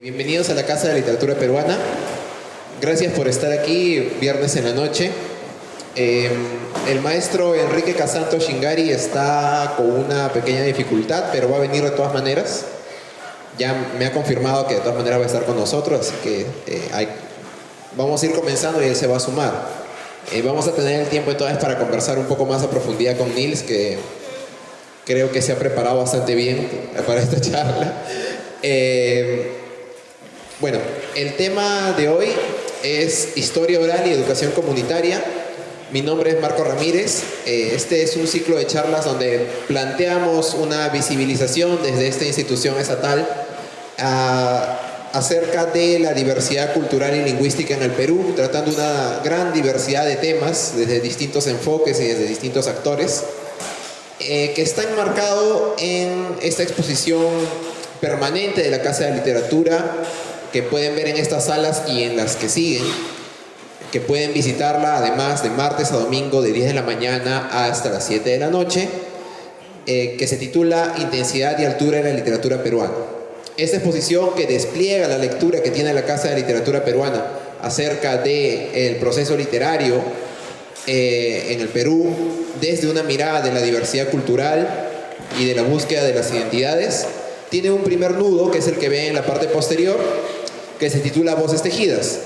Bienvenidos a la Casa de la Literatura Peruana. Gracias por estar aquí viernes en la noche. El maestro Enrique Casanto Shingari está con una pequeña dificultad, pero va a venir de todas maneras. Ya me ha confirmado que de todas maneras va a estar con nosotros, así que vamos a ir comenzando y él se va a sumar. Vamos a tener el tiempo entonces para conversar un poco más a profundidad con Nils, que creo que se ha preparado bastante bien para esta charla. Bueno, el tema de hoy es Historia Oral y Educación Comunitaria. Mi nombre es Marco Ramírez. Este es un ciclo de charlas donde planteamos una visibilización desde esta institución estatal acerca de la diversidad cultural y lingüística en el Perú, tratando una gran diversidad de temas desde distintos enfoques y desde distintos actores, que está enmarcado en esta exposición permanente de la Casa de Literatura, que pueden ver en estas salas y en las que siguen, que pueden visitarla además de martes a domingo de 10 de la mañana hasta las 7 de la noche, que se titula Intensidad y Altura en la Literatura Peruana. Esta exposición, que despliega la lectura que tiene la Casa de Literatura Peruana acerca del proceso literario en el Perú, desde una mirada de la diversidad cultural y de la búsqueda de las identidades, tiene un primer nudo, que es el que ven en la parte posterior, que se titula Voces Tejidas.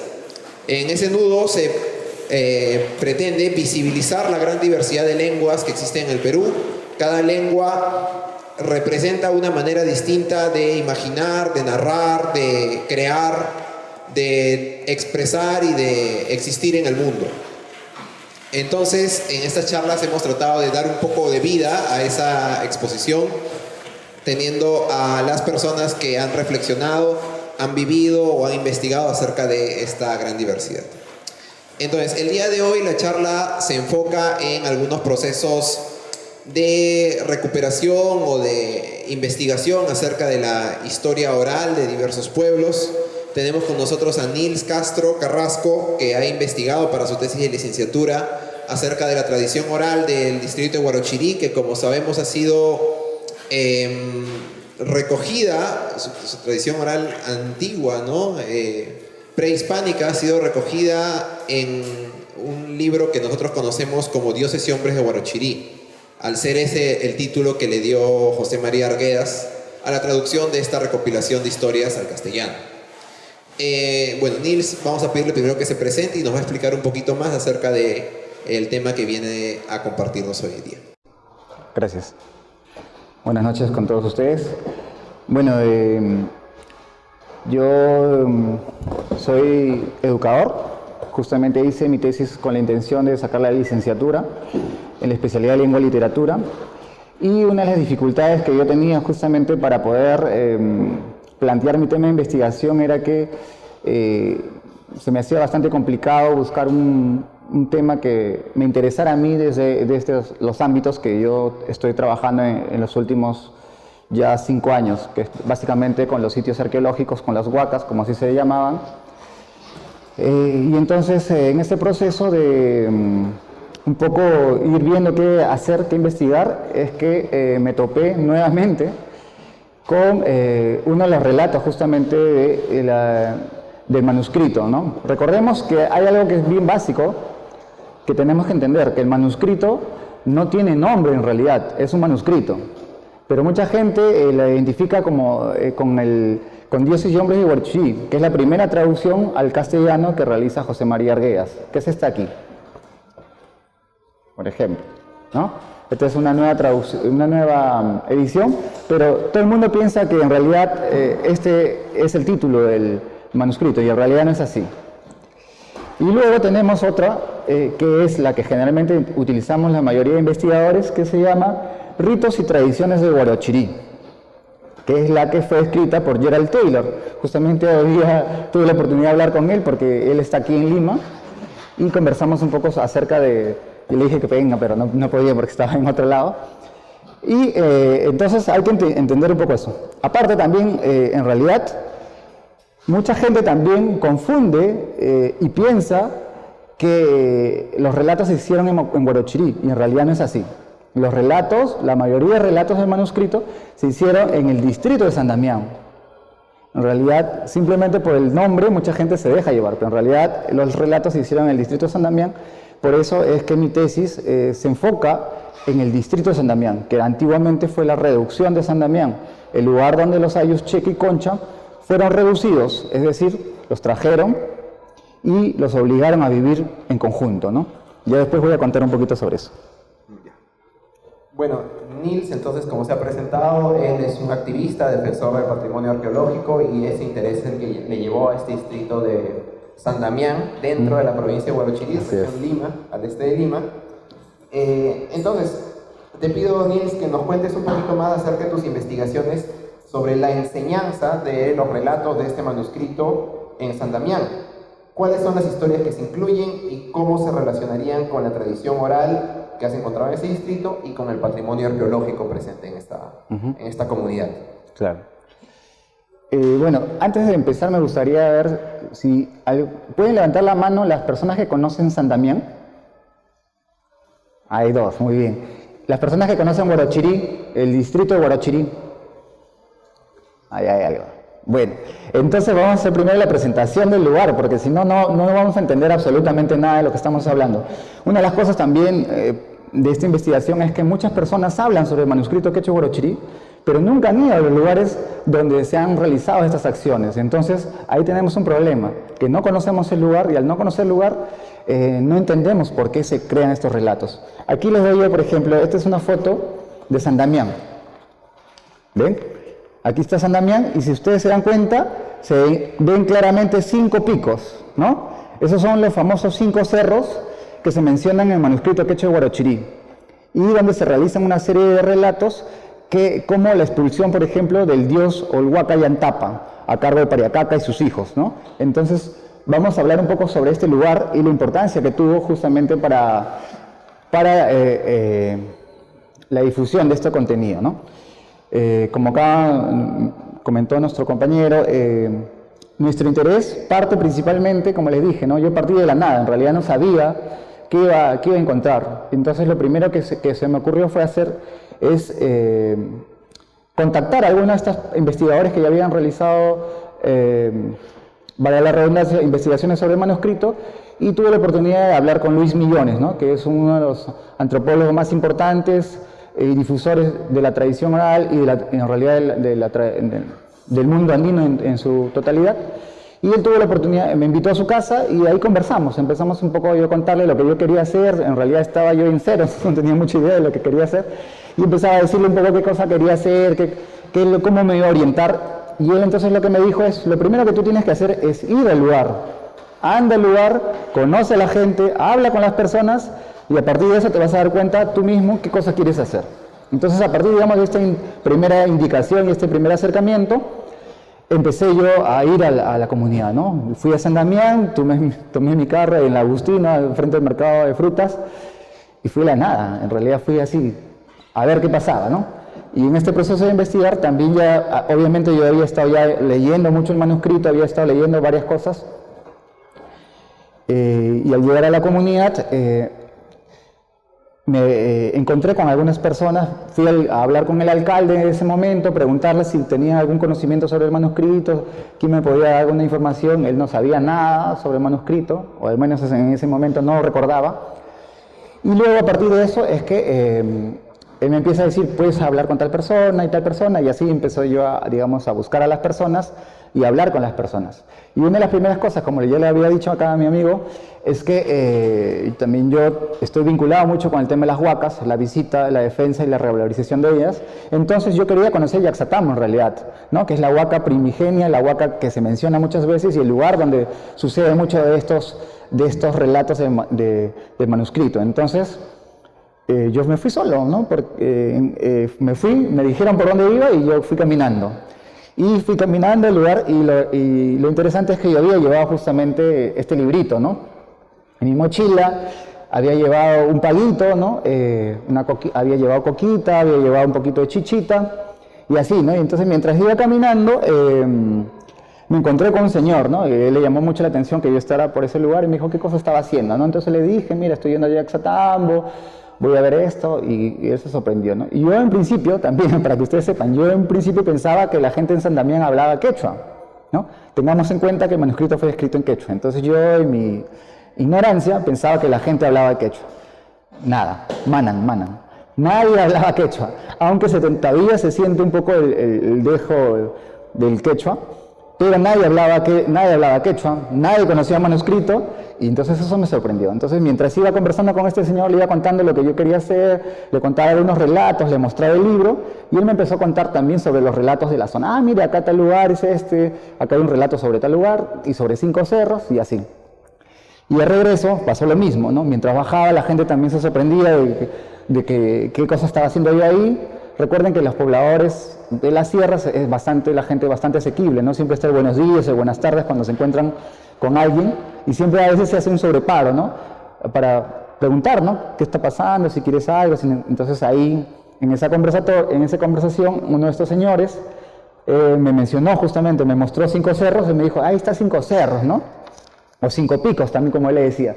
En ese nudo se pretende visibilizar la gran diversidad de lenguas que existen en el Perú. Cada lengua representa una manera distinta de imaginar, de narrar, de crear, de expresar y de existir en el mundo. Entonces, en estas charlas hemos tratado de dar un poco de vida a esa exposición, teniendo a las personas que han reflexionado, han vivido o han investigado acerca de esta gran diversidad. Entonces, el día de hoy la charla se enfoca en algunos procesos de recuperación o de investigación acerca de la historia oral de diversos pueblos. Tenemos con nosotros a Nils Castro Carrasco, que ha investigado para su tesis de licenciatura acerca de la tradición oral del distrito de Huarochirí, que, como sabemos, ha sido recogida, su tradición oral antigua, ¿no? Prehispánica, ha sido recogida en un libro que nosotros conocemos como Dioses y Hombres de Huarochirí, al ser ese el título que le dio José María Arguedas a la traducción de esta recopilación de historias al castellano. Bueno, Nils, vamos a pedirle primero que se presente y nos va a explicar un poquito más acerca del tema que viene a compartirnos hoy en día. Gracias. Buenas noches con todos ustedes. Bueno, yo soy educador. Justamente hice mi tesis con la intención de sacar la licenciatura en la especialidad de lengua y literatura. Y una de las dificultades que yo tenía justamente para poder plantear mi tema de investigación era que se me hacía bastante complicado buscar un tema que me interesara a mí desde los ámbitos que yo estoy trabajando en los últimos ya 5 años, que es básicamente con los sitios arqueológicos, con las huacas, como así se llamaban. Y entonces, en este proceso de un poco ir viendo qué hacer, qué investigar, es que me topé nuevamente con uno de los relatos justamente del manuscrito, ¿no? Recordemos que hay algo que es bien básico, que tenemos que entender, que el manuscrito no tiene nombre en realidad, es un manuscrito. Pero mucha gente la identifica como, con Dioses y Hombres de Huarochirí, que es la primera traducción al castellano que realiza José María Arguedas, que es esta aquí, por ejemplo, ¿no? Esta es una nueva edición, pero todo el mundo piensa que en realidad este es el título del manuscrito, y en realidad no es así. Y luego tenemos otra, que es la que generalmente utilizamos la mayoría de investigadores, que se llama Ritos y Tradiciones de Huarochirí, que es la que fue escrita por Gerald Taylor. Justamente hoy día tuve la oportunidad de hablar con él porque él está aquí en Lima y conversamos un poco acerca de... Y le dije que venga, pero no podía porque estaba en otro lado. Y entonces hay que entender un poco eso. Aparte también, en realidad, mucha gente también confunde y piensa que los relatos se hicieron en Huarochirí, y en realidad no es así. Los relatos, la mayoría de relatos del manuscrito, se hicieron en el distrito de San Damián. En realidad, simplemente por el nombre, mucha gente se deja llevar, pero en realidad los relatos se hicieron en el distrito de San Damián. Por eso es que mi tesis se enfoca en el distrito de San Damián, que antiguamente fue la reducción de San Damián, el lugar donde los ayllus Checa y Concha fueron reducidos, es decir, los trajeron y los obligaron a vivir en conjunto, ¿no? Ya después voy a contar un poquito sobre eso. Bueno, Nils, entonces, como se ha presentado, él es un activista, defensor del patrimonio arqueológico, y ese interés es el que le llevó a este distrito de San Damián, dentro de la provincia de Huarochirí, región Lima, al este de Lima. Entonces, te pido, Nils, que nos cuentes un poquito más acerca de tus investigaciones sobre la enseñanza de los relatos de este manuscrito en San Damián. ¿Cuáles son las historias que se incluyen y cómo se relacionarían con la tradición oral que has encontrado en ese distrito y con el patrimonio arqueológico presente en esta comunidad? Claro. Bueno, antes de empezar me gustaría ver si pueden levantar la mano las personas que conocen San Damián. Hay dos, muy bien. Las personas que conocen Huarochirí, el distrito de Huarochirí. Ahí hay algo. Bueno, entonces vamos a hacer primero la presentación del lugar, porque si no, no vamos a entender absolutamente nada de lo que estamos hablando. Una de las cosas también de esta investigación es que muchas personas hablan sobre el manuscrito quechua Huarochirí, pero nunca han ido a los lugares donde se han realizado estas acciones. Entonces, ahí tenemos un problema, que no conocemos el lugar, y al no conocer el lugar, no entendemos por qué se crean estos relatos. Aquí les doy yo, por ejemplo, esta es una foto de San Damián. ¿Ven? Aquí está San Damián, y si ustedes se dan cuenta, se ven claramente 5 picos, ¿no? Esos son los famosos 5 cerros que se mencionan en el manuscrito quechua Huarochirí, y donde se realizan una serie de relatos como la expulsión, por ejemplo, del dios Olhuaca Yantapa, a cargo de Pariacaca y sus hijos, ¿no? Entonces, vamos a hablar un poco sobre este lugar y la importancia que tuvo justamente para la difusión de este contenido, ¿no? Como acá comentó nuestro compañero, nuestro interés parte principalmente, como les dije, ¿no? Yo partí de la nada, en realidad no sabía qué iba a encontrar. Entonces lo primero que se me ocurrió fue contactar a algunos de estos investigadores que ya habían realizado, valga la redundancia, investigaciones sobre el manuscrito, y tuve la oportunidad de hablar con Luis Millones, ¿no? Que es uno de los antropólogos más importantes y difusores de la tradición oral y en realidad del mundo andino en su totalidad. Y él tuvo la oportunidad, me invitó a su casa y ahí conversamos, empezamos un poco yo a contarle lo que yo quería hacer. En realidad estaba yo en cero, no tenía mucha idea de lo que quería hacer, y empezaba a decirle un poco qué cosa quería hacer, cómo me iba a orientar. Y él entonces lo que me dijo es: lo primero que tú tienes que hacer es ir al lugar, anda al lugar, conoce a la gente, habla con las personas, y a partir de eso te vas a dar cuenta tú mismo qué cosas quieres hacer. Entonces, a partir, digamos, de esta primera indicación y este primer acercamiento, empecé yo a ir a la comunidad, ¿no? Fui a San Damián, tomé mi carro en la Agustina, frente al mercado de frutas, y fui a la nada. En realidad fui así, a ver qué pasaba, ¿no? Y en este proceso de investigar también ya, obviamente yo había estado ya leyendo mucho el manuscrito, había estado leyendo varias cosas, y al llegar a la comunidad, me encontré con algunas personas, fui a hablar con el alcalde en ese momento, preguntarle si tenía algún conocimiento sobre el manuscrito, quién me podía dar alguna información. Él no sabía nada sobre el manuscrito, o al menos en ese momento no lo recordaba. Y luego, a partir de eso, es que él me empieza a decir: puedes hablar con tal persona y tal persona, y así empezó yo a buscar a las personas y a hablar con las personas. Y una de las primeras cosas, como yo le había dicho acá a mi amigo, es que también yo estoy vinculado mucho con el tema de las huacas, la visita, la defensa y la revalorización de ellas. Entonces yo quería conocer Yaxatamo en realidad, ¿no? Que es la huaca primigenia, la huaca que se menciona muchas veces y el lugar donde sucede mucho de estos relatos del manuscrito. Entonces yo me fui solo, ¿no? Porque me dijeron por dónde iba y yo fui caminando. Y fui caminando al lugar, y lo interesante es que yo había llevado justamente este librito, ¿no? En mi mochila había llevado un palito, ¿no? Había llevado coquita, había llevado un poquito de chichita, y así, ¿no? Y entonces mientras iba caminando, me encontré con un señor, ¿no? Y él le llamó mucho la atención que yo estara por ese lugar, y me dijo qué cosa estaba haciendo, ¿no? Entonces le dije: mira, estoy yendo a Yaxatambo, voy a ver esto, y él se sorprendió, ¿no? Y yo en principio, también, para que ustedes sepan, yo en principio pensaba que la gente en San Damián hablaba quechua, ¿no? Tengamos en cuenta que el manuscrito fue escrito en quechua. Entonces yo, en mi ignorancia, pensaba que la gente hablaba quechua. Nada, manan. Nadie hablaba quechua, aunque todavía se siente un poco el dejo del quechua, pero nadie hablaba quechua, nadie conocía el manuscrito, y entonces eso me sorprendió. Entonces, mientras iba conversando con este señor, le iba contando lo que yo quería hacer, le contaba algunos relatos, le mostraba el libro, y él me empezó a contar también sobre los relatos de la zona. Ah, mira, acá tal lugar es este, acá hay un relato sobre tal lugar, y sobre 5 cerros, y así. Y de regreso pasó lo mismo, ¿no? Mientras bajaba, la gente también se sorprendía de qué cosa estaba haciendo yo ahí. Recuerden que los pobladores de las sierras es la gente bastante asequible, ¿no? Siempre está el buenos días, el buenas tardes cuando se encuentran con alguien, y siempre a veces se hace un sobreparo, ¿no? Para preguntar, ¿no? ¿Qué está pasando? Si quieres algo. Entonces ahí, en esa conversación, uno de estos señores me mencionó justamente, me mostró 5 cerros y me dijo, ahí está 5 cerros, ¿no? O 5 picos también, como él le decía.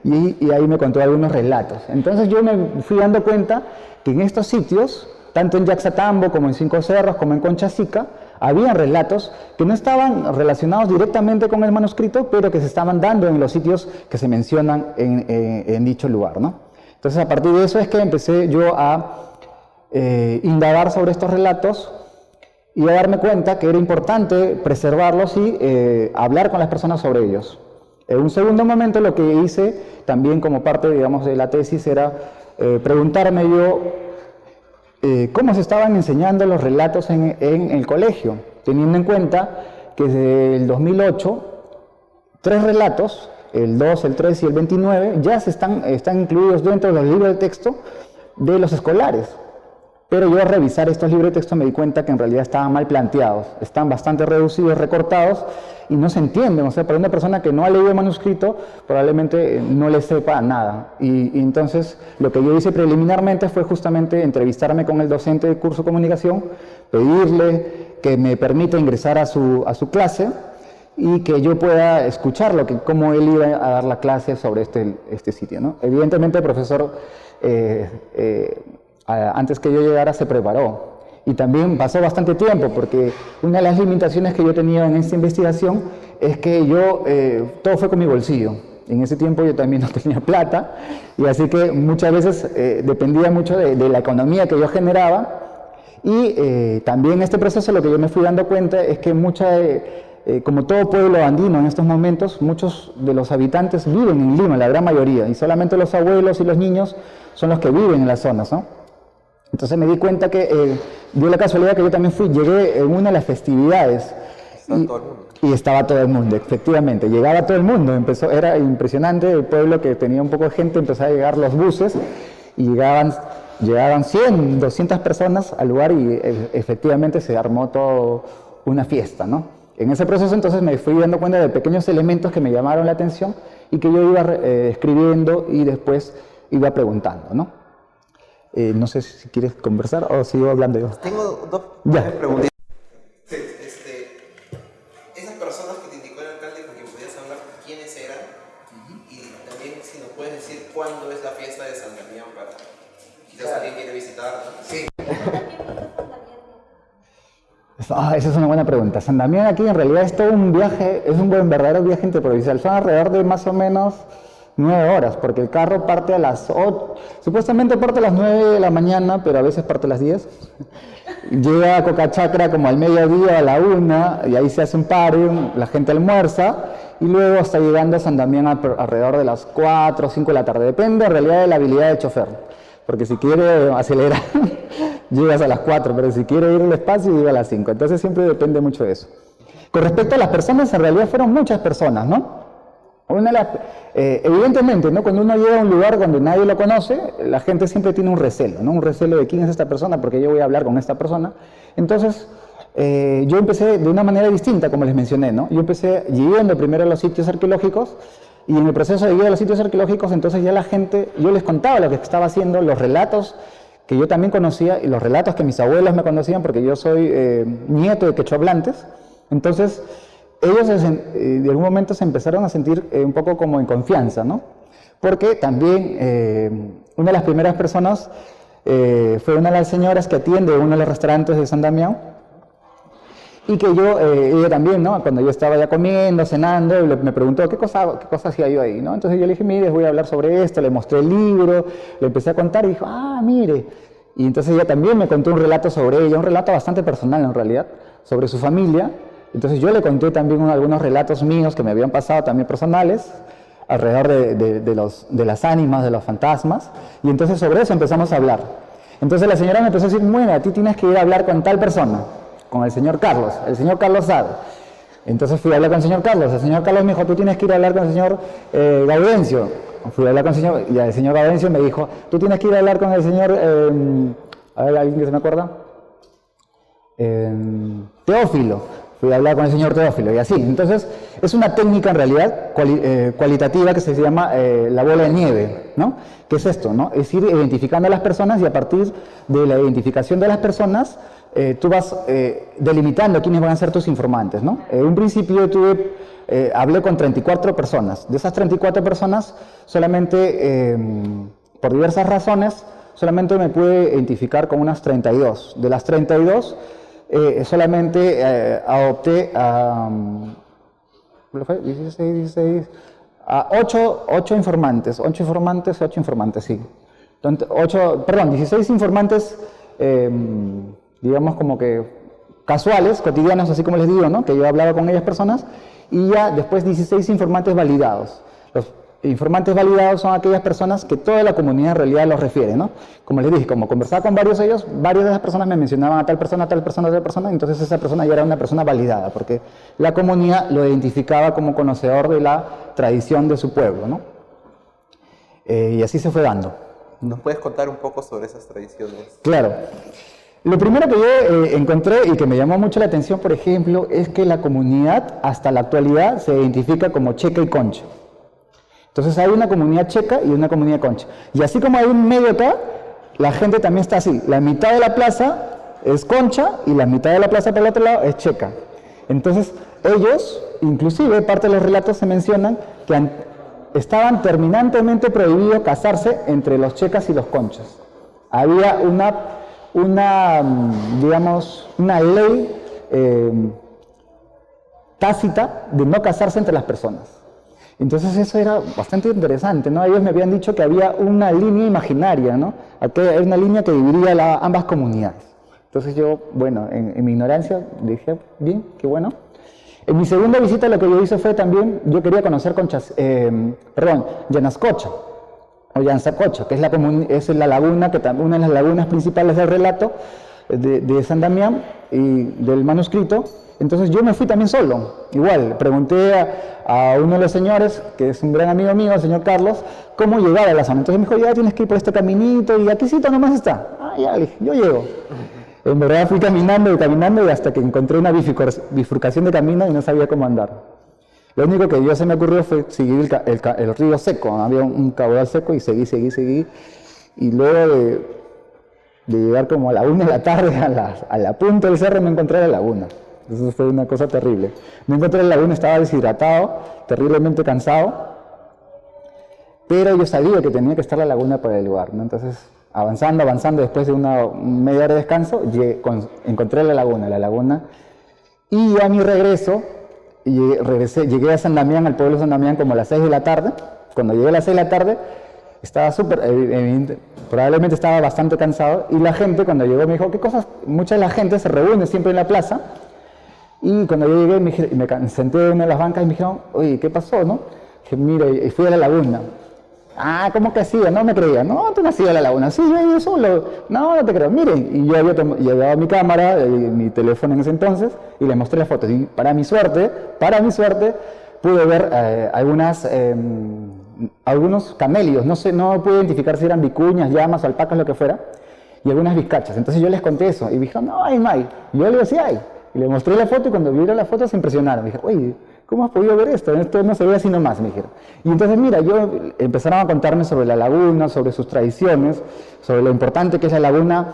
Y ahí me contó algunos relatos. Entonces yo me fui dando cuenta que en estos sitios, tanto en Yaxatambo como en 5 Cerros, como en Conchacica, había relatos que no estaban relacionados directamente con el manuscrito, pero que se estaban dando en los sitios que se mencionan en dicho lugar, ¿no? Entonces, a partir de eso es que empecé yo a indagar sobre estos relatos y a darme cuenta que era importante preservarlos y hablar con las personas sobre ellos. En un segundo momento, lo que hice también como parte, digamos, de la tesis era preguntarme yo cómo se estaban enseñando los relatos en el colegio, teniendo en cuenta que desde el 2008, 3 relatos, el 2, el 3 y el 29, ya están incluidos dentro de los libros de texto de los escolares. Pero yo al revisar estos libros de texto me di cuenta que en realidad estaban mal planteados, están bastante reducidos, recortados y no se entienden. O sea, para una persona que no ha leído el manuscrito probablemente no le sepa nada. Y entonces lo que yo hice preliminarmente fue justamente entrevistarme con el docente de curso de comunicación, pedirle que me permita ingresar a su clase y que yo pueda escuchar cómo él iba a dar la clase sobre este sitio, ¿no? Evidentemente el profesor antes que yo llegara se preparó y también pasó bastante tiempo porque una de las limitaciones que yo tenía en esta investigación es que todo fue con mi bolsillo. En ese tiempo yo también no tenía plata y así que muchas veces dependía mucho de la economía que yo generaba y también en este proceso lo que yo me fui dando cuenta es que como todo pueblo andino en estos momentos, muchos de los habitantes viven en Lima, la gran mayoría, y solamente los abuelos y los niños son los que viven en las zonas, ¿no? Entonces me di cuenta que dio la casualidad que yo también llegué en una de las festividades y estaba todo el mundo, efectivamente, llegaba todo el mundo, era impresionante el pueblo que tenía un poco de gente, empezó a llegar los buses y llegaban 100, 200 personas al lugar y efectivamente se armó toda una fiesta, ¿no? En ese proceso entonces me fui dando cuenta de pequeños elementos que me llamaron la atención y que yo iba escribiendo y después iba preguntando, ¿no? No sé si quieres conversar o sigo hablando yo. Tengo dos preguntas. Esas personas que te indicó el alcalde con quien podías hablar, ¿quiénes eran? Y también si nos puedes decir cuándo es la fiesta de San Damián para quizás alguien quiere visitar, ¿no? Sí. Esa es una buena pregunta. San Damián aquí en realidad es todo un viaje, es un verdadero viaje interprovincial. Son alrededor de más o menos 9 horas, porque el carro parte a las 8, supuestamente parte a las 9 de la mañana, pero a veces parte a las 10. Llega a Cocachacra como al mediodía, a la 1, y ahí se hace un paro, la gente almuerza, y luego está llegando a San Damián alrededor de las 4 o 5 de la tarde. Depende en realidad de la habilidad del chofer, porque si quiere acelerar, llegas a las 4, pero si quiere ir despacio, llega a las 5. Entonces siempre depende mucho de eso. Con respecto a las personas, en realidad fueron muchas personas, ¿no? Evidentemente, ¿no? Cuando uno llega a un lugar donde nadie lo conoce, la gente siempre tiene un recelo, ¿no? Un recelo de quién es esta persona, porque yo voy a hablar con esta persona. Entonces, yo empecé de una manera distinta, como les mencioné, ¿no? Yo empecé yendo primero a los sitios arqueológicos, y en el proceso de ir a los sitios arqueológicos, entonces ya la gente, yo les contaba lo que estaba haciendo, los relatos que yo también conocía, y los relatos que mis abuelos me conocían, porque yo soy nieto de quechohablantes. Entonces, ellos de algún momento se empezaron a sentir un poco como en confianza, ¿no? Porque también una de las primeras personas fue una de las señoras que atiende uno de los restaurantes de San Damián Y que ella también, ¿no? Cuando yo estaba ya comiendo, cenando, me preguntó qué cosa hacía yo ahí, ¿no? Entonces yo le dije, mire, voy a hablar sobre esto, le mostré el libro, le empecé a contar y dijo, ah, mire. Y entonces ella también me contó un relato sobre ella, un relato bastante personal en realidad, sobre su familia. Entonces yo le conté también algunos relatos míos que me habían pasado también personales, alrededor de las ánimas, de los fantasmas. Y entonces sobre eso empezamos a hablar. Entonces la señora me empezó a decir, bueno, a ti tienes que ir a hablar con tal persona, con el señor Carlos sabe. Entonces fui a hablar con el señor Carlos me dijo, tú tienes que ir a hablar con el señor Gaudencio. Fui a hablar con el señor, y el señor Gaudencio me dijo, tú tienes que ir a hablar con el señor, a ver, ¿alguien que se me acuerda? Teófilo. Fui a hablar con el señor Teófilo y así. Entonces, es una técnica en realidad cualitativa que se llama la bola de nieve, ¿no? ¿Qué es esto, no? Es ir identificando a las personas y a partir de la identificación de las personas tú vas delimitando quiénes van a ser tus informantes, ¿no? En un principio yo hablé con 34 personas. De esas 34 personas, solamente por diversas razones, solamente me pude identificar con unas 32. De las 32, solamente adopté a 8 informantes, sí. Entonces, 16 informantes, digamos como que casuales, cotidianos, así como les digo, ¿no? Que yo hablaba con ellas personas, y ya después 16 informantes validados. Los informantes validados son aquellas personas que toda la comunidad en realidad los refiere, ¿no? Como les dije, como conversaba con varios de ellos, varias de esas personas me mencionaban a tal persona, entonces esa persona ya era una persona validada, porque la comunidad lo identificaba como conocedor de la tradición de su pueblo, ¿no? Y así se fue dando. ¿Nos puedes contar un poco sobre esas tradiciones? Claro. Lo primero que yo encontré y que me llamó mucho la atención, por ejemplo, es que la comunidad hasta la actualidad se identifica como checa y concha. Entonces hay una comunidad checa y una comunidad concha. Y así como hay un medio acá, la gente también está así. La mitad de la plaza es concha y la mitad de la plaza por el otro lado es checa. Entonces ellos, inclusive parte de los relatos se mencionan que estaban terminantemente prohibido casarse entre los checas y los conchas. Había digamos, una ley tácita de no casarse entre las personas. Entonces eso era bastante interesante, ¿no? Ellos me habían dicho que había una línea imaginaria, ¿no? Era una línea que dividía ambas comunidades. Entonces yo, bueno, en mi ignorancia dije, bien, qué bueno. En mi segunda visita lo que yo hice fue también, yo quería conocer Yanascocha, o Yansacocha, que es la laguna, una de las lagunas principales del relato de San Damián y del manuscrito. Entonces yo me fui también solo, igual, pregunté a uno de los señores, que es un gran amigo mío, el señor Carlos, cómo llegar a la zona. Entonces me dijo, ya tienes que ir por este caminito y aquí nomás está. Ah, ya, le dije, yo llego. En verdad fui caminando y hasta que encontré una bifurcación de camino y no sabía cómo andar. Lo único que yo se me ocurrió fue seguir el río seco, había un caudal seco y seguí. Y luego de llegar como a la 1 de la tarde a la punta del cerro me encontré a la laguna. Eso fue una cosa terrible. Me encontré en la laguna, estaba deshidratado, terriblemente cansado, pero yo sabía que tenía que estar la laguna para el lugar, ¿no? Entonces, avanzando, después de una media hora de descanso, encontré la laguna, y a mi regreso, llegué a San Damián, al pueblo de San Damián, como a las 6 de la tarde. Cuando llegué a las 6 de la tarde, estaba probablemente estaba bastante cansado, y la gente cuando llegó me dijo, ¿qué cosas? Mucha de la gente se reúne siempre en la plaza, y cuando yo llegué me senté en una de las bancas y me dijeron, oye, ¿qué pasó, no? Dije, mire, y fui a la laguna. Ah, ¿cómo que hacía? No me creía. No, tú no has ido a la laguna. Sí, yo he ido solo. No, no te creo. Miren, y yo había llevado mi cámara, mi teléfono en ese entonces, y le mostré las fotos. Y para mi suerte, pude ver algunos camelios. No pude identificar si eran vicuñas, llamas, alpacas, lo que fuera, y algunas vizcachas. Entonces yo les conté eso, y me dijeron, no hay. Y yo le digo, sí hay. Y le mostré la foto, y cuando vieron la foto se impresionaron. Me dijeron, oye, ¿cómo has podido ver esto? Esto no se ve así nomás, me dijeron. Y entonces, mira, empezaron a contarme sobre la laguna, sobre sus tradiciones, sobre lo importante que es la laguna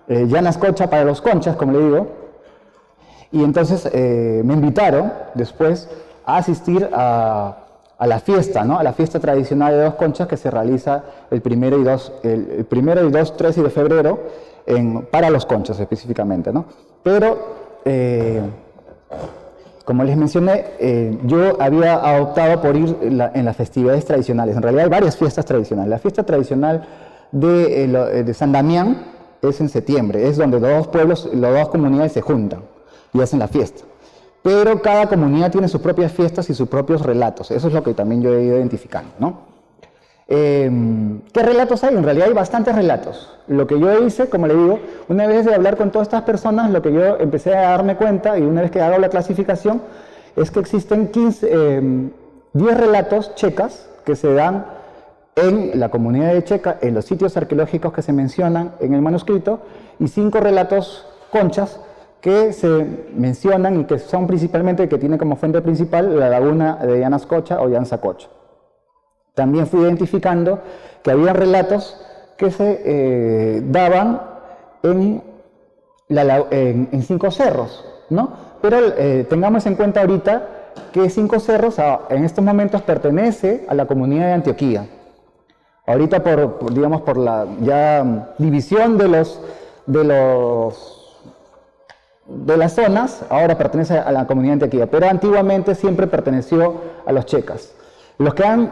Yanascocha para los conchas, como le digo. Y entonces me invitaron después a asistir a la fiesta, ¿no? A la fiesta tradicional de Dos Conchas que se realiza el primero y 2, 3 y de febrero para los conchas específicamente, ¿no? Pero Como les mencioné, yo había optado por ir en las festividades tradicionales. En realidad hay varias fiestas tradicionales. La fiesta tradicional de San Damián es en septiembre, es donde los dos pueblos, las dos comunidades se juntan y hacen la fiesta. Pero cada comunidad tiene sus propias fiestas y sus propios relatos. Eso es lo que también yo he ido identificando, ¿no? ¿Qué relatos hay? En realidad hay bastantes relatos. Lo que yo hice, como le digo, una vez de hablar con todas estas personas, lo que yo empecé a darme cuenta, y una vez que hago la clasificación, es que existen 10 relatos checas que se dan en la comunidad de Checa, en los sitios arqueológicos que se mencionan en el manuscrito, y 5 relatos conchas que se mencionan y que son principalmente, que tienen como fuente principal la laguna de Yanascocha o Yansacocha. También fui identificando que había relatos que se daban en 5 cerros, ¿no? Pero tengamos en cuenta ahorita que 5 cerros en estos momentos pertenece a la comunidad de Antioquía. Ahorita digamos por la ya división de las zonas, ahora pertenece a la comunidad de Antioquía, pero antiguamente siempre perteneció a los checas. Los que han,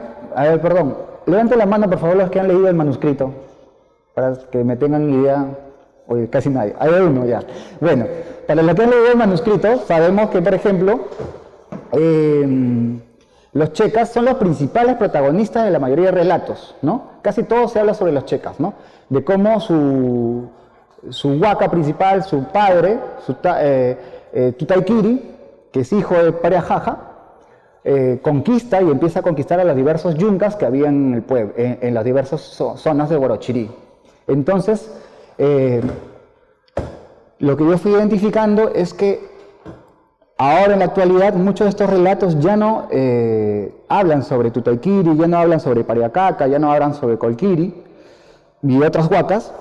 levanten la mano por favor los que han leído el manuscrito, para que me tengan idea. Oye, casi nadie, hay uno ya. Bueno, para los que han leído el manuscrito, sabemos que, por ejemplo, los checas son los principales protagonistas de la mayoría de relatos, ¿no? Casi todo se habla sobre los checas, ¿no? De cómo su huaca principal, su padre, Tutaykiri, que es hijo de Pariajaja, conquista y empieza a conquistar a los diversos yungas que había en el pueblo, en las diversas zonas de Guarochirí. Entonces, lo que yo fui identificando es que ahora en la actualidad muchos de estos relatos ya no hablan sobre Tutaykiri, ya no hablan sobre Pariacaca, ya no hablan sobre Colquiri ni otras huacas,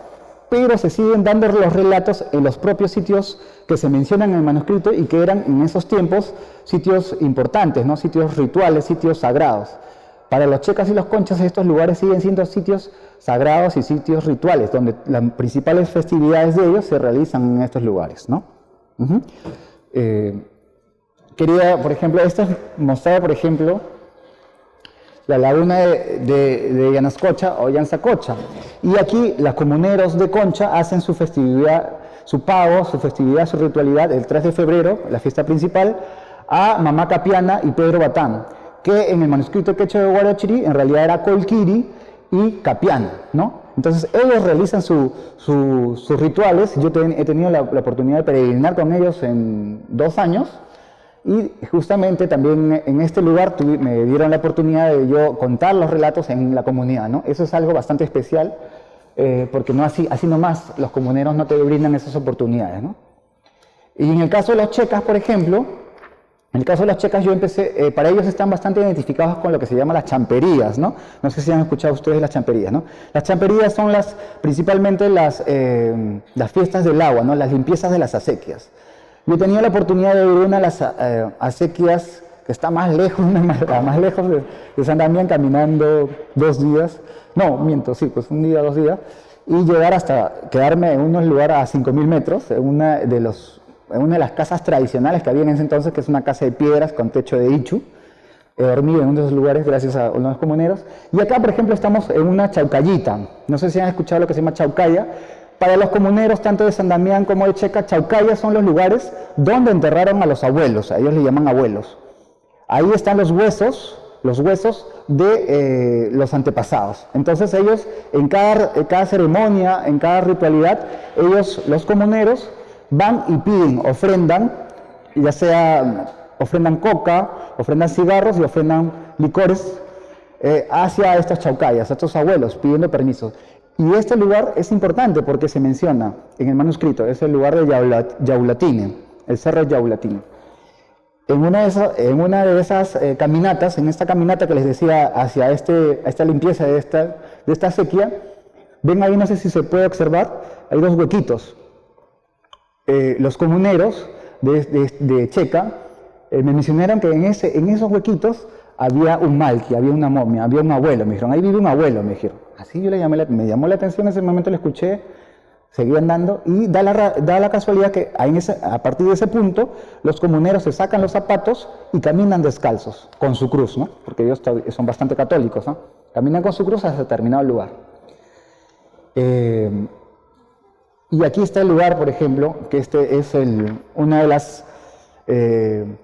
pero se siguen dando los relatos en los propios sitios que se mencionan en el manuscrito y que eran en esos tiempos sitios importantes, ¿no? Sitios rituales, sitios sagrados. Para los checas y los conchas estos lugares siguen siendo sitios sagrados y sitios rituales, donde las principales festividades de ellos se realizan en estos lugares, ¿no? Quería, por ejemplo, esto es mostrar, por ejemplo, la laguna de Yanascocha o Yansacocha. Y aquí los comuneros de Concha hacen su festividad, su pago, su festividad, su ritualidad, el 3 de febrero, la fiesta principal, a Mamá Capiana y Pedro Batán, que en el manuscrito quechua de Guarochirí en realidad era Colquiri y Capiana, ¿no? Entonces ellos realizan sus rituales. Yo he tenido la oportunidad de peregrinar con ellos en 2 años, y justamente también en este lugar me dieron la oportunidad de yo contar los relatos en la comunidad, ¿no? Eso es algo bastante especial, porque no así nomás los comuneros no te brindan esas oportunidades, ¿no? Y en el caso de los checas, por ejemplo, en el caso de los checas yo empecé, para ellos están bastante identificados con lo que se llama las champerías, ¿no? No sé si han escuchado ustedes las champerías, ¿no? Las champerías son principalmente las fiestas del agua, ¿no? Las limpiezas de las acequias. Yo tenía la oportunidad de ir a una de las acequias que está más lejos, más lejos de San Damián, caminando 2 días, no, miento, sí, pues 1 día, 2 días, y llegar hasta quedarme en un lugar a 5.000 metros, en una de las casas tradicionales que había en ese entonces, que es una casa de piedras con techo de ichu. He dormido en uno de esos lugares gracias a unos comuneros. Y acá, por ejemplo, estamos en una chaucayita. No sé si han escuchado lo que se llama chaucaya. Para los comuneros, tanto de San Damián como de Checa, chaucayas son los lugares donde enterraron a los abuelos. A ellos le llaman abuelos. Ahí están los huesos de los antepasados. Entonces ellos, en cada ceremonia, en cada ritualidad, ellos, los comuneros, van y piden, ofrendan, ya sea ofrendan coca, ofrendan cigarros y ofrendan licores hacia estas chaucayas, a estos abuelos, pidiendo permiso. Y este lugar es importante porque se menciona en el manuscrito, es el lugar de Yaulatine, el cerro Yaulatine. En una de esas caminatas, en esta caminata que les decía hacia esta limpieza de esta sequía, ven ahí, no sé si se puede observar, hay 2 huequitos. Los comuneros de Checa me mencionaron que en esos huequitos había un malqui, había una momia, había un abuelo. Me dijeron, ahí vive un abuelo, me dijeron. Así me llamó la atención, en ese momento lo escuché, seguían dando, y da la casualidad que a partir de ese punto los comuneros se sacan los zapatos y caminan descalzos, con su cruz, ¿no? Porque ellos son bastante católicos, ¿no? Caminan con su cruz hasta determinado lugar. Y aquí está el lugar, por ejemplo, que este es una de las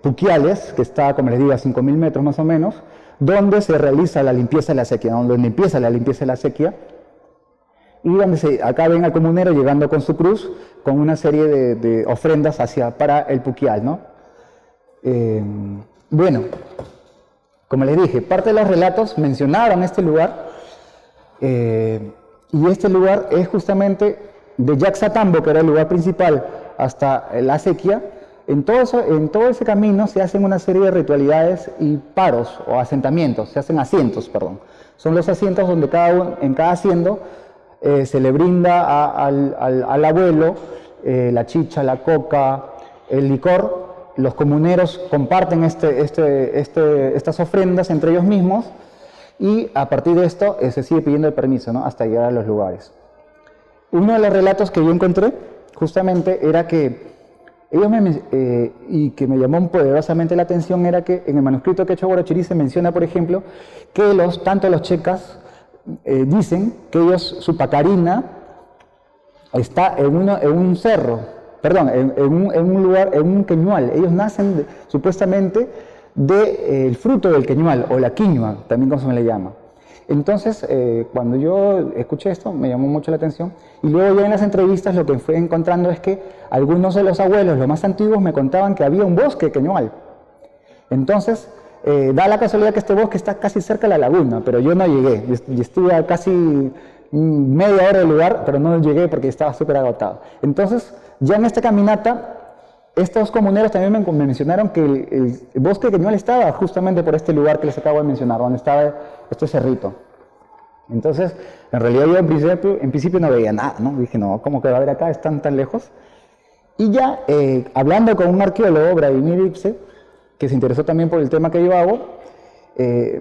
puquiales, que está, como les digo, a 5.000 metros más o menos, donde se realiza la limpieza de la sequía, donde empieza la limpieza de la sequía, y donde acá ven al comunero llegando con su cruz, con una serie de ofrendas para el puquial, ¿no? Bueno, como les dije, parte de los relatos mencionaron este lugar, y este lugar es justamente de Yaxatambo, que era el lugar principal, hasta la sequía. En todo ese camino se hacen una serie de ritualidades y paros o asentamientos, se hacen asientos, perdón. Son los asientos donde en cada asiento se le brinda al abuelo la chicha, la coca, el licor. Los comuneros comparten estas ofrendas entre ellos mismos, y a partir de esto se sigue pidiendo el permiso, ¿no? Hasta llegar a los lugares. Uno de los relatos que yo encontré justamente era que y que me llamó poderosamente la atención, era que en el manuscrito quechua guarachirí se menciona, por ejemplo, que tanto los checas dicen que su pacarina está en un cerro, perdón, en un lugar, en un queñual. Ellos nacen supuestamente del fruto del queñual, o la quiñua, también como se le llama. Entonces, cuando yo escuché esto, me llamó mucho la atención, y luego ya en las entrevistas lo que fui encontrando es que algunos de los abuelos, los más antiguos, me contaban que había un bosque queñual. Entonces, da la casualidad que este bosque está casi cerca de la laguna, pero yo no llegué. Yo estuve a casi media hora del lugar, pero no llegué porque estaba súper agotado. Entonces, ya en esta caminata, estos comuneros también me mencionaron que el bosque queñual estaba justamente por este lugar que les acabo de mencionar, donde estaba este cerrito. Entonces, en realidad yo en principio no veía nada, ¿no? Dije, no, ¿cómo que va a haber acá? Están tan lejos. Y ya, hablando con un arqueólogo, Vladimir Ipse, que se interesó también por el tema que yo hago,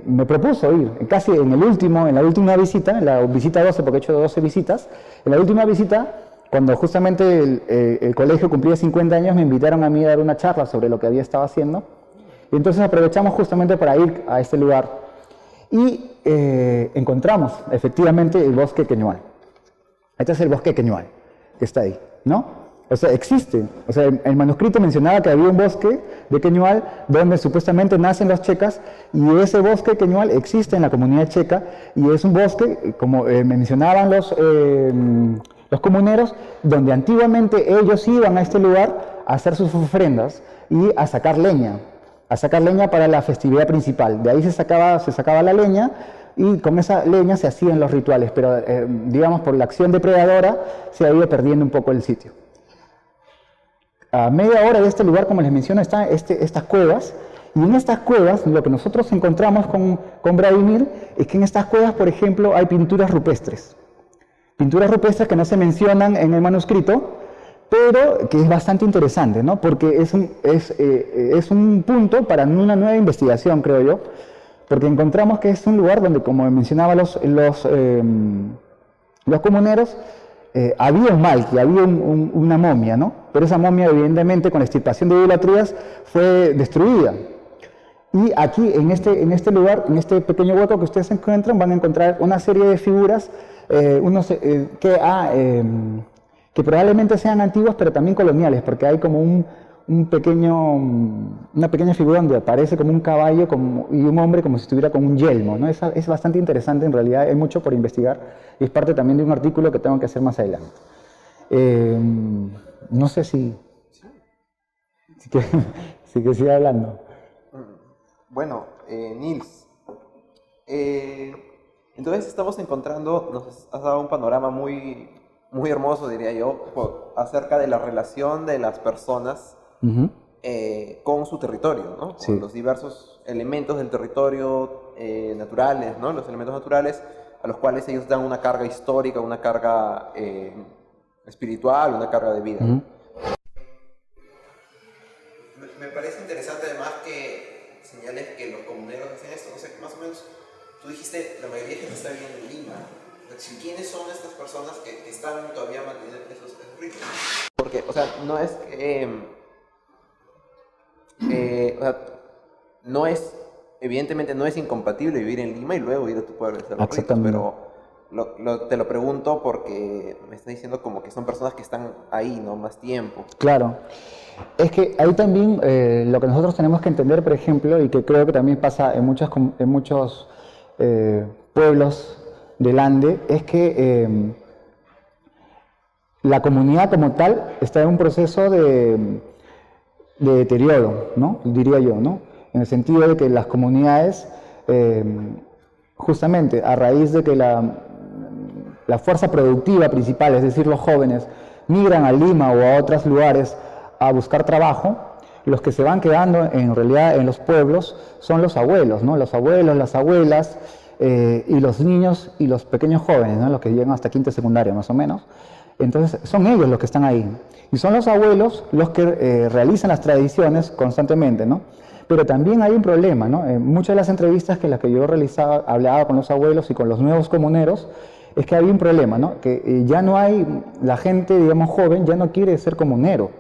me propuso ir, casi en la última visita, en la visita 12, porque he hecho 12 visitas, en la última visita, cuando justamente el colegio cumplía 50 años, me invitaron a mí a dar una charla sobre lo que había estado haciendo, y entonces aprovechamos justamente para ir a este lugar, y encontramos efectivamente el bosque queñual. Este es el bosque queñual, que está ahí, ¿no? O sea, existe. O sea, el manuscrito mencionaba que había un bosque de queñual donde supuestamente nacen los checas, y ese bosque queñual existe en la comunidad checa, y es un bosque, como mencionaban los comuneros, donde antiguamente ellos iban a este lugar a hacer sus ofrendas y a sacar leña para la festividad principal. De ahí se sacaba la leña, y con esa leña se hacían los rituales, pero digamos por la acción depredadora se ha ido perdiendo un poco el sitio. A media hora de este lugar, como les menciono, están estas cuevas, y en estas cuevas lo que nosotros encontramos con Vladimir es que en estas cuevas, por ejemplo, hay pinturas rupestres que no se mencionan en el manuscrito, pero que es bastante interesante, ¿no? Porque es un punto para una nueva investigación, creo yo, porque encontramos que es un lugar donde, como mencionaba los comuneros, había un malqui, había una momia, ¿no? Pero esa momia, evidentemente, con la extirpación de idolatrías, fue destruida. Y aquí, en este lugar, en este pequeño hueco que ustedes encuentran, van a encontrar una serie de figuras, que probablemente sean antiguas, pero también coloniales, porque hay como una pequeña figura donde aparece como un caballo y un hombre como si estuviera con un yelmo, ¿no? Es bastante interesante, en realidad hay mucho por investigar, y es parte también de un artículo que tengo que hacer más adelante. No sé si que siga hablando. Bueno, Nils, entonces estamos encontrando, nos has dado un panorama muy, muy hermoso, diría yo, acerca de la relación de las personas con su territorio, ¿no? Con los diversos elementos del territorio naturales, ¿no? Los elementos naturales a los cuales ellos dan una carga histórica, una carga espiritual, una carga de vida. Me parece interesante además que señales que los comuneros hacen esto, no sé, más o menos, tú dijiste, la mayoría de gente está viviendo en Lima, ¿quiénes son estas personas que están todavía manteniendo esos ritmos? Porque, o sea, no es que... o sea, no es... Evidentemente no es incompatible vivir en Lima y luego ir a tu pueblo y hacer los ritos, pero te lo pregunto porque me está diciendo como que son personas que están ahí, ¿no? Más tiempo. Claro. Es que ahí también lo que nosotros tenemos que entender, por ejemplo, y que creo que también pasa en muchos pueblos del Ande, es que la comunidad como tal está en un proceso de deterioro, ¿no? Diría yo, ¿no? En el sentido de que las comunidades, justamente a raíz de que la fuerza productiva principal, es decir, los jóvenes, migran a Lima o a otros lugares a buscar trabajo, los que se van quedando en realidad en los pueblos son los abuelos, ¿no? Los abuelos, las abuelas y los niños y los pequeños jóvenes, ¿no? Los que llegan hasta quinta secundaria más o menos. Entonces son ellos los que están ahí. Y son los abuelos los que realizan las tradiciones constantemente, ¿no? Pero también hay un problema, ¿no? En muchas de las entrevistas que las que yo realizaba, hablaba con los abuelos y con los nuevos comuneros, es que hay un problema, ¿no? Que ya no hay, la gente, digamos, joven, ya no quiere ser comunero.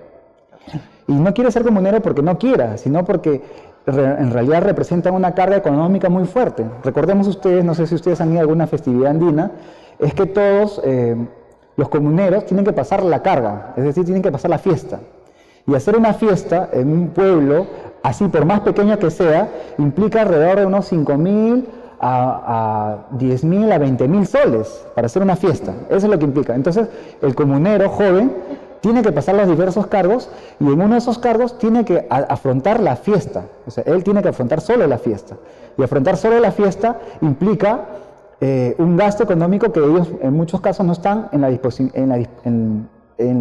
Y no quiere ser comunero porque no quiera, sino porque en realidad representan una carga económica muy fuerte. Recordemos ustedes, no sé si ustedes han ido a alguna festividad andina, es que todos los comuneros tienen que pasar la carga, es decir, tienen que pasar la fiesta. Y hacer una fiesta en un pueblo, así por más pequeño que sea, implica alrededor de unos 5.000 a 10.000 a 20.000 soles para hacer una fiesta. Eso es lo que implica. Entonces, el comunero joven tiene que pasar los diversos cargos y en uno de esos cargos tiene que afrontar la fiesta. O sea, él tiene que afrontar solo la fiesta. Y afrontar solo la fiesta implica un gasto económico que ellos en muchos casos no están en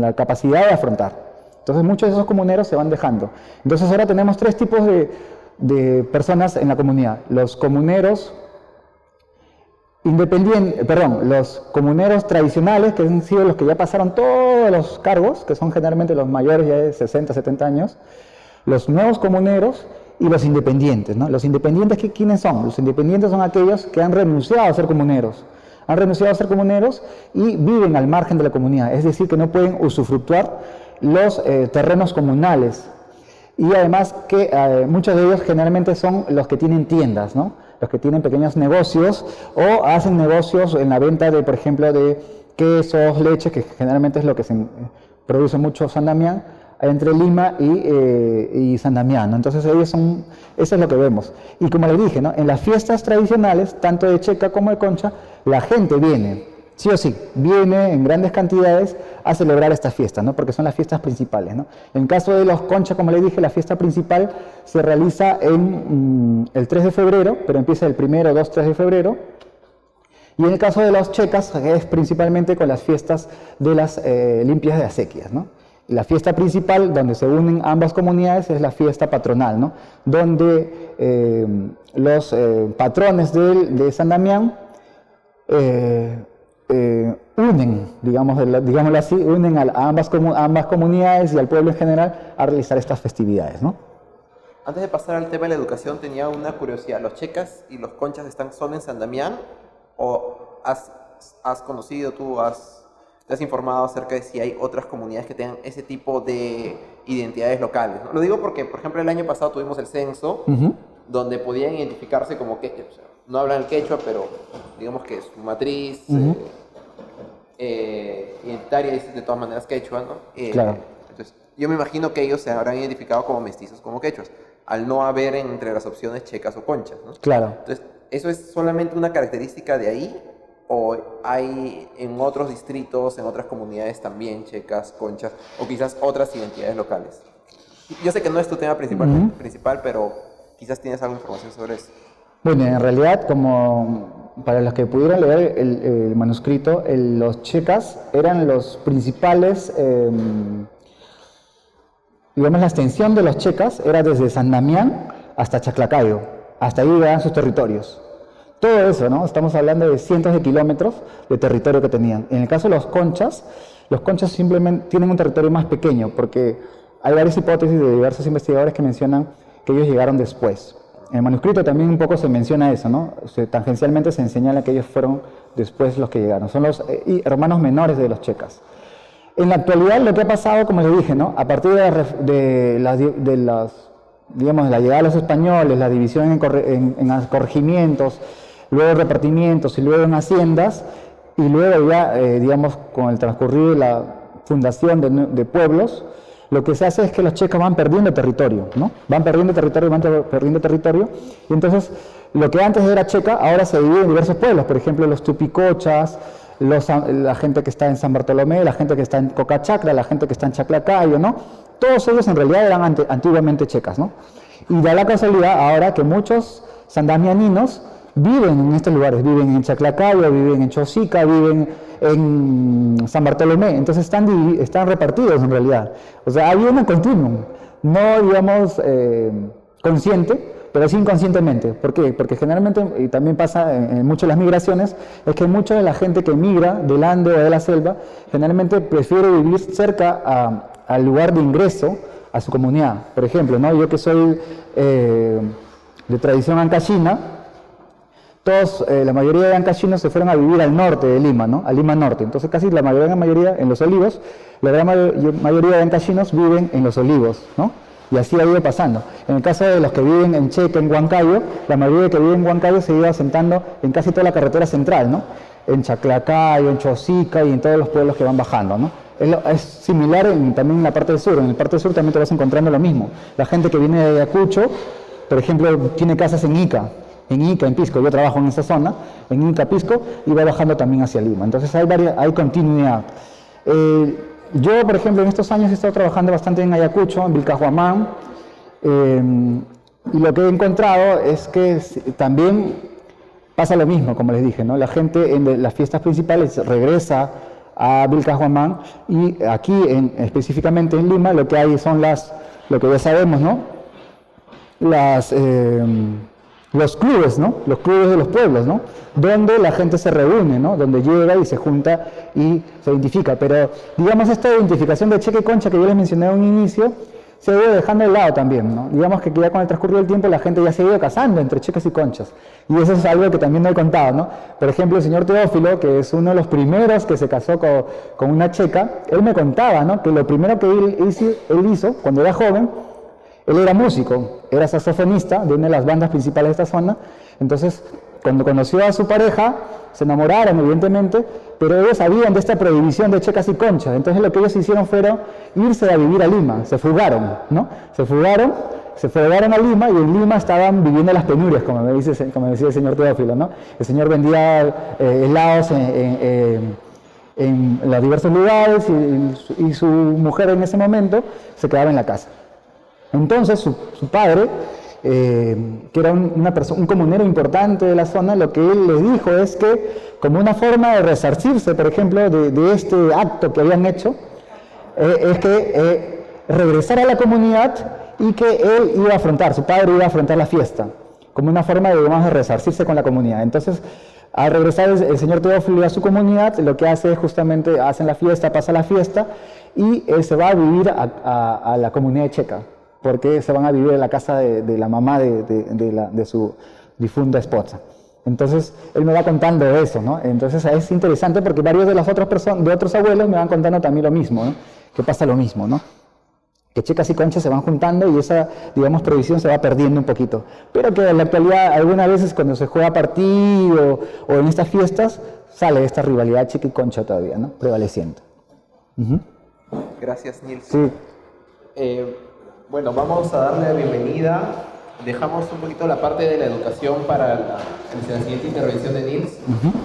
la capacidad de afrontar. Entonces muchos de esos comuneros se van dejando. Entonces ahora tenemos tres tipos de personas en la comunidad. Los comuneros los comuneros tradicionales, que han sido los que ya pasaron todos los cargos, que son generalmente los mayores ya de 60, 70 años, los nuevos comuneros y los independientes, ¿no? Los independientes, ¿quiénes son? Los independientes son aquellos que han renunciado a ser comuneros. Han renunciado a ser comuneros y viven al margen de la comunidad, es decir, que no pueden usufructuar los terrenos comunales. Y además que muchos de ellos generalmente son los que tienen tiendas, ¿no? Los que tienen pequeños negocios o hacen negocios en la venta de, por ejemplo, de quesos, leche, que generalmente es lo que se produce mucho San Damián, entre Lima y San Damián, ¿no? Entonces eso es lo que vemos. Y como les dije, ¿no? En las fiestas tradicionales, tanto de Checa como de Concha, la gente viene, sí o sí, viene en grandes cantidades a celebrar estas fiestas, ¿no? Porque son las fiestas principales, ¿no? En caso de los Concha, como les dije, la fiesta principal se realiza el 3 de febrero, pero empieza el 1, 2, 3 de febrero. Y en el caso de los Checas es principalmente con las fiestas de las limpias de acequias, ¿no? Y la fiesta principal, donde se unen ambas comunidades, es la fiesta patronal, ¿no? Donde los patrones de San Damián unen, digámoslo así, unen a ambas comunidades y al pueblo en general a realizar estas festividades, ¿no? Antes de pasar al tema de la educación, tenía una curiosidad. ¿Los Checas y los Conchas están solo en San Damián? ¿O has conocido tú, te has informado acerca de si hay otras comunidades que tengan ese tipo de identidades locales, ¿no? Lo digo porque, por ejemplo, el año pasado tuvimos el censo, donde podían identificarse como quechua. O sea, no hablan el quechua, pero digamos que su matriz identitaria es de todas maneras quechua, ¿no? Claro. Entonces, yo me imagino que ellos se habrán identificado como mestizos, como quechuas, al no haber entre las opciones checas o conchas, ¿no? Claro. Entonces, ¿eso es solamente una característica de ahí? ¿O hay en otros distritos, en otras comunidades también checas, conchas, o quizás otras identidades locales? Yo sé que no es tu tema principal, pero quizás tienes alguna información sobre eso. Bueno, en realidad, como para los que pudieron leer el manuscrito, los checas eran los principales, digamos, la extensión de los checas era desde San Damián hasta Chaclacayo, hasta ahí llegaban sus territorios. Todo eso, ¿no? Estamos hablando de cientos de kilómetros de territorio que tenían. En el caso de los conchas simplemente tienen un territorio más pequeño, porque hay varias hipótesis de diversos investigadores que mencionan que ellos llegaron después. En el manuscrito también un poco se menciona eso, ¿no? Tangencialmente se señala que ellos fueron después los que llegaron. Son los hermanos menores de los checas. En la actualidad lo que ha pasado, como les dije, ¿no? A partir de la llegada de los españoles, la división en corregimientos, luego repartimientos y luego en haciendas, y luego ya, digamos, con el transcurrir de la fundación de pueblos, lo que se hace es que los checas van perdiendo territorio, ¿no? Van perdiendo territorio, y entonces lo que antes era checa, ahora se divide en diversos pueblos, por ejemplo, los tupicochas, la gente que está en San Bartolomé, la gente que está en Cocachacra, la gente que está en Chaclacayo, ¿no? Todos ellos en realidad eran antiguamente checas, ¿no? Y da la casualidad ahora que muchos sandamianinos viven en estos lugares, viven en Chaclacayo, viven en Chosica, viven en San Bartolomé, entonces están repartidos en realidad. O sea, hay un continuum, no digamos consciente, pero sí inconscientemente. ¿Por qué? Porque generalmente, y también pasa en muchas de las migraciones, es que mucha de la gente que migra del Ande o de la selva, generalmente prefiere vivir cerca al lugar de ingreso a su comunidad. Por ejemplo, ¿no? Yo que soy de tradición ancashina, la mayoría de ancachinos se fueron a vivir al norte de Lima, ¿no? A Lima Norte. Entonces casi la mayoría en los olivos, la gran mayoría de ancachinos viven en los olivos, ¿no? Y así ha ido pasando. En el caso de los que viven en Checa, en Huancayo, la mayoría que viven en Huancayo se iba asentando en casi toda la carretera central, ¿no? En Chaclacayo, en Chosica y en todos los pueblos que van bajando, ¿no? Es similar también en la parte del sur. En la parte del sur también te vas encontrando lo mismo. La gente que viene de Ayacucho, por ejemplo, tiene casas en Ica, en Pisco. Yo trabajo en esa zona, en Ica, Pisco, y va bajando también hacia Lima. Entonces hay continuidad. Yo, por ejemplo, en estos años he estado trabajando bastante en Ayacucho, en Vilcajuamán, y lo que he encontrado es que también pasa lo mismo, como les dije, ¿no? La gente en las fiestas principales regresa a Vilcajuamán, y aquí, específicamente en Lima, lo que hay son lo que ya sabemos, ¿no? Los clubes, ¿no? Los clubes de los pueblos, ¿no? Donde la gente se reúne, ¿no? Donde llega y se junta y se identifica. Pero, digamos, esta identificación de checa y concha que yo les mencioné en un inicio, se ha ido dejando de lado también, ¿no? Digamos que ya con el transcurso del tiempo la gente ya se ha ido casando entre checas y conchas. Y eso es algo que también no he contado, ¿no? Por ejemplo, el señor Teófilo, que es uno de los primeros que se casó con una checa, él me contaba, ¿no? Que lo primero que él hizo cuando era joven, él era músico, era saxofonista de una de las bandas principales de esta zona. Entonces, cuando conoció a su pareja, se enamoraron, evidentemente, pero ellos sabían de esta prohibición de checas y conchas. Entonces, lo que ellos hicieron fue irse a vivir a Lima, se fugaron, ¿no? Se fugaron a Lima, y en Lima estaban viviendo las penurias, como decía el señor Teófilo, ¿no? El señor vendía helados en los diversos lugares, y su mujer en ese momento se quedaba en la casa. Entonces su padre, que era un comunero importante de la zona, lo que él le dijo es que, como una forma de resarcirse, por ejemplo, de este acto que habían hecho, es que regresara a la comunidad, y que su padre iba a afrontar la fiesta, como una forma, digamos, de resarcirse con la comunidad. Entonces, al regresar el señor Teófilo a su comunidad, lo que hace es justamente, pasa la fiesta, y él se va a vivir a la comunidad checa, porque se van a vivir en la casa de la mamá de su difunta esposa. Entonces, él me va contando eso, ¿no? Entonces, es interesante porque varios de otros abuelos me van contando también lo mismo, ¿no? Que pasa lo mismo, ¿no? Que checas y conchas se van juntando, y esa, digamos, prohibición se va perdiendo un poquito. Pero que en la actualidad, algunas veces cuando se juega partido o en estas fiestas, sale esta rivalidad checa y concha todavía, ¿no? Prevaleciendo. Gracias, Nils. Sí. Bueno, vamos a darle la bienvenida. Dejamos un poquito la parte de la educación para la siguiente intervención de Nils.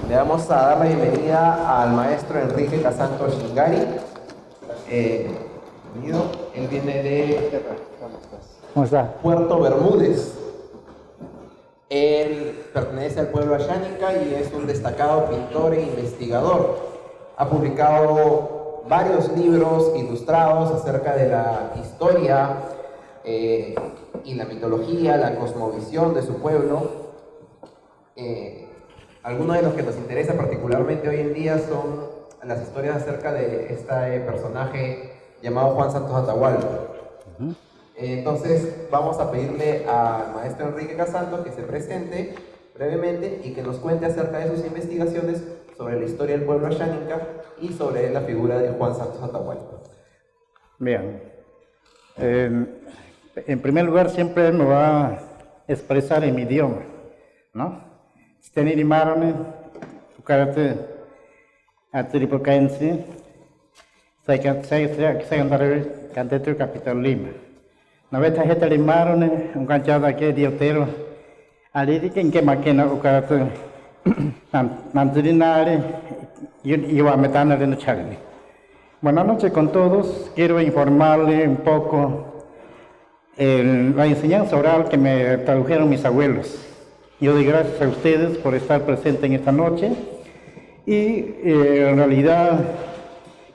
Le vamos a dar la bienvenida al maestro Enrique Casanto Shingari. Bienvenido. Él viene de ¿Cómo está? Puerto Bermúdez. Él pertenece al pueblo ayánica y es un destacado pintor e investigador. Ha publicado varios libros ilustrados acerca de la historia y la mitología, la cosmovisión de su pueblo. Algunos de los que nos interesa particularmente hoy en día son las historias acerca de este personaje llamado Juan Santos Atahualpa. Entonces vamos a pedirle al maestro Enrique Casanto que se presente brevemente y que nos cuente acerca de sus investigaciones sobre la historia del pueblo Ashaninka y sobre la figura de Juan Santos Atahualpa. Bien, en primer lugar siempre me va a expresar en mi idioma, ¿no? Steniri Marone, Ukarate, Atripocaense, Secondary Canteto Capital Lima. Noveta Hetari Marone, un canchada que diotero, aliri que maquena Ukarate, Nantirinare, y va a meterle en el charli. Buenas noches con todos. Quiero informarle un poco la enseñanza oral que me tradujeron mis abuelos. Yo doy gracias a ustedes por estar presentes en esta noche y en realidad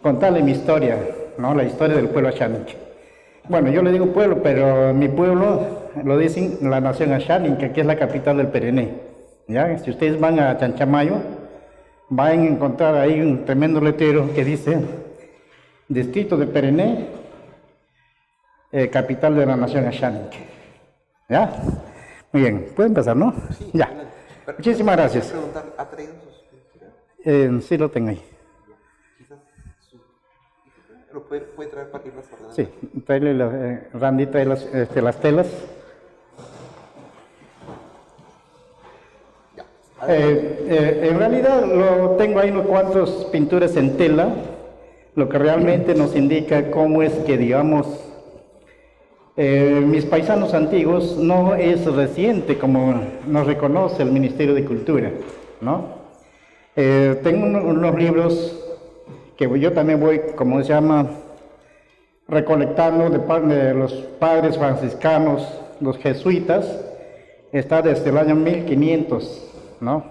contarle mi historia, ¿no? La historia del pueblo Ashaninka. Bueno, yo le digo pueblo, pero mi pueblo lo dicen la nación Ashaninka, que es la capital del Perené. ¿Ya? Si ustedes van a Chanchamayo, van a encontrar ahí un tremendo letrero que dice Distrito de Perené, capital de la nación Ashaninka. ¿Ya? Muy bien, puede empezar, ¿no? Sí, ya. Muchísimas gracias. Preguntar, ¿ha traído sus Sí, lo tengo ahí. quizás lo puede traer para que las ordenadores? Sí, Randy trae las telas. En realidad lo tengo ahí unos cuantos pinturas en tela, lo que realmente nos indica cómo es que, digamos, mis paisanos antiguos no es reciente como nos reconoce el Ministerio de Cultura, ¿no? Tengo unos libros que yo también voy, como se llama, recolectando de parte de los padres franciscanos, los jesuitas. Está desde el año 1500, ¿no?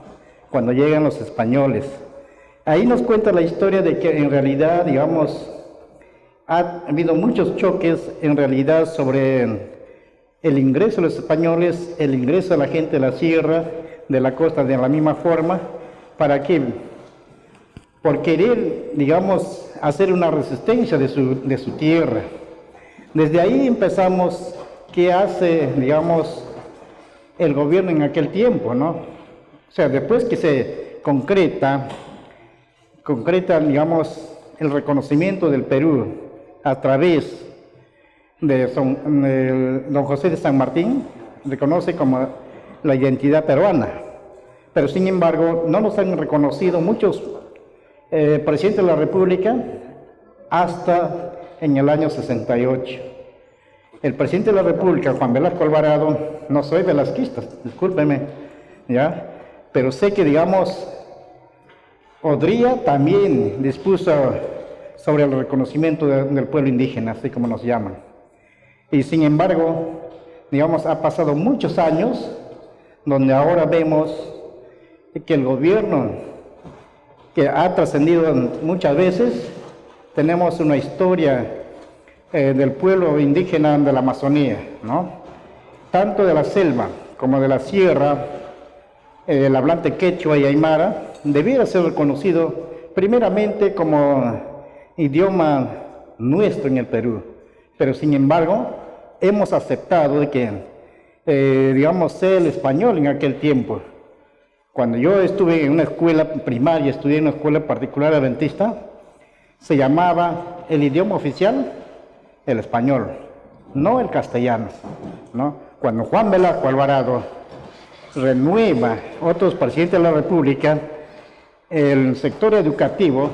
Cuando llegan los españoles. Ahí nos cuenta la historia de que en realidad, digamos, ha habido muchos choques en realidad sobre el ingreso de los españoles, el ingreso de la gente de la sierra, de la costa, de la misma forma. ¿Para qué? Por querer, digamos, hacer una resistencia de su tierra. Desde ahí empezamos qué hace, digamos, el gobierno en aquel tiempo, ¿no? O sea, después que se concreta, digamos, el reconocimiento del Perú a través de don José de San Martín, reconoce como la identidad peruana. Pero sin embargo, no nos han reconocido muchos presidentes de la República hasta en el año 68. El presidente de la República, Juan Velasco Alvarado, no soy velasquista, discúlpeme, ¿ya? Pero sé que, digamos, Odría también dispuso sobre el reconocimiento del pueblo indígena, así como nos llaman. Y sin embargo, digamos, ha pasado muchos años donde ahora vemos que el gobierno, que ha trascendido muchas veces, tenemos una historia del pueblo indígena de la Amazonía, ¿no? Tanto de la selva como de la sierra, el hablante quechua y aymara, debiera ser reconocido primeramente como idioma nuestro en el Perú, pero sin embargo hemos aceptado de que, digamos, sea el español en aquel tiempo. Cuando yo estuve en una escuela primaria, estudié en una escuela particular adventista, se llamaba el idioma oficial el español, no el castellano, ¿no? Cuando Juan Velasco Alvarado renueva otros presidentes de la República, el sector educativo,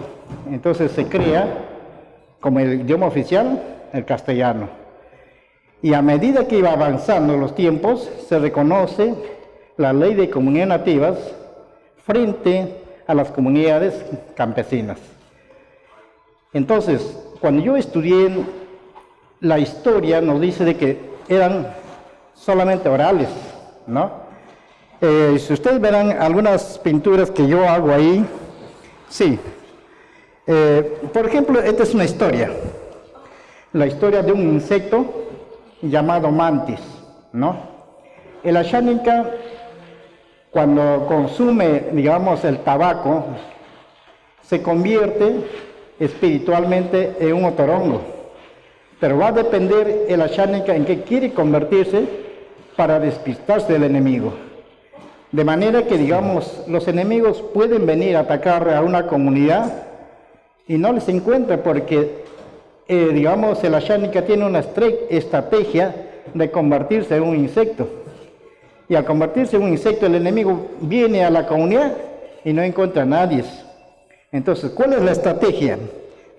entonces se crea como el idioma oficial el castellano. Y a medida que iba avanzando los tiempos, se reconoce la ley de comunidades nativas frente a las comunidades campesinas. Entonces, cuando yo estudié la historia, nos dice de que eran solamente orales, ¿no? Si ustedes verán algunas pinturas que yo hago ahí, sí. Por ejemplo, esta es una historia. La historia de un insecto llamado mantis, ¿no? El Ashaninka, cuando consume, digamos, el tabaco, se convierte espiritualmente en un otorongo. pero va a depender el Ashánica en qué quiere convertirse para despistarse del enemigo. De manera que, digamos, los enemigos pueden venir a atacar a una comunidad y no les encuentra porque, digamos, el Ashánica tiene una estrategia de convertirse en un insecto. Y al convertirse en un insecto, el enemigo viene a la comunidad y no encuentra a nadie. Entonces, ¿cuál es la estrategia?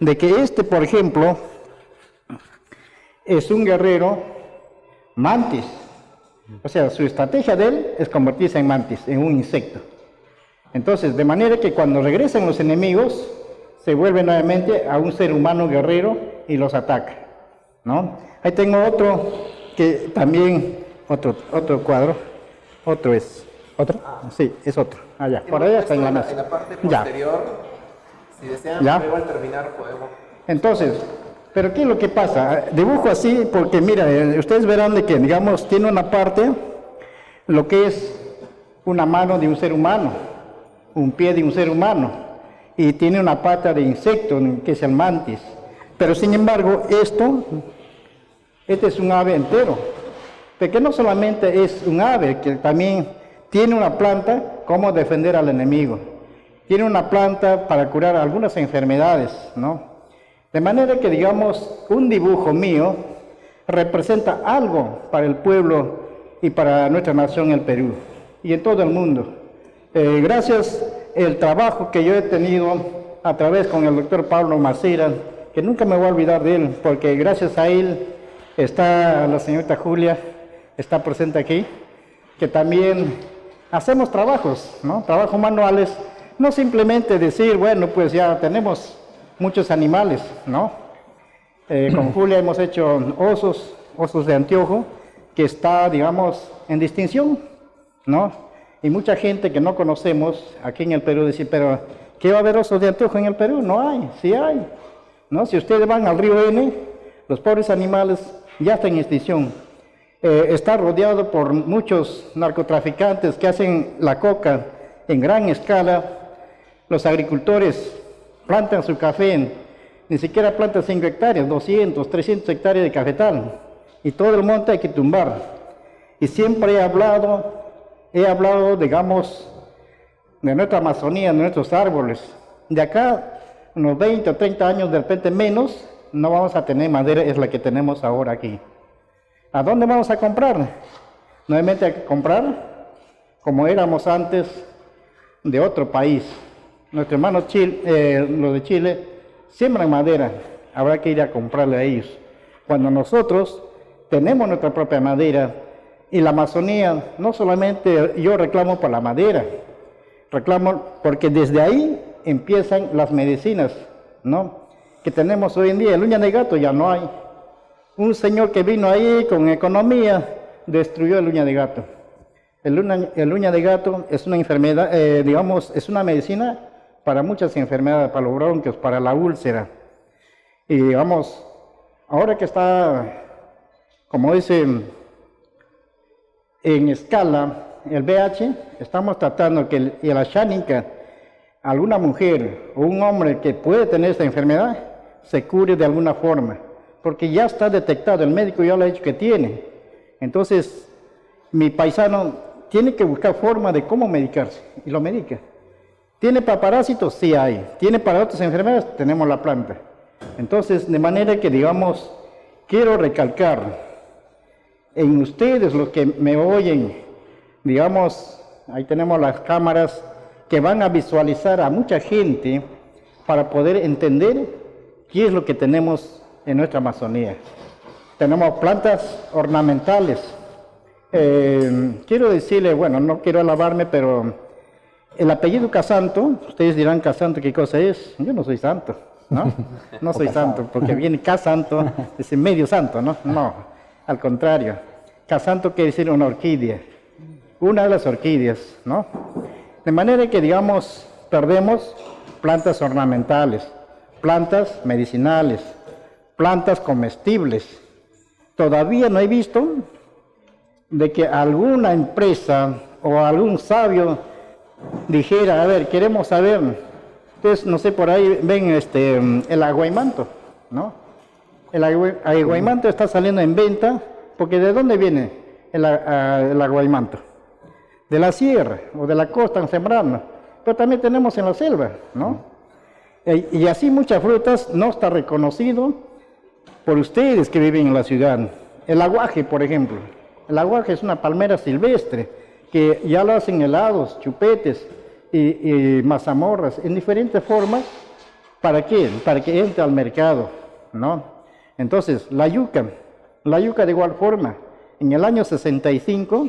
De que por ejemplo, es un guerrero mantis. O sea, su estrategia de él es convertirse en mantis, en un insecto. Entonces, de manera que cuando regresan los enemigos, se vuelve nuevamente a un ser humano guerrero y los ataca, ¿no? Ahí tengo otro que también, otro cuadro, ¿otro? Sí, es otro. Allá, por allá está en la mesa. En la parte posterior, si desean luego al terminar podemos... Entonces, pero ¿qué es lo que pasa? Dibujo así porque, mira, ustedes verán de que, digamos, tiene una parte, lo que es una mano de un ser humano, un pie de un ser humano, y tiene una pata de insecto, que es el mantis. Pero, sin embargo, este es un ave entero, porque no solamente es un ave, que también tiene una planta como defender al enemigo. Tiene una planta para curar algunas enfermedades, ¿no? De manera que, digamos, un dibujo mío representa algo para el pueblo y para nuestra nación, el Perú, y en todo el mundo. Gracias al trabajo que yo he tenido a través con el doctor Pablo Macera, que nunca me voy a olvidar de él, porque gracias a él está la señorita Julia, está presente aquí, que también hacemos trabajos, ¿no? Trabajos manuales, no simplemente decir, bueno, pues ya tenemos muchos animales, ¿no? Con Julia hemos hecho osos de anteojo, que está, digamos, en distinción, ¿no? Y mucha gente que no conocemos aquí en el Perú dice, pero ¿qué va a haber osos de anteojo en el Perú? No hay, sí hay, ¿no? Si ustedes van al río N, los pobres animales ya están en extinción. Está rodeado por muchos narcotraficantes que hacen la coca en gran escala. Los agricultores plantan su café, ni siquiera plantan 5 hectáreas, 200, 300 hectáreas de cafetal, y todo el monte hay que tumbar. Y siempre he hablado, digamos, de nuestra Amazonía, de nuestros árboles. De acá, unos 20 o 30 años, de repente menos, no vamos a tener madera, es la que tenemos ahora aquí. ¿A dónde vamos a comprar? Nuevamente hay que comprar, como éramos antes, de otro país. Nuestros hermanos los de Chile siembran madera, habrá que ir a comprarle a ellos. Cuando nosotros tenemos nuestra propia madera, y la Amazonía, no solamente yo reclamo por la madera, reclamo porque desde ahí empiezan las medicinas, ¿no? Que tenemos hoy en día. El uña de gato ya no hay. Un señor que vino ahí con economía destruyó el uña de gato. El uña de gato es una enfermedad, digamos, es una medicina para muchas enfermedades, para los bronquios, para la úlcera. Y digamos, ahora que está, como dicen, en escala el VIH, estamos tratando que el Ashánica, alguna mujer o un hombre que puede tener esta enfermedad, se cure de alguna forma, porque ya está detectado, el médico ya lo ha dicho que tiene. Entonces, mi paisano tiene que buscar forma de cómo medicarse, y lo medica. ¿Tiene para parásitos? Sí hay. ¿Tiene para otras enfermedades? Tenemos la planta. Entonces, de manera que, digamos, quiero recalcar en ustedes, los que me oyen, digamos, ahí tenemos las cámaras que van a visualizar a mucha gente para poder entender qué es lo que tenemos en nuestra Amazonía. Tenemos plantas ornamentales. Quiero decirle, bueno, no quiero alabarme, pero el apellido Casanto, ustedes dirán, Casanto, ¿qué cosa es? Yo no soy santo, ¿no? No soy santo, porque viene Casanto, es medio santo, ¿no? No, al contrario. Casanto quiere decir una orquídea, una de las orquídeas, ¿no? De manera que, digamos, perdemos plantas ornamentales, plantas medicinales, plantas comestibles. Todavía no he visto de que alguna empresa o algún sabio dijera, a ver, queremos saber, ustedes, no sé, por ahí ven el aguaymanto, ¿no? El aguaymanto está saliendo en venta, porque ¿de dónde viene el aguaymanto? De la sierra o de la costa, en sembrando, pero también tenemos en la selva, ¿no? Y así muchas frutas no está reconocido por ustedes que viven en la ciudad. El aguaje, por ejemplo. El aguaje es una palmera silvestre que ya lo hacen helados, chupetes y mazamorras en diferentes formas. ¿Para qué? Para que entre al mercado, ¿no? Entonces, la yuca de igual forma. En el año 65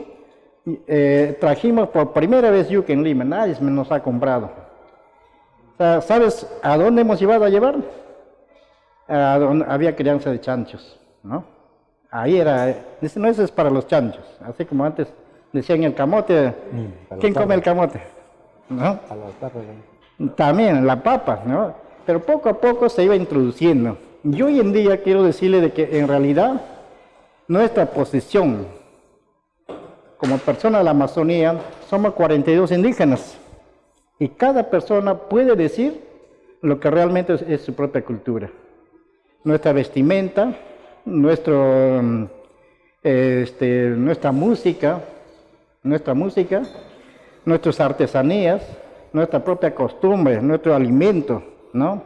trajimos por primera vez yuca en Lima, nadie nos ha comprado. O sea, ¿sabes a dónde hemos llevado a llevar? A donde había crianza de chanchos, ¿no? Ahí era, no, eso es para los chanchos, así como antes decían el camote, ¿quién come el camote? ¿No? También la papa, ¿no? Pero poco a poco se iba introduciendo. Y hoy en día quiero decirle de que en realidad nuestra posición como persona de la Amazonía, somos 42 indígenas y cada persona puede decir lo que realmente es su propia cultura. Nuestra vestimenta, nuestra música, nuestras artesanías, nuestra propia costumbre, nuestro alimento, ¿no?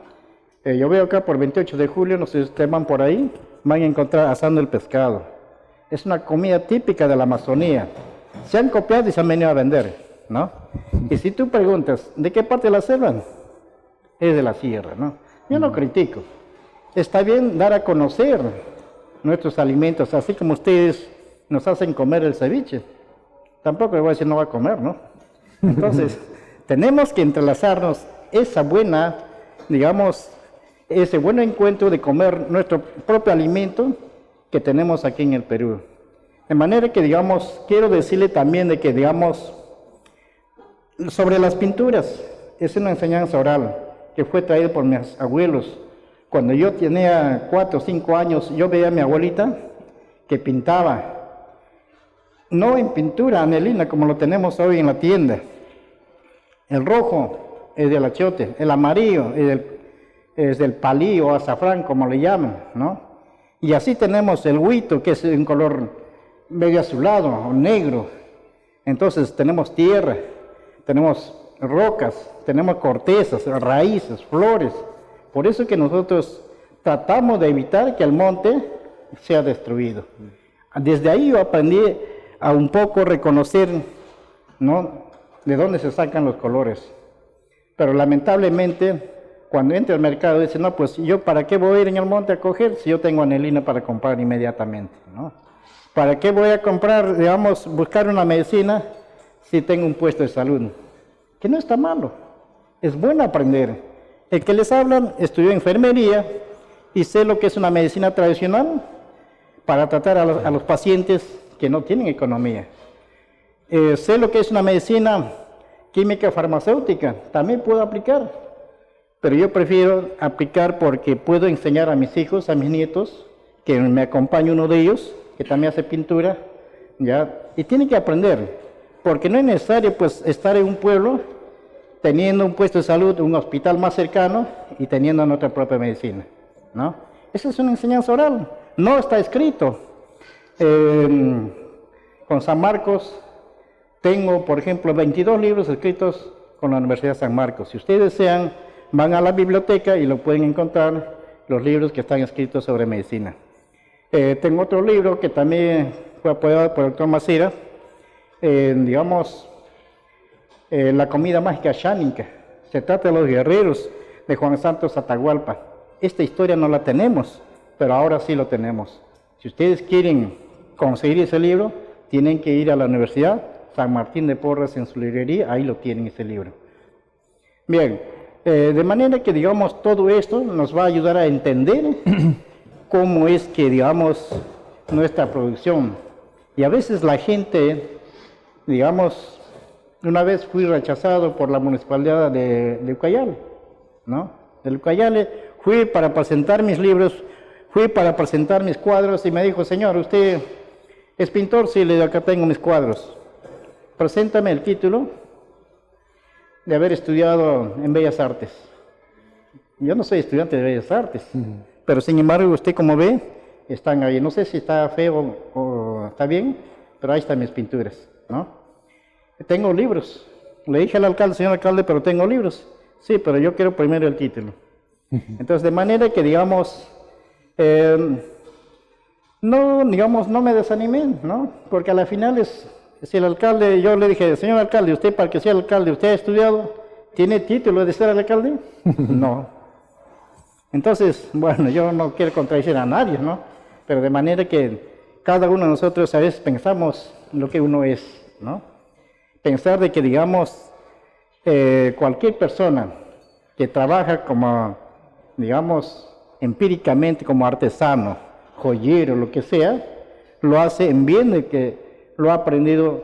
Yo veo acá por 28 de julio, no sé si ustedes van por ahí, van a encontrar asando el pescado. Es una comida típica de la Amazonía. Se han copiado y se han venido a vender, ¿no? Y si tú preguntas, ¿de qué parte de la selva? Es de la sierra, ¿no? Yo no critico. Está bien dar a conocer nuestros alimentos, así como ustedes nos hacen comer el ceviche. Tampoco le voy a decir no va a comer, ¿no? Entonces, tenemos que entrelazarnos esa buena, digamos, ese buen encuentro de comer nuestro propio alimento que tenemos aquí en el Perú. De manera que, digamos, quiero decirle también de que, digamos, sobre las pinturas, es una enseñanza oral que fue traída por mis abuelos. Cuando yo tenía 4 o 5 años, yo veía a mi abuelita que pintaba, no en pintura anelina como lo tenemos hoy en la tienda. El rojo es del achiote, el amarillo es del palí o azafrán, como le llaman, ¿no? Y así tenemos el huito, que es un color medio azulado o negro. Entonces tenemos tierra, tenemos rocas, tenemos cortezas, raíces, flores. Por eso que nosotros tratamos de evitar que el monte sea destruido. Desde ahí yo aprendí a un poco reconocer, ¿no?, de dónde se sacan los colores. Pero lamentablemente, cuando entra al mercado, dice, no, pues yo para qué voy a ir en el monte a coger si yo tengo anelina para comprar inmediatamente, ¿no? ¿Para qué voy a comprar, digamos, buscar una medicina si tengo un puesto de salud? Que no está malo, es bueno aprender. El que les hablan estudió enfermería y sé lo que es una medicina tradicional para tratar a los pacientes que no tienen economía. Sé lo que es una medicina química farmacéutica, también puedo aplicar, pero yo prefiero aplicar porque puedo enseñar a mis hijos, a mis nietos, que me acompañe uno de ellos, que también hace pintura, ¿ya? Y tiene que aprender, porque no es necesario pues estar en un pueblo teniendo un puesto de salud, un hospital más cercano y teniendo nuestra propia medicina, ¿no? Esa es una enseñanza oral, no está escrito. Con San Marcos tengo, por ejemplo, 22 libros escritos con la Universidad de San Marcos. Si ustedes desean, van a la biblioteca y lo pueden encontrar, los libros que están escritos sobre medicina. Tengo otro libro que también fue apoyado por el doctor Macera, digamos, La comida mágica xánica. Se trata de los guerreros de Juan Santos Atahualpa. Esta historia no la tenemos, pero ahora sí lo tenemos. Si ustedes quieren conseguir ese libro, tienen que ir a la Universidad San Martín de Porres en su librería, ahí lo tienen ese libro. Bien, de manera que, digamos, todo esto nos va a ayudar a entender cómo es que, digamos, nuestra producción. Y a veces la gente, digamos, una vez fui rechazado por la municipalidad de Ucayali, ¿no? De Ucayali fui para presentar mis libros, fui para presentar mis cuadros y me dijo, señor, ¿usted es pintor? Sí, le digo, acá tengo mis cuadros. Preséntame el título de haber estudiado en Bellas Artes. Yo no soy estudiante de Bellas Artes, Pero sin embargo, usted como ve, están ahí. No sé si está feo o está bien, pero ahí están mis pinturas, ¿no? Tengo libros. Le dije al alcalde, señor alcalde, pero tengo libros. Sí, pero yo quiero primero el título. Entonces, de manera que, digamos, no me desanimé, ¿no? Porque a la final si el alcalde, yo le dije, señor alcalde, usted para que sea alcalde, ¿usted ha estudiado? ¿Tiene título de ser alcalde? No. Entonces, bueno, yo no quiero contradecir a nadie, ¿no? Pero de manera que cada uno de nosotros a veces pensamos lo que uno es, ¿no? Pensar de que, digamos, cualquier persona que trabaja como, digamos, empíricamente como artesano, joyero, lo que sea, lo hace en bien de que lo ha aprendido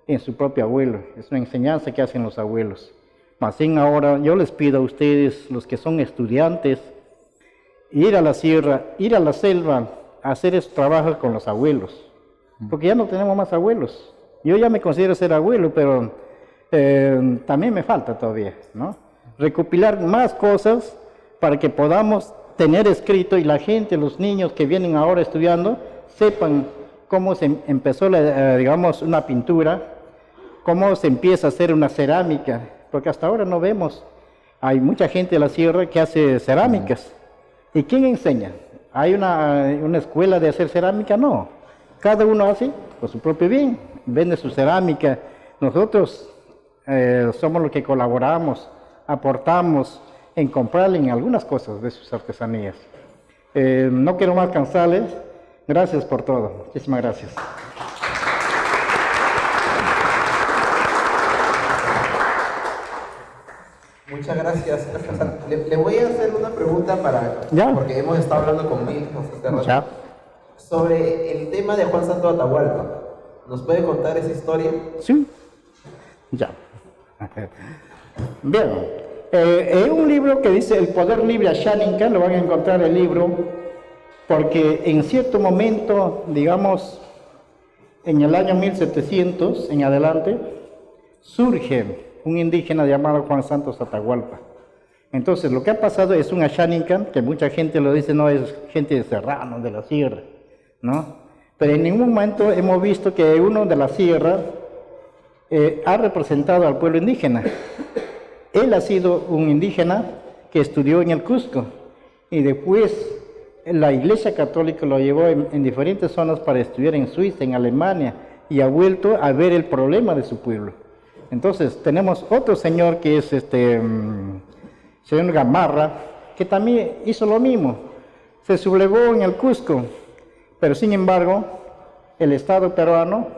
en su propio abuelo. Es una enseñanza que hacen los abuelos. Más bien ahora yo les pido a ustedes, los que son estudiantes, ir a la sierra, ir a la selva, a hacer esos trabajos con los abuelos. Porque ya no tenemos más abuelos. Yo ya me considero ser abuelo, pero también me falta todavía, ¿no? Recopilar más cosas para que podamos tener escrito y la gente, los niños que vienen ahora estudiando, sepan cómo se empezó, digamos, una pintura, cómo se empieza a hacer una cerámica, porque hasta ahora no vemos. Hay mucha gente de la sierra que hace cerámicas. ¿Y quién enseña? ¿Hay una escuela de hacer cerámica? No. Cada uno hace por su propio bien, vende su cerámica. Nosotros somos los que colaboramos, aportamos en comprarle en algunas cosas de sus artesanías. No quiero más cansarles. Gracias por todo. Muchísimas gracias. Muchas gracias. Le voy a hacer una pregunta porque hemos estado hablando con Milton sobre el tema de Juan Santo Atahualpa. ¿Nos puede contar esa historia? Sí. Ya. Bien. Es un libro que dice El Poder Libre a Xáninca, lo van a encontrar el libro, porque en cierto momento, digamos, en el año 1700 en adelante, surge un indígena llamado Juan Santos Atahualpa. Entonces, lo que ha pasado es un Xáninca, que mucha gente lo dice, no es gente de serrano, de la sierra, ¿no? Pero en ningún momento hemos visto que uno de la sierra ha representado al pueblo indígena. Él ha sido un indígena que estudió en el Cusco y después la Iglesia Católica lo llevó en diferentes zonas para estudiar en Suiza, en Alemania, y ha vuelto a ver el problema de su pueblo. Entonces tenemos otro señor que es señor Gamarra, que también hizo lo mismo, se sublevó en el Cusco, pero sin embargo el Estado peruano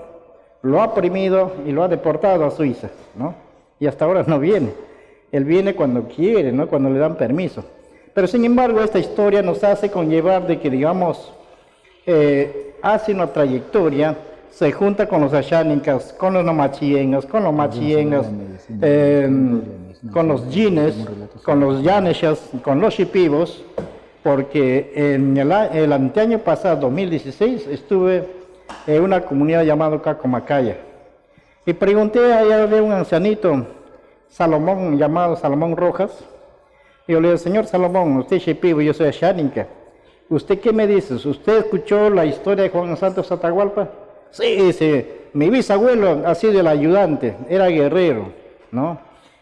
lo ha oprimido y lo ha deportado a Suiza, ¿no? Y hasta ahora no viene. Él viene cuando quiere, ¿no? Cuando le dan permiso. Pero sin embargo, esta historia nos hace conllevar de que, digamos, hace una trayectoria, se junta con los Xánicas, con los nomachiengas, con los machiengas, con los yines, con los yaneshas, con los shipibos, porque en el anteaño pasado, 2016, estuve en una comunidad llamada Cacomacaya. Y pregunté, allá había un ancianito, Salomón, llamado Salomón Rojas. Y yo le digo, señor Salomón, usted es shipibo, yo soy Xánica. ¿Usted qué me dice? ¿Usted escuchó la historia de Juan Santos Atahualpa? Sí, dice, mi bisabuelo ha sido el ayudante, era guerrero, ¿no?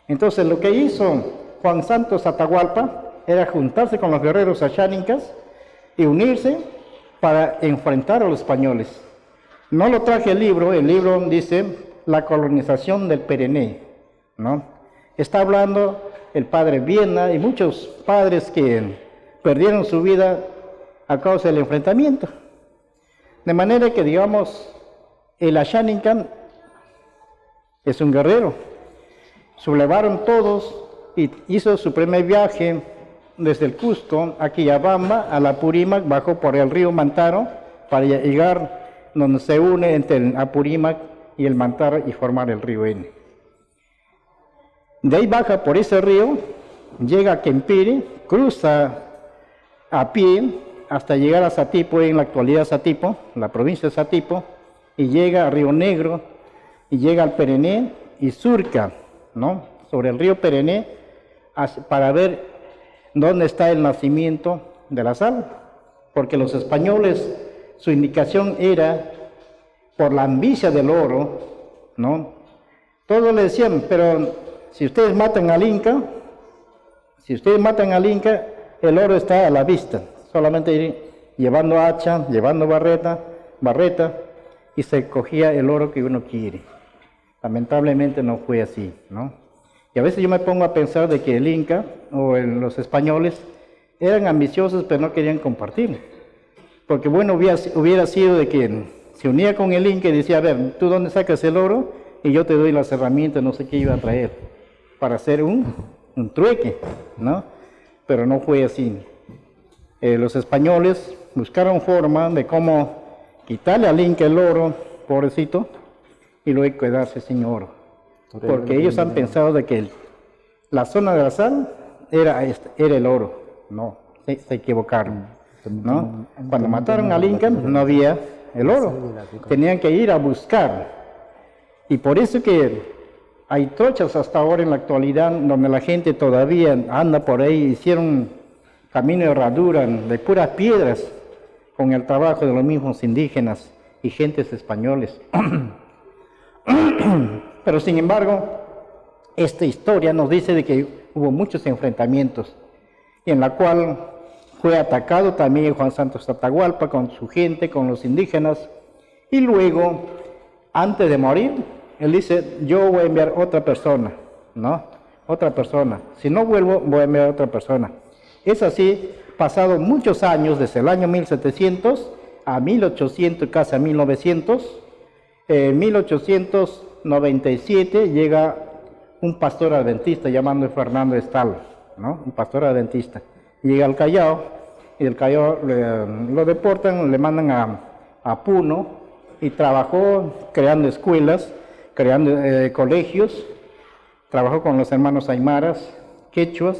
Entonces lo que hizo Juan Santos Atahualpa era juntarse con los guerreros xánicas y unirse para enfrentar a los españoles. No lo traje el libro dice la colonización del Perené, ¿no? Está hablando el padre Viena y muchos padres que perdieron su vida a causa del enfrentamiento. De manera que, digamos, el Xánica es un guerrero. Sublevaron todos y hizo su primer viaje desde el Cusco a Quillabamba, a la Apurímac, bajó por el río Mantaro para llegar donde se une entre el Apurímac y el Mantaro y formar el río N. De ahí baja por ese río, llega a Quempiri, cruza a pie hasta llegar a Satipo, en la actualidad Satipo, la provincia de Satipo, y llega a Río Negro, y llega al Perené y surca, ¿no?, sobre el río Perené para ver dónde está el nacimiento de la sal, porque los españoles, su indicación era por la ambicia del oro, ¿no? Todos le decían, pero si ustedes matan al Inca, el oro está a la vista, solamente ir llevando hacha, llevando barreta, y se cogía el oro que uno quiere. Lamentablemente no fue así, ¿no? Y a veces yo me pongo a pensar de que el Inca o los españoles eran ambiciosos pero no querían compartir. Porque bueno hubiera sido de que se unía con el Inca y decía, a ver, ¿tú dónde sacas el oro? Y yo te doy las herramientas, no sé qué iba a traer, para hacer un trueque, ¿no? Pero no fue así. Los españoles buscaron forma de cómo quitarle al Inca el oro, pobrecito, y luego quedarse sin oro. Porque ellos han pensado de que la zona de la sal era el oro. No, se equivocaron, ¿no? Cuando mataron al Inca no había el oro. Tenían que ir a buscar. Y por eso que hay trochas hasta ahora en la actualidad donde la gente todavía anda por ahí. Hicieron camino de herradura de puras piedras con el trabajo de los mismos indígenas y gentes españoles. Pero sin embargo, esta historia nos dice de que hubo muchos enfrentamientos, y en la cual fue atacado también Juan Santos Atahualpa con su gente, con los indígenas, y luego, antes de morir, él dice, yo voy a enviar otra persona, ¿no? Otra persona. Si no vuelvo, voy a enviar otra persona. Es así, pasado muchos años, desde el año 1700 a 1800, casi a 1900, en 1897 llega un pastor adventista llamado Fernando Estal, ¿no? Un pastor adventista. Llega al Callao, y del Callao lo deportan, le mandan a Puno, y trabajó creando escuelas, creando colegios, trabajó con los hermanos aymaras, quechuas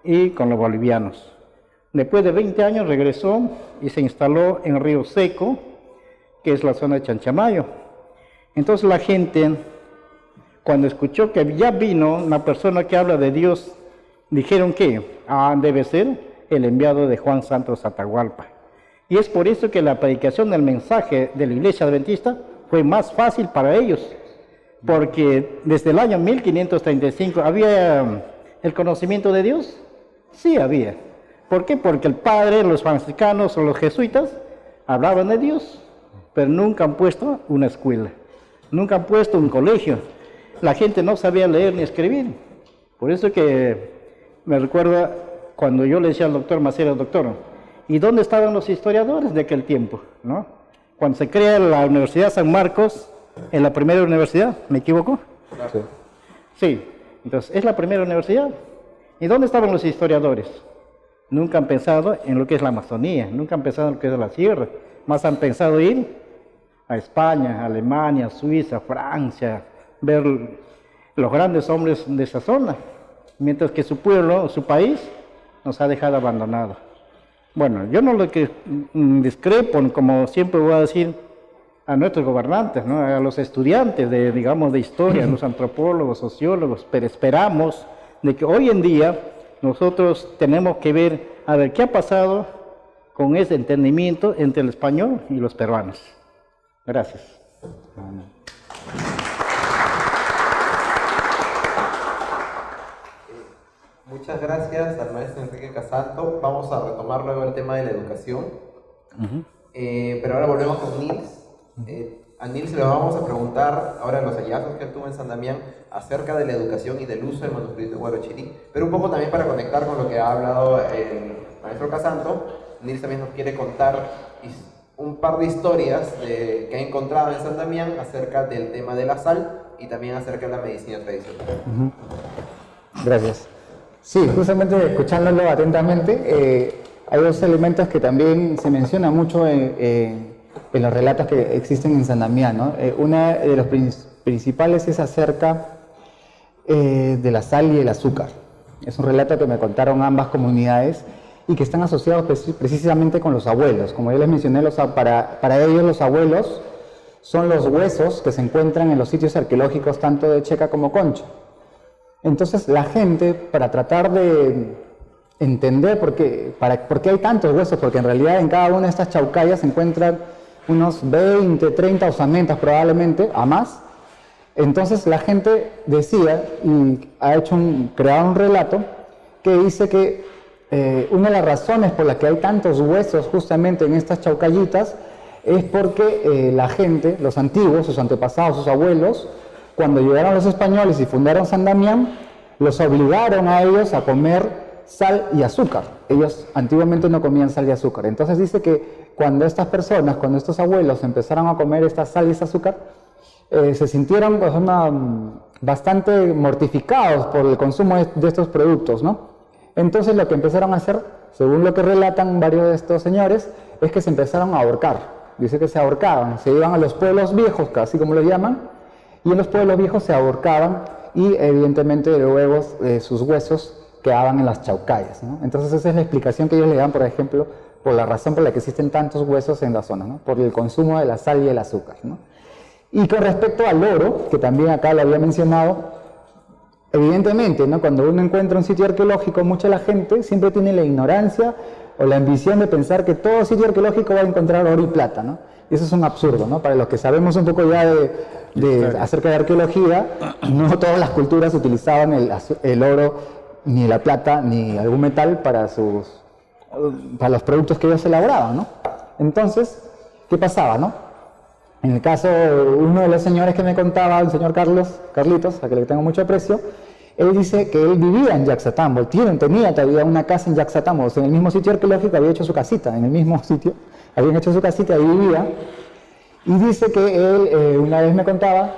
y con los bolivianos. Después de 20 años regresó y se instaló en Río Seco, que es la zona de Chanchamayo. Entonces la gente, cuando escuchó que ya vino una persona que habla de Dios, dijeron que debe ser el enviado de Juan Santos Atahualpa. Y es por eso que la predicación del mensaje de la Iglesia Adventista fue más fácil para ellos, porque desde el año 1535 ¿había el conocimiento de Dios? Sí había. ¿Por qué? Porque el padre, los franciscanos o los jesuitas hablaban de Dios, pero nunca han puesto una escuela. Nunca han puesto un colegio. La gente no sabía leer ni escribir. Por eso que me recuerda cuando yo le decía al doctor Macera, doctor, ¿y dónde estaban los historiadores de aquel tiempo? ¿No? Cuando se crea la Universidad San Marcos, en la primera universidad, ¿me equivoco? Sí. Sí, entonces es la primera universidad. ¿Y dónde estaban los historiadores? Nunca han pensado en lo que es la Amazonía, nunca han pensado en lo que es la sierra, más han pensado ir a España, Alemania, Suiza, Francia, ver los grandes hombres de esa zona, mientras que su pueblo, su país, nos ha dejado abandonados. Bueno, yo no lo que discrepo, como siempre voy a decir a nuestros gobernantes, ¿no? A los estudiantes de, digamos, de historia, los antropólogos, sociólogos, pero esperamos de que hoy en día nosotros tenemos que ver, a ver, ¿qué ha pasado con ese entendimiento entre el español y los peruanos? Gracias. Muchas gracias al maestro Enrique Casanto. Vamos a retomar luego el tema de la educación. Pero ahora volvemos con Nils. A Nils le vamos a preguntar ahora los hallazgos que tuvo en San Damián acerca de la educación y del uso del manuscrito Huarochirí, pero un poco también para conectar con lo que ha hablado el maestro Casanto. Nils también nos quiere contar un par de historias que ha encontrado en San Damián acerca del tema de la sal y también acerca de la medicina tradicional. Gracias. Sí, justamente escuchándolo atentamente, hay dos elementos que también se menciona mucho en los relatos que existen en San Damián, ¿no? Una de los principales es acerca de la sal y el azúcar. Es un relato que me contaron ambas comunidades y que están asociados precisamente con los abuelos. Como ya les mencioné, para ellos los abuelos son los huesos que se encuentran en los sitios arqueológicos tanto de Checa como Concha. Entonces la gente, para tratar de entender por qué hay tantos huesos, porque en realidad en cada una de estas chaucayas se encuentran unos 20, 30 osamentas probablemente, a más. Entonces la gente decía, y ha creado un relato, que dice que una de las razones por las que hay tantos huesos justamente en estas chaucayitas es porque la gente, los antiguos, sus antepasados, sus abuelos, cuando llegaron los españoles y fundaron San Damián, los obligaron a ellos a comer sal y azúcar. Ellos antiguamente no comían sal y azúcar. Entonces dice que cuando estas personas, cuando estos abuelos empezaron a comer esta sal y este azúcar, se sintieron pues, bastante mortificados por el consumo de estos productos, ¿no? Entonces lo que empezaron a hacer, según lo que relatan varios de estos señores, es que se empezaron a ahorcar. Dice que se ahorcaban, se iban a los pueblos viejos, así como lo llaman, y en los pueblos viejos se ahorcaban y evidentemente luego sus huesos quedaban en las chaucayas, ¿no? Entonces esa es la explicación que ellos le dan, por ejemplo, por la razón por la que existen tantos huesos en la zona, ¿no? Por el consumo de la sal y el azúcar, ¿no? Y con respecto al oro, que también acá lo había mencionado, evidentemente, ¿no? Cuando uno encuentra un sitio arqueológico, mucha la gente siempre tiene la ignorancia o la ambición de pensar que todo sitio arqueológico va a encontrar oro y plata, ¿no? Y eso es un absurdo, ¿no? Para los que sabemos un poco ya acerca de arqueología, no todas las culturas utilizaban el oro, ni la plata, ni algún metal para los productos que ellos elaboraban, ¿no? Entonces, ¿qué pasaba, no? En el caso, uno de los señores que me contaba, el señor Carlitos, a que le tengo mucho aprecio, él dice que él vivía en Yaxatambo, tenía todavía una casa en Yaxatambo, o sea, en el mismo sitio arqueológico había hecho su casita, en el mismo sitio, habían hecho su casita, ahí vivía, y dice que él una vez me contaba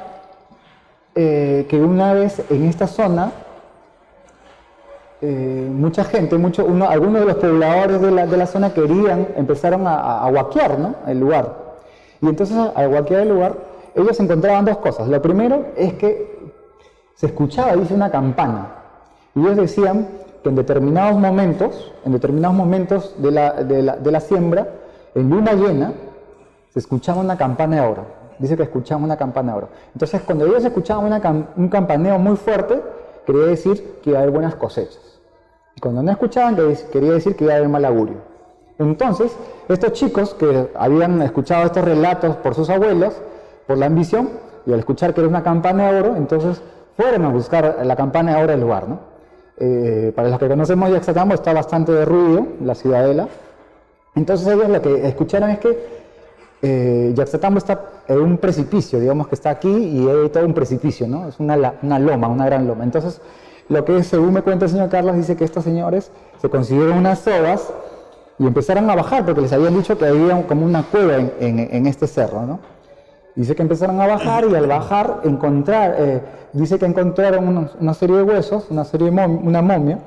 que una vez en esta zona, mucha gente, algunos de los pobladores de la zona empezaron a huaquear, ¿no? El lugar. Y entonces al huaquear el lugar, ellos encontraban dos cosas. Lo primero es que se escuchaba, dice, una campana. Y ellos decían que en determinados momentos de la siembra, en luna llena, se escuchaba una campana de oro. Dice que escuchaban una campana de oro. Entonces cuando ellos escuchaban un campaneo muy fuerte, quería decir que iba a haber buenas cosechas. Y cuando no escuchaban, quería decir que iba a haber mal augurio. Entonces, estos chicos que habían escuchado estos relatos por sus abuelos, por la ambición, y al escuchar que era una campana de oro, entonces fueron a buscar la campana de oro del lugar, ¿no? Para los que conocemos Yaxatambo, está bastante derruido, la ciudadela. Entonces ellos lo que escucharon es que Yaxatambo está en un precipicio, digamos que está aquí y hay todo un precipicio, ¿no? Es una loma, una gran loma. Entonces, lo que según me cuenta el señor Carlos, dice que estos señores se consiguieron unas sogas y empezaron a bajar porque les habían dicho que había como una cueva en este cerro, ¿no? Dice que empezaron a bajar y al bajar dice que encontraron una serie de huesos, una momia,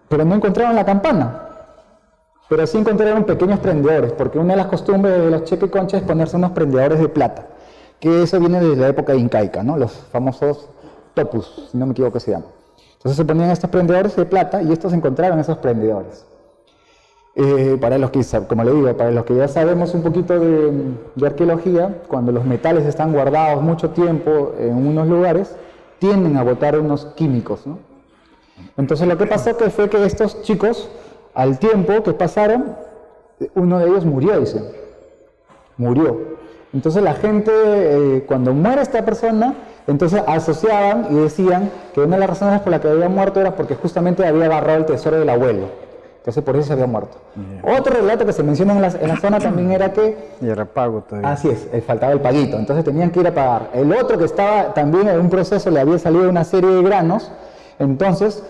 pero no encontraron la campana. Pero sí encontraron pequeños prendedores, porque una de las costumbres de los chequeconchas es ponerse unos prendedores de plata, que eso viene desde la época incaica, ¿no? Los famosos topus, si no me equivoco se llama. Entonces se ponían estos prendedores de plata y estos encontraron esos prendedores. Para los que, como le digo, para los que ya sabemos un poquito de arqueología, cuando los metales están guardados mucho tiempo en unos lugares, tienden a botar unos químicos, ¿no? Entonces lo que pasó fue que estos chicos, al tiempo que pasaron, uno de ellos murió, dice. Murió. Entonces la gente, cuando muere esta persona, entonces asociaban y decían que una de las razones por las que había muerto era porque justamente había agarrado el tesoro del abuelo. Entonces por eso se había muerto. Yeah. Otro relato que se menciona en la zona también era que... Y era pago todavía. Así es, faltaba el paguito, entonces tenían que ir a pagar. El otro que estaba también en un proceso, le había salido una serie de granos, entonces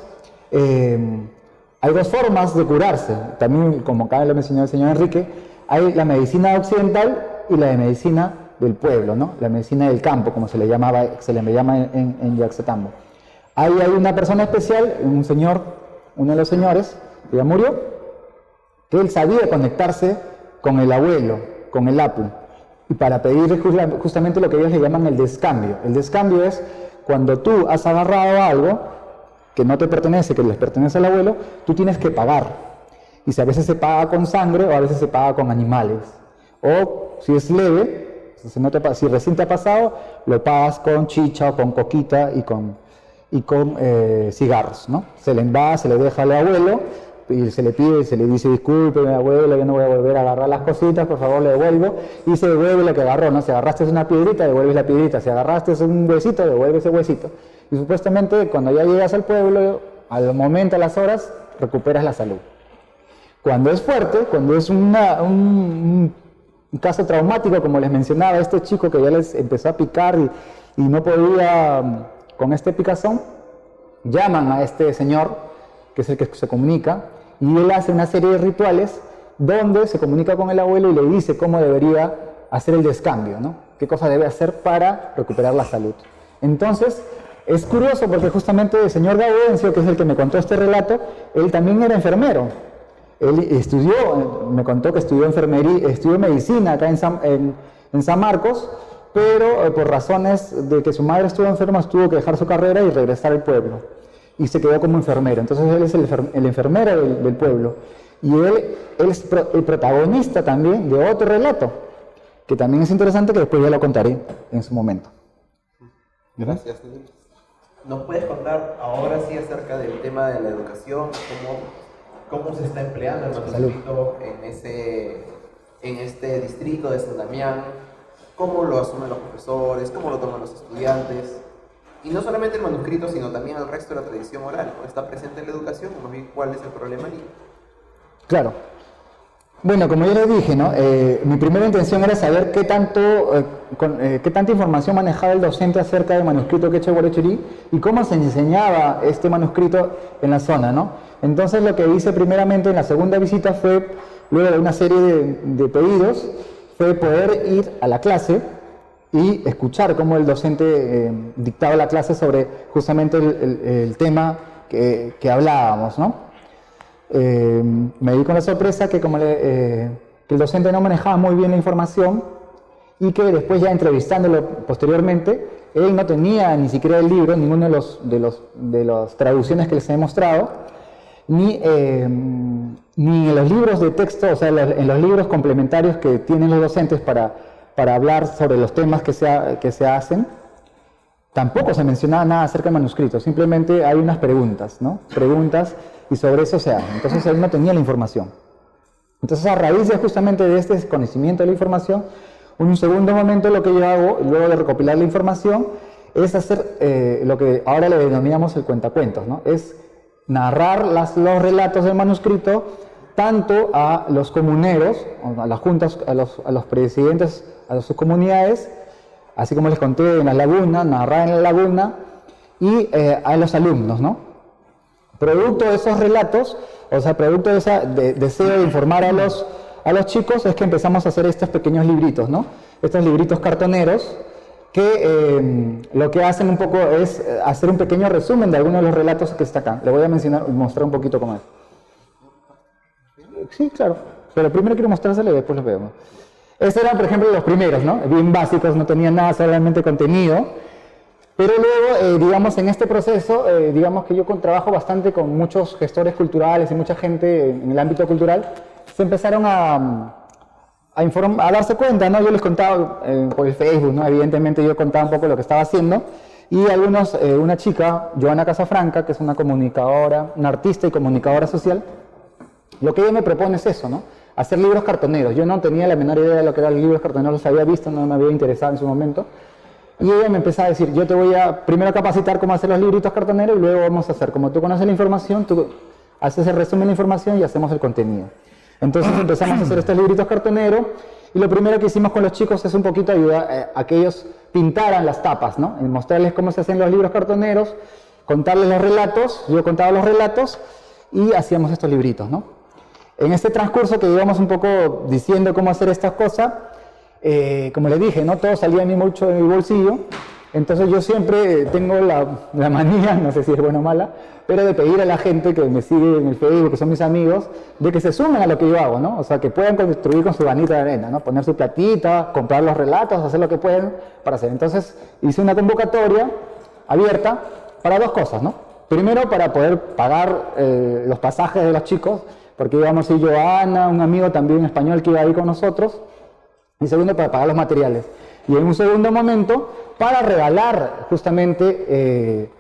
hay dos formas de curarse. También, como acá lo mencionó el señor Enrique, hay la medicina occidental y la de medicina del pueblo, ¿no? La medicina del campo, como se le llama en Yaxatambo. Ahí hay una persona especial, uno de los señores, que ya murió, que él sabía conectarse con el abuelo, con el Apu, y para pedir justamente lo que ellos le llaman el descambio. El descambio es cuando tú has agarrado algo que no te pertenece, que les pertenece al abuelo, tú tienes que pagar. Y si a veces se paga con sangre o a veces se paga con animales. O si es leve, si recién te ha pasado, lo pagas con chicha o con coquita y y con cigarros, ¿no? Se le va, se le deja al abuelo y se le pide, se le dice: disculpe, abuelo, yo no voy a volver a agarrar las cositas, por favor, le devuelvo, y se devuelve lo que agarró, ¿no? Si agarraste una piedrita, devuelves la piedrita, si agarraste un huesito, devuelves ese huesito. Y supuestamente cuando ya llegas al pueblo, al momento, a las horas, recuperas la salud. Cuando es fuerte, cuando es un caso traumático, como les mencionaba, este chico que ya les empezó a picar y no podía con este picazón, llaman a este señor, que es el que se comunica, y él hace una serie de rituales donde se comunica con el abuelo y le dice cómo debería hacer el descambio, ¿no? Qué cosa debe hacer para recuperar la salud. Entonces, es curioso porque justamente el señor Gaudencio, que es el que me contó este relato, él también era enfermero. Él estudió, me contó que estudió enfermería, estudió medicina acá en San Marcos, pero por razones de que su madre estuvo enferma, tuvo que dejar su carrera y regresar al pueblo. Y se quedó como enfermero. Entonces él es el enfermero del pueblo. Y él es el protagonista también de otro relato, que también es interesante, que después ya lo contaré en su momento. Gracias. ¿Nos puedes contar ahora sí acerca del tema de la educación? ¿Cómo se está empleando el manuscrito en este distrito de San Damián? ¿Cómo lo asumen los profesores? ¿Cómo lo toman los estudiantes? Y no solamente el manuscrito, sino también el resto de la tradición oral, ¿no? ¿Está presente en la educación? Más bien, ¿cuál es el problema allí? Claro. Bueno, como ya les dije, ¿no? Mi primera intención era saber qué tanta información manejaba el docente acerca del manuscrito Quechua Guarachurí y cómo se enseñaba este manuscrito en la zona, ¿no? Entonces lo que hice primeramente en la segunda visita fue, luego de una serie de pedidos, fue poder ir a la clase y escuchar cómo el docente dictaba la clase sobre justamente el tema que hablábamos, ¿no? Me di con la sorpresa que que el docente no manejaba muy bien la información y que después, ya entrevistándolo posteriormente, él no tenía ni siquiera el libro, ninguno de las traducciones que les he mostrado, ni en los libros de texto, o sea, en los libros complementarios que tienen los docentes para hablar sobre los temas que se hacen, tampoco se mencionaba nada acerca del manuscrito, simplemente hay unas preguntas, ¿no? Preguntas, y sobre eso se hace. Entonces él no tenía la información. Entonces, a raíz justamente de este desconocimiento de la información, en un segundo momento lo que yo hago, luego de recopilar la información, es hacer lo que ahora le denominamos el cuentacuentos, ¿no? Es narrar los relatos del manuscrito tanto a los comuneros, a las juntas, a los presidentes, a sus comunidades, así como les conté en la laguna, narrar en la laguna, y a los alumnos, ¿no? Producto de esos relatos, o sea, producto de ese deseo de informar a los chicos, es que empezamos a hacer estos pequeños libritos, ¿no? Estos libritos cartoneros, que lo que hacen un poco es hacer un pequeño resumen de algunos de los relatos que está acá. Le voy a mostrar un poquito cómo es. Sí, claro, pero primero quiero mostrárselo y después los vemos. Estos eran, por ejemplo, los primeros, ¿no? Bien básicos, no tenían nada, solamente contenido. Pero luego, digamos, en este proceso, digamos que yo trabajo bastante con muchos gestores culturales y mucha gente en el ámbito cultural, se empezaron a darse cuenta, ¿no? Yo les contaba por el Facebook, ¿no? Evidentemente yo contaba un poco lo que estaba haciendo, y una chica, Joana Casafranca, que es una comunicadora, una artista y comunicadora social, lo que ella me propone es eso, ¿no? Hacer libros cartoneros. Yo no tenía la menor idea de lo que eran los libros cartoneros, los había visto, no me había interesado en su momento. Y ella me empezó a decir: yo te voy a primero capacitar cómo hacer los libritos cartoneros, y luego vamos a hacer, como tú conoces la información, tú haces el resumen de la información y hacemos el contenido. Entonces empezamos a hacer estos libritos cartoneros, y lo primero que hicimos con los chicos es un poquito ayudar a que ellos pintaran las tapas, ¿no? En mostrarles cómo se hacen los libros cartoneros, contarles los relatos, yo contaba los relatos y hacíamos estos libritos, ¿no? En este transcurso que íbamos un poco diciendo cómo hacer estas cosas, como les dije, ¿no? Todo salía a mí mucho de mi bolsillo, entonces yo siempre tengo la manía, no sé si es buena o mala, pero de pedir a la gente que me sigue en el Facebook, que son mis amigos, de que se sumen a lo que yo hago, ¿no? O sea, que puedan construir con su granito de arena, ¿no? Poner su platita, comprar los relatos, hacer lo que pueden para hacer. Entonces hice una convocatoria abierta para dos cosas, ¿no? Primero, para poder pagar los pasajes de los chicos, porque íbamos a ir Joana, un amigo también español que iba a ir con nosotros, y segundo, para pagar los materiales. Y en un segundo momento, para regalar justamente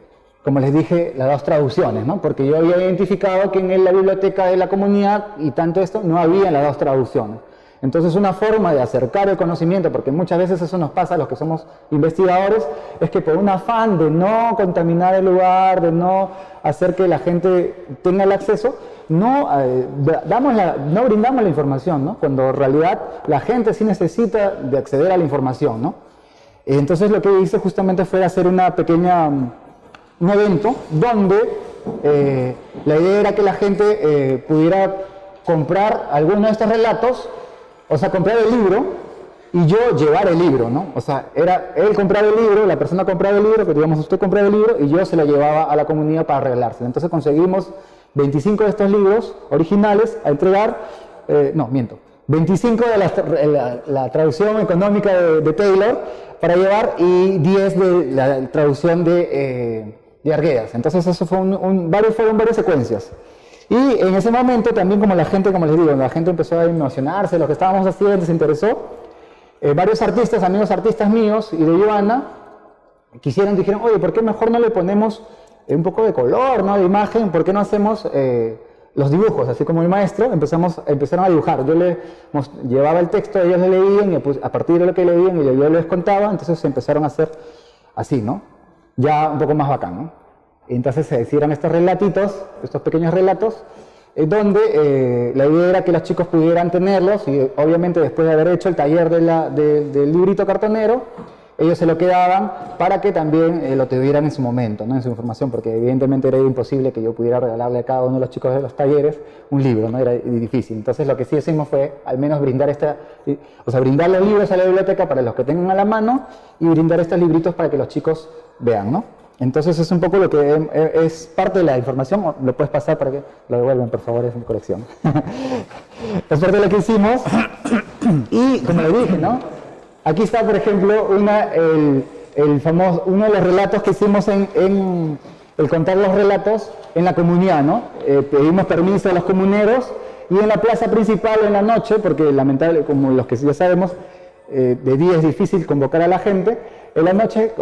como les dije, las dos traducciones, ¿no? Porque yo había identificado que en la biblioteca de la comunidad y tanto esto no había las dos traducciones. Entonces, una forma de acercar el conocimiento, porque muchas veces eso nos pasa a los que somos investigadores, es que por un afán de no contaminar el lugar, de no hacer que la gente tenga el acceso, no brindamos la información, ¿no? Cuando en realidad la gente sí necesita de acceder a la información, ¿no? Entonces, lo que hice justamente fue hacer un evento donde la idea era que la gente pudiera comprar alguno de estos relatos, o sea, comprar el libro y yo llevar el libro, ¿no? O sea, era él comprar el libro, la persona compraba el libro, que digamos usted compraba el libro y yo se lo llevaba a la comunidad para arreglarse. Entonces conseguimos 25 de estos libros originales a entregar, 25 de la traducción económica de Taylor para llevar y 10 de la traducción de Arguedas. Entonces eso fueron varias secuencias. Y en ese momento también, como la gente, como les digo, la gente empezó a emocionarse, lo que estábamos haciendo se interesó, varios artistas, amigos artistas míos y de Joana, dijeron, oye, ¿por qué mejor no le ponemos un poco de color, ¿no? De imagen? ¿Por qué no hacemos los dibujos? Así como el maestro, empezaron a dibujar. Yo les llevaba el texto, ellos le leían, y a partir de lo que leían, y yo les contaba, entonces se empezaron a hacer así, ¿no? Ya un poco más bacán, ¿no? Entonces se hicieron estos relatitos, estos pequeños relatos, donde la idea era que los chicos pudieran tenerlos y obviamente después de haber hecho el taller del librito cartonero, ellos se lo quedaban para que también lo tuvieran en su momento, ¿no? En su información, porque evidentemente era imposible que yo pudiera regalarle a cada uno de los chicos de los talleres un libro, ¿no? Era difícil. Entonces lo que sí hicimos fue al menos brindar brindar los libros a la biblioteca para los que tengan a la mano y brindar estos libritos para que los chicos vean, ¿no? Entonces es un poco lo que es parte de la información. Lo puedes pasar para que lo devuelvan, por favor, es mi colección. Es parte de lo que hicimos. Y como le dije, ¿no? Aquí está, por ejemplo, uno de los relatos que hicimos en el contar los relatos en la comunidad, ¿no? Pedimos permiso a los comuneros y en la plaza principal en la noche, porque lamentablemente, como los que ya sabemos, de día es difícil convocar a la gente, en la noche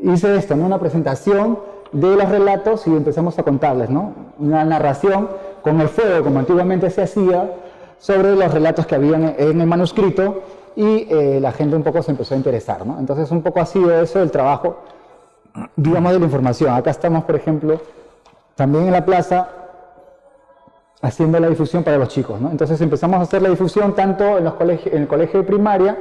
hice esto, ¿no? Una presentación de los relatos y empezamos a contarles, ¿no? Una narración con el fuego, como antiguamente se hacía, sobre los relatos que habían en el manuscrito y la gente un poco se empezó a interesar, ¿no? Entonces un poco ha sido eso el trabajo, digamos, de la información. Acá estamos, por ejemplo, también en la plaza haciendo la difusión para los chicos, ¿no? Entonces empezamos a hacer la difusión tanto en el colegio de primaria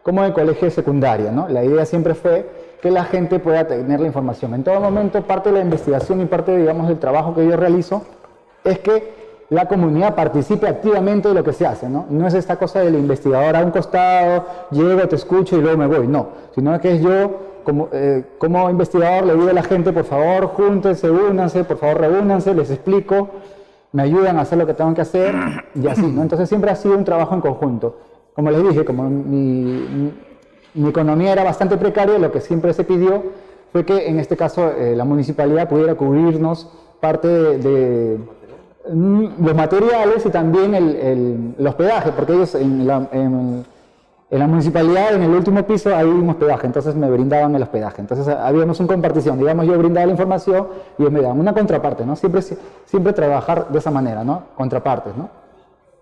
como en el colegio de secundaria, ¿no? La idea siempre fue que la gente pueda tener la información. En todo momento, parte de la investigación y parte, digamos, del trabajo que yo realizo es que la comunidad participe activamente de lo que se hace, ¿no? No es esta cosa del investigador a un costado, llego, te escucho y luego me voy, no. Sino que es yo, como investigador, le digo a la gente, por favor, júntense, únanse, por favor, reúnanse, les explico, me ayudan a hacer lo que tengo que hacer y así, ¿no? Entonces siempre ha sido un trabajo en conjunto. Como les dije, como mi economía era bastante precaria, lo que siempre se pidió fue que en este caso la municipalidad pudiera cubrirnos parte de los materiales y también el hospedaje, porque ellos en la municipalidad, en el último piso, hay un hospedaje, entonces me brindaban el hospedaje. Entonces habíamos una compartición, digamos, yo brindaba la información y ellos me daban una contraparte, ¿no? Siempre trabajar de esa manera, ¿no? Contrapartes, ¿no?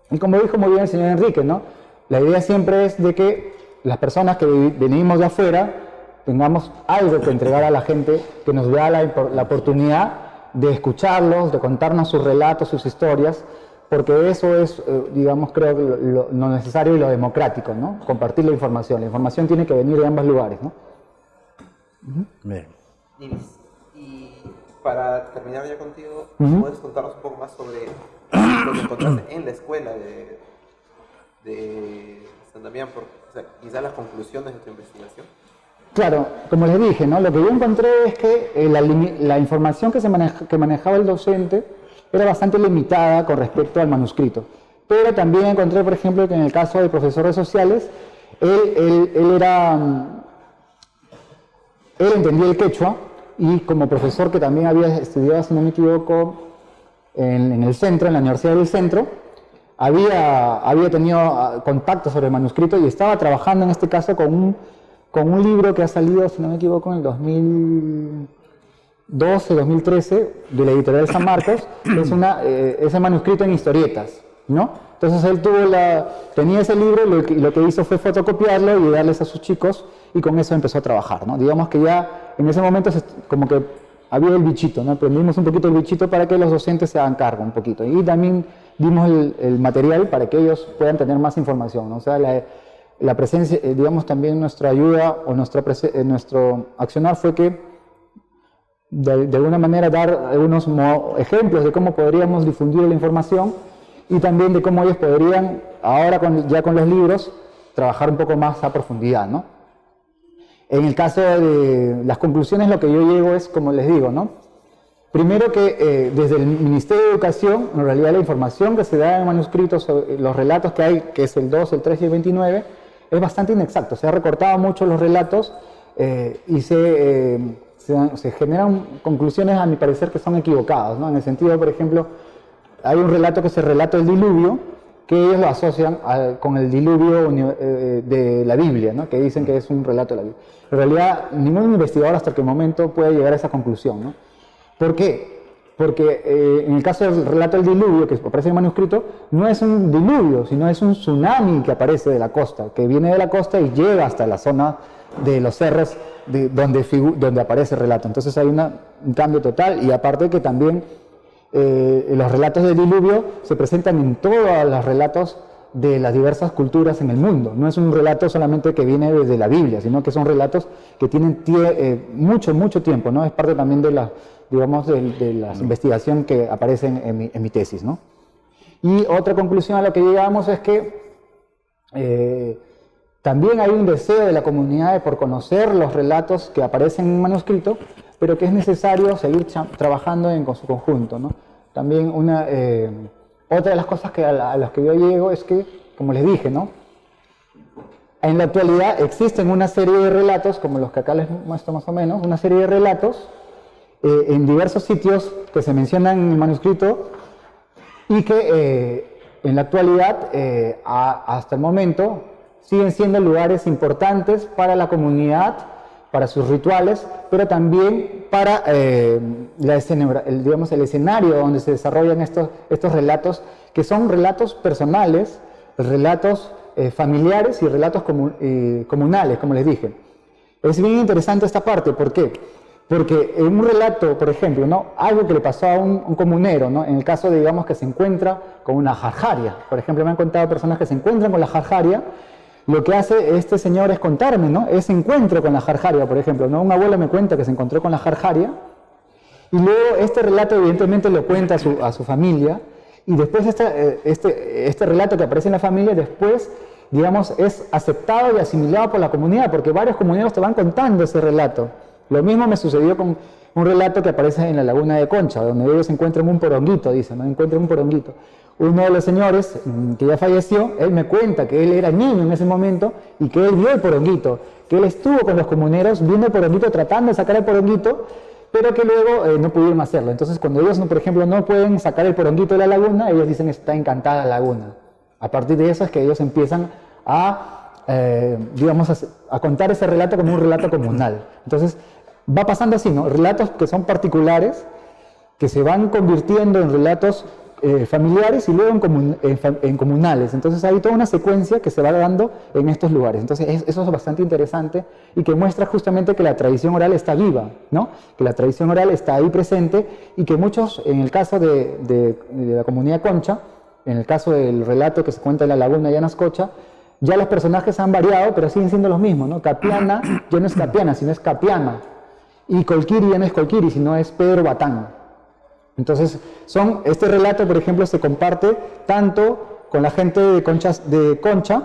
Y como dijo muy bien el señor Enrique, ¿no? La idea siempre es de que las personas que venimos de afuera tengamos algo que entregar a la gente, que nos dé la oportunidad de escucharlos, de contarnos sus relatos, sus historias, porque eso es, digamos, creo lo necesario y lo democrático, ¿no? Compartir la información. La información tiene que venir de ambos lugares, ¿no? Bien. Ninis, y para terminar ya contigo, ¿puedes contarnos un poco más sobre lo que encontraste en la escuela de San Damián? O sea, quizás las conclusiones de tu investigación. Claro, como les dije, ¿no? Lo que yo encontré es que la información que manejaba el docente era bastante limitada con respecto al manuscrito. Pero también encontré, por ejemplo, que en el caso del profesor de sociales, él entendía el quechua y como profesor que también había estudiado, si no me equivoco, en el centro, en la Universidad del Centro, había tenido contacto sobre el manuscrito y estaba trabajando en este caso con con un libro que ha salido, si no me equivoco, en el 2012, 2013, de la editorial San Marcos, que es ese manuscrito en historietas, ¿no? Entonces él tenía ese libro y lo que hizo fue fotocopiarlo y darles a sus chicos, y con eso empezó a trabajar, ¿no? Digamos que ya en ese momento como que había el bichito, ¿no? Aprendimos un poquito el bichito para que los docentes se hagan cargo un poquito. Y también dimos el material para que ellos puedan tener más información, ¿no? O sea, la presencia, digamos, también nuestra ayuda o nuestro accionar fue que de alguna manera dar algunos ejemplos de cómo podríamos difundir la información y también de cómo ellos podrían, ahora ya con los libros, trabajar un poco más a profundidad, ¿no? En el caso de las conclusiones, lo que yo llego es, como les digo, ¿no? Primero que desde el Ministerio de Educación, en realidad la información que se da en manuscritos, los relatos que hay, que es el 2, el 3 y el 29, es bastante inexacto. Se ha recortado mucho los relatos y se generan conclusiones, a mi parecer, que son equivocadas, ¿no? En el sentido, por ejemplo, hay un relato que es el relato del diluvio, que ellos lo asocian con el diluvio de la Biblia, ¿no? Que dicen que es un relato de la Biblia. En realidad, ningún investigador hasta aquel momento puede llegar a esa conclusión, ¿no? ¿Por qué? Porque en el caso del relato del diluvio, que aparece en el manuscrito, no es un diluvio, sino es un tsunami que aparece de la costa, que viene de la costa y llega hasta la zona de los cerros donde aparece el relato. Entonces hay un cambio total, y aparte que también los relatos del diluvio se presentan en todos los relatos de las diversas culturas en el mundo. No es un relato solamente que viene desde la Biblia, sino que son relatos que tienen mucho tiempo, ¿no? Es parte también de la, digamos, de la investigación que aparece en mi tesis, ¿no? Y otra conclusión a la que llegamos es que también hay un deseo de la comunidad por conocer los relatos que aparecen en manuscrito, pero que es necesario seguir trabajando en su conjunto, ¿no? También otra de las cosas a las que yo llego es que, como les dije, ¿no? En la actualidad existen una serie de relatos, como los que acá les muestro más o menos, una serie de relatos en diversos sitios que se mencionan en el manuscrito y que en la actualidad, hasta el momento, siguen siendo lugares importantes para la comunidad, para sus rituales, pero también para digamos, el escenario donde se desarrollan estos relatos, que son relatos personales, relatos familiares y relatos comunales, como les dije. Es bien interesante esta parte, ¿por qué? Porque en un relato, por ejemplo, ¿no? Algo que le pasó a un comunero, ¿no? En el caso de, digamos, que se encuentra con una jarjaria. Por ejemplo, me han contado personas que se encuentran con la jarjaria. Lo que hace este señor es contarme, ¿no? Ese encuentro con la jarjaria, por ejemplo, ¿no? Un abuelo me cuenta que se encontró con la jarjaria y luego este relato evidentemente lo cuenta a su familia, y después este relato que aparece en la familia después, digamos, es aceptado y asimilado por la comunidad, porque varios comuneros te van contando ese relato. Lo mismo me sucedió con un relato que aparece en la laguna de Concha, donde ellos encuentran un poronguito, dicen, ¿no? Encuentran un poronguito. Uno de los señores, que ya falleció, él me cuenta que él era niño en ese momento y que él vio el poronguito, que él estuvo con los comuneros viendo el poronguito, tratando de sacar el poronguito, pero que luego no pudieron hacerlo. Entonces, cuando ellos, por ejemplo, no pueden sacar el poronguito de la laguna, ellos dicen, está encantada la laguna. A partir de eso es que ellos empiezan digamos, a contar ese relato como un relato comunal. Entonces, va pasando así, ¿no? Relatos que son particulares, que se van convirtiendo en relatos familiares y luego en comunales. Entonces hay toda una secuencia que se va dando en estos lugares. Entonces eso es bastante interesante y que muestra justamente que la tradición oral está viva, ¿no? Que la tradición oral está ahí presente y que muchos, en el caso de la comunidad Concha, en el caso del relato que se cuenta en la laguna de Yanascocha, ya los personajes han variado, pero siguen siendo los mismos, ¿no? Capiana ya no es Capiana, sino es Capiana. Y Colquiri ya no es Colquiri, sino es Pedro Batán. Entonces, este relato, por ejemplo, se comparte tanto con la gente de Concha,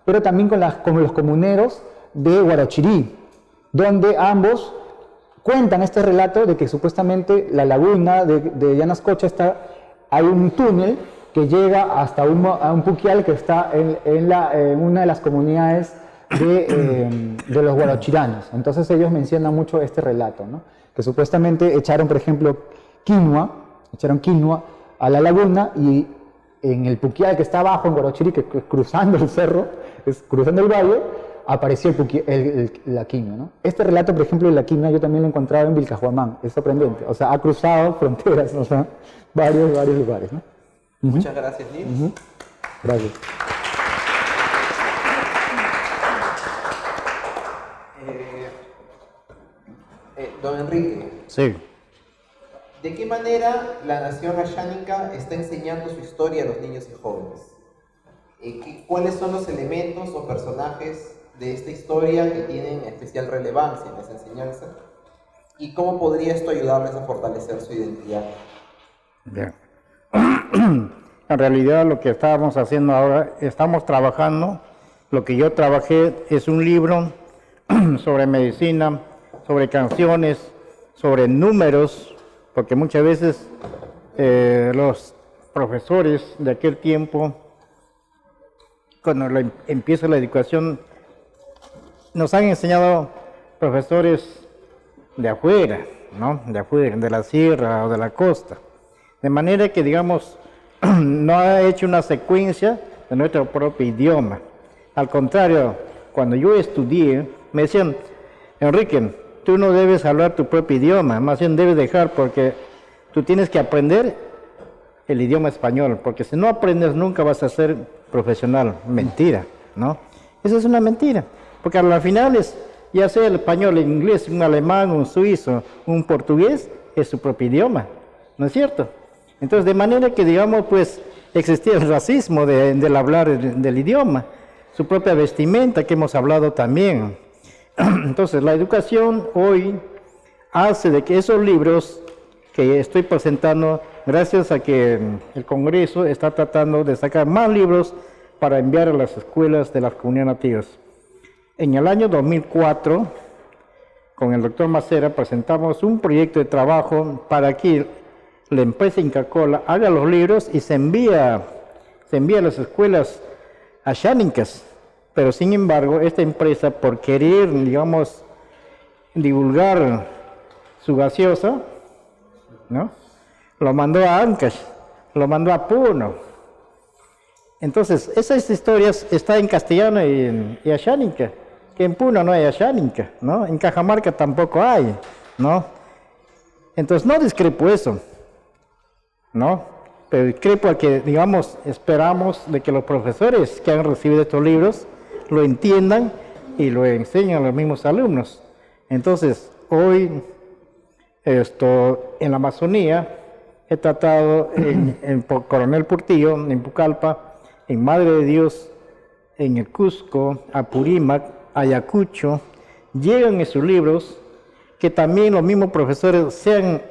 pero también con los comuneros de Huarochirí, donde ambos cuentan este relato de que supuestamente la laguna de Yanascocha hay un túnel que llega hasta a un puquial que está en una de las comunidades de los huarochiranos. Entonces ellos mencionan mucho este relato, ¿no? Que supuestamente echaron, por ejemplo, echaron quinoa a la laguna, y en el puquial que está abajo en Huarochirí, que cruzando el cerro, cruzando el valle, apareció la quimio, ¿no? Este relato, por ejemplo, de la quimio, yo también lo he encontrado en Vilcajuamán, es sorprendente. O sea, ha cruzado fronteras, o sea, varios lugares, ¿no? Muchas gracias, Nils. Gracias. Don Enrique, Sí. ¿de qué manera la nación asháninka está enseñando su historia a los niños y jóvenes? ¿Cuáles son los elementos o personajes de esta historia que tienen especial relevancia en esa enseñanza? ¿Y cómo podría esto ayudarles a fortalecer su identidad? Bien. En realidad lo que estábamos haciendo ahora, estamos trabajando, lo que yo trabajé es un libro sobre medicina, sobre canciones, sobre números, porque muchas veces los profesores de aquel tiempo, cuando empieza la educación, nos han enseñado profesores de afuera, ¿no? De afuera, de la sierra o de la costa. De manera que, digamos, no ha hecho una secuencia de nuestro propio idioma. Al contrario, cuando yo estudié, me decían, Enrique, tú no debes hablar tu propio idioma, más bien debes dejar porque tú tienes que aprender el idioma español, porque si no aprendes nunca vas a ser profesional. Mentira, ¿no? Esa es una mentira, porque a la final es, ya sea el español, el inglés, un alemán, un suizo, un portugués, es su propio idioma, ¿no es cierto? Entonces, de manera que, digamos, pues, existía el racismo del hablar del idioma, su propia vestimenta que hemos hablado también. Entonces, la educación hoy hace de que esos libros que estoy presentando, gracias a que el Congreso está tratando de sacar más libros para enviar a las escuelas de las comunidades nativas. En el año 2004, con el doctor Macera, presentamos un proyecto de trabajo para que la empresa Inca Kola haga los libros y se envía a las escuelas ashánicas. Pero sin embargo, esta empresa, por querer, digamos, divulgar su gaseosa, ¿no?, lo mandó a Ancash, lo mandó a Puno. Entonces, esas historias están en castellano y asháninka, que en Puno no hay asháninka, ¿no? En Cajamarca tampoco hay, ¿no? Entonces, no discrepo eso, ¿no? Pero discrepo a que, digamos, esperamos de que los profesores que han recibido estos libros lo entiendan y lo enseñan a los mismos alumnos. Entonces, hoy, en la Amazonía, he tratado en Coronel Portillo, en Pucallpa, en Madre de Dios, en el Cusco, Apurímac, Ayacucho, llegan esos libros que también los mismos profesores sean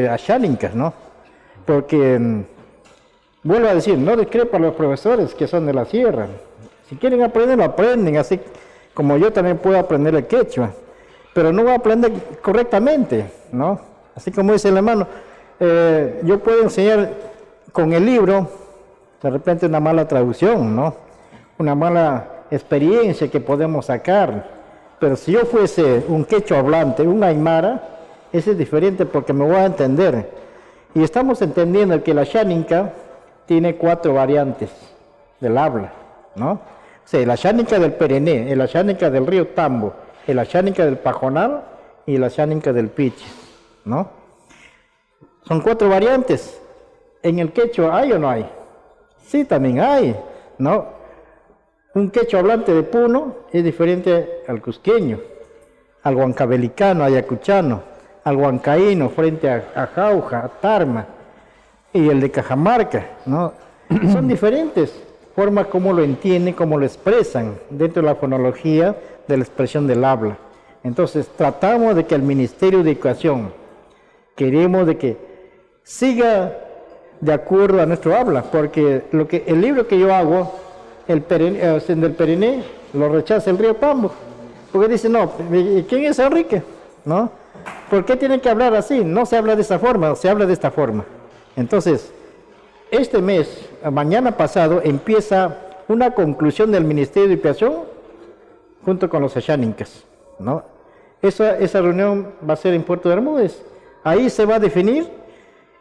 asháninkas, ¿no? Porque, vuelvo a decir, no discrepo a los profesores que son de la sierra. Si quieren aprender, lo aprenden, así como yo también puedo aprender el quechua, pero no voy a aprender correctamente, ¿no? Así como dice el hermano, yo puedo enseñar con el libro, de repente una mala traducción, ¿no? Una mala experiencia que podemos sacar, pero si yo fuese un quechua hablante, un aymara, ese es diferente porque me voy a entender. Y estamos entendiendo que la asháninka tiene 4 variantes del habla, ¿no? O sea, el asháninka del Perené, el asháninka del río Tambo, el asháninka del Pajonal y el asháninka del Pichis, ¿no? Son 4 variantes. ¿En el quechua hay o no hay? Sí, también hay, ¿no? Un quechua hablante de Puno es diferente al cusqueño, al huancabelicano, ayacuchano, al huancaíno frente a Jauja, a Tarma, y el de Cajamarca, ¿no? Son diferentes formas como lo entienden, como lo expresan dentro de la fonología de la expresión del habla. Entonces, tratamos de que el Ministerio de Educación, queremos de que siga de acuerdo a nuestro habla, porque el libro que yo hago, del Perené, lo rechaza el río Tambo, porque dice, no, ¿quién es Enrique? ¿No? ¿Por qué tienen que hablar así? No se habla de esa forma, se habla de esta forma. Entonces, este mes, mañana pasado, empieza una conclusión del Ministerio de Educación junto con los asháninkas, ¿no? Esa reunión va a ser en Puerto Bermúdez. Ahí se va a definir,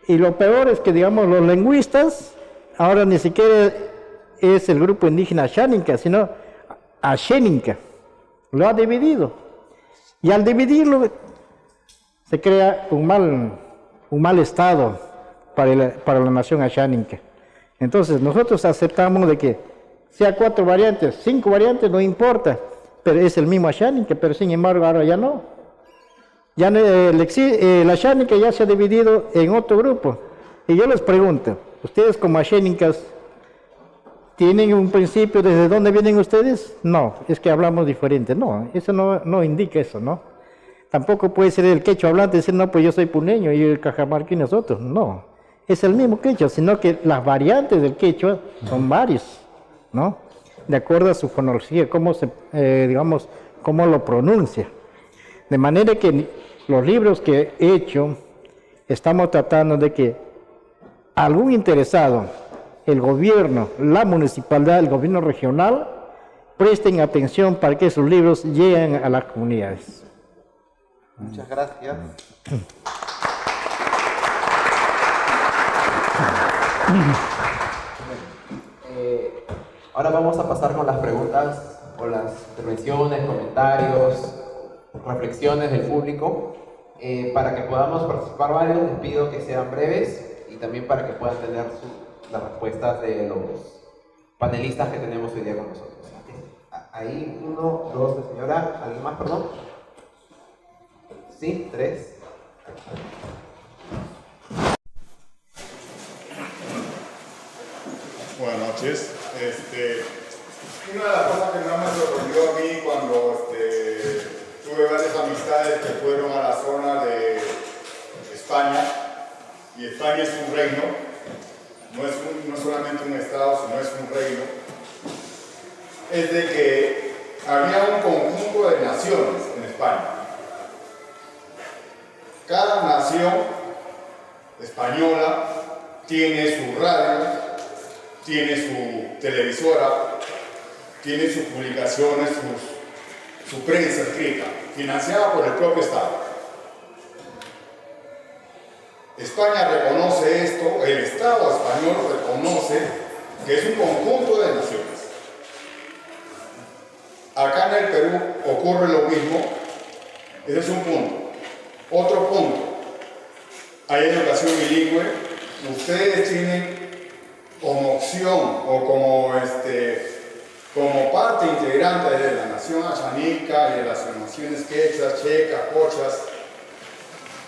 y lo peor es que, digamos, los lingüistas, ahora ni siquiera es el grupo indígena asháninka, sino Ashénica, lo ha dividido. Y al dividirlo se crea un mal estado para la nación ashánica. Entonces nosotros aceptamos de que sea 4 variantes, 5 variantes, no importa, pero es el mismo ashánica, pero sin embargo ahora ya no. Ya no, la ashánica ya se ha dividido en otro grupo. Y yo les pregunto, ustedes como ashénicas, ¿tienen un principio desde dónde vienen ustedes? No, es que hablamos diferente. No, eso no indica eso, ¿no? Tampoco puede ser el quechua hablante y decir, no, pues yo soy puneño y el cajamarquín es otro. No, es el mismo quechua, sino que las variantes del quechua son varias, ¿no? De acuerdo a su fonología, digamos, cómo lo pronuncia. De manera que los libros que he hecho, estamos tratando de que algún interesado, el gobierno, la municipalidad, el gobierno regional, presten atención para que esos libros lleguen a las comunidades. Muchas gracias. Ahora vamos a pasar con las preguntas o las intervenciones, comentarios, reflexiones del público. Para que podamos participar varios, les pido que sean breves y también para que puedan tener las respuestas de los panelistas que tenemos hoy día con nosotros. Ahí, 1, 2, señora. ¿Alguien más, perdón? Sí, 3. Buenas noches. Una de las cosas que más me sorprendió a mí cuando tuve varias amistades que fueron a la zona de España, y España es un reino, no es solamente un estado, sino es un reino, es de que había un conjunto de naciones en España. Cada nación española tiene su radio, tiene su televisora, tiene sus publicaciones, su prensa escrita, financiada por el propio Estado. España reconoce esto, el Estado español reconoce que es un conjunto de naciones. Acá en el Perú ocurre lo mismo, ese es un punto. Otro punto, hay educación bilingüe, ustedes tienen como opción o como parte integrante de la nación ashánica y de las naciones quechas, checas, pochas,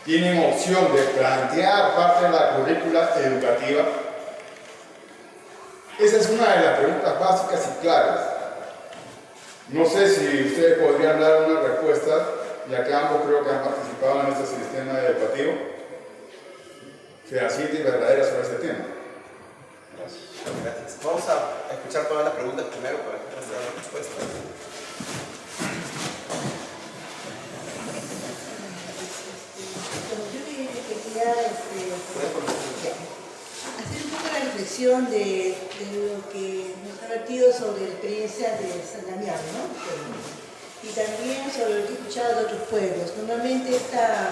tienen opción de plantear parte de la currícula educativa. Esa es una de las preguntas básicas y claras. No sé si ustedes podrían dar una respuesta, ya que ambos creo que han participado en este sistema educativo, fehaciente y verdadera sobre este tema. Gracias. Vamos a escuchar todas las preguntas primero para que nos den las respuestas. Yo quería hacer un poco la reflexión de lo que nos ha vertido sobre la experiencia de San Damián, ¿no? Y también sobre lo que he escuchado de otros pueblos. Normalmente esta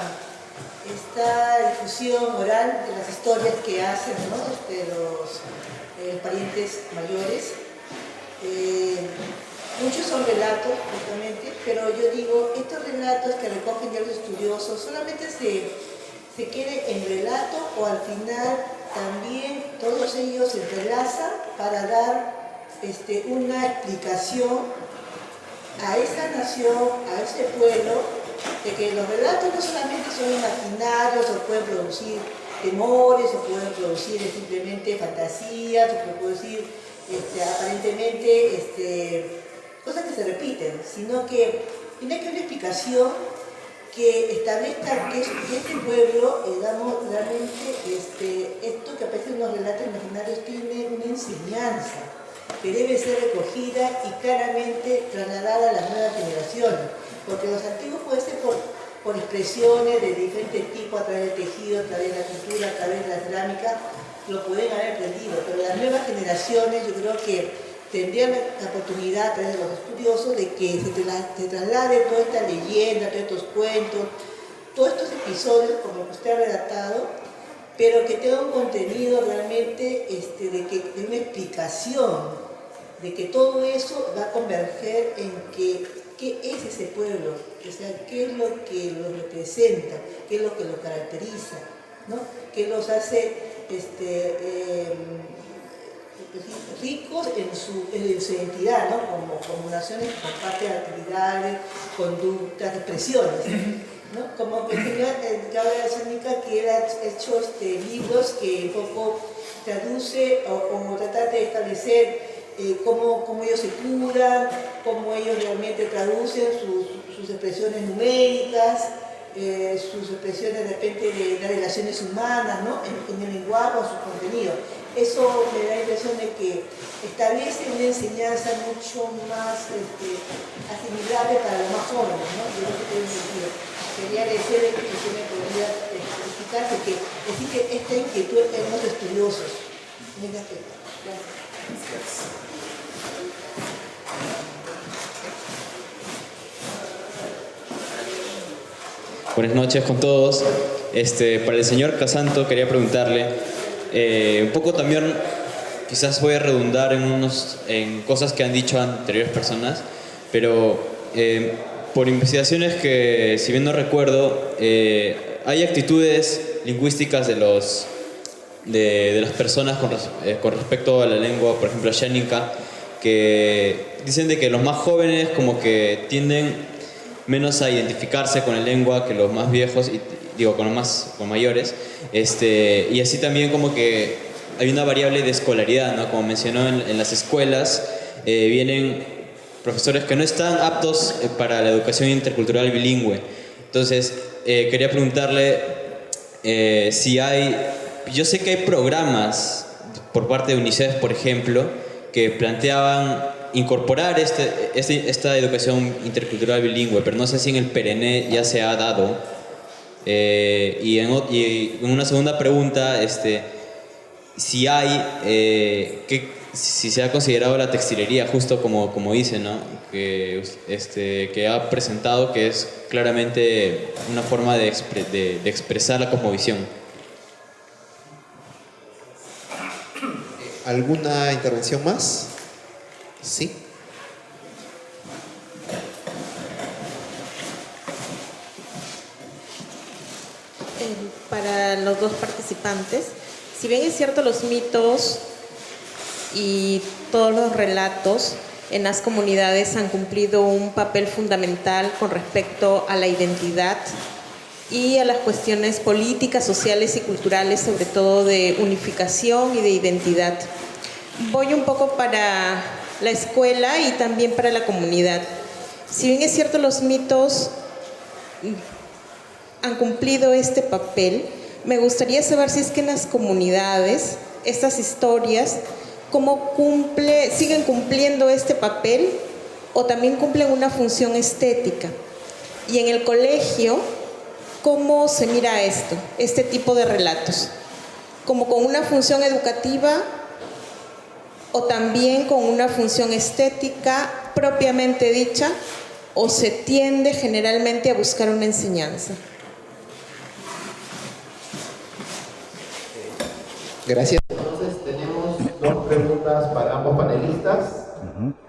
difusión oral de las historias que hacen, ¿no? Los parientes mayores, muchos son relatos, justamente, pero yo digo, estos relatos que recogen ya los estudiosos solamente se queden en relato o al final también todos ellos se entrelazan para dar una explicación a esa nación, a ese pueblo, de que los relatos no solamente son imaginarios o pueden producir temores o pueden producir simplemente fantasías o pueden producir aparentemente cosas que se repiten, sino que tiene que haber una explicación que establezca que este pueblo, digamos, realmente esto que aparece en los relatos imaginarios tiene una enseñanza que debe ser recogida y claramente trasladada a las nuevas generaciones, porque los antiguos pueden ser por expresiones de diferentes tipos, a través del tejido, a través de la pintura, a través de la cerámica, lo pueden haber aprendido, pero las nuevas generaciones yo creo que tendrían la oportunidad a través de los estudiosos de que se traslade toda esta leyenda, todos estos cuentos, todos estos episodios como que usted ha redactado, pero que tenga un contenido realmente de una explicación de que todo eso va a converger en qué es ese pueblo, o sea, qué es lo que lo representa, qué es lo que lo caracteriza, ¿no? Qué los hace ricos en su identidad, ¿no? Como naciones que comparten actividades, conductas, expresiones, ¿no? Como el señor Gabriel Sánica, que él ha hecho libros que un poco traduce o trata de establecer cómo ellos se curan, cómo ellos realmente traducen sus expresiones numéricas, sus expresiones de repente de las relaciones humanas, ¿no? en el lenguaje o su contenido. Eso me da la impresión de que establece una enseñanza mucho más asimilable para los más jóvenes, ¿no? Yo creo que tiene sentido. Quería agradecerle que usted me podría explicar, porque decir que esta inquietud en los estudiosos. Gracias. Buenas noches con todos. Para el señor Casanto quería preguntarle, un poco también, quizás voy a redundar en cosas que han dicho anteriores personas, pero por investigaciones que, si bien no recuerdo, hay actitudes lingüísticas de las personas con respecto a la lengua, por ejemplo, xánica, que dicen de que los más jóvenes como que tienden menos a identificarse con la lengua que los más viejos, con mayores, y así también como que hay una variable de escolaridad, ¿no? Como mencionó en las escuelas, vienen profesores que no están aptos para la educación intercultural bilingüe. Entonces, quería preguntarle si yo sé que hay programas por parte de UNICEF, por ejemplo, que planteaban incorporar esta educación intercultural bilingüe, pero no sé si en el PERENE ya se ha dado. Y en una segunda pregunta, si se ha considerado la textilería, justo como dice, ¿no? Que ha presentado que es claramente una forma de expresar la cosmovisión. ¿Alguna intervención más? Sí. Para los dos participantes, si bien es cierto, los mitos y todos los relatos en las comunidades han cumplido un papel fundamental con respecto a la identidad y a las cuestiones políticas, sociales y culturales, sobre todo de unificación y de identidad. Voy un poco para la escuela y también para la comunidad. Si bien es cierto, los mitos han cumplido este papel, me gustaría saber si es que en las comunidades estas historias siguen cumpliendo este papel o también cumplen una función estética. Y en el colegio, ¿cómo se mira este tipo de relatos? ¿Como con una función educativa o también con una función estética propiamente dicha, o se tiende generalmente a buscar una enseñanza? Gracias. Entonces tenemos dos preguntas para ambos panelistas,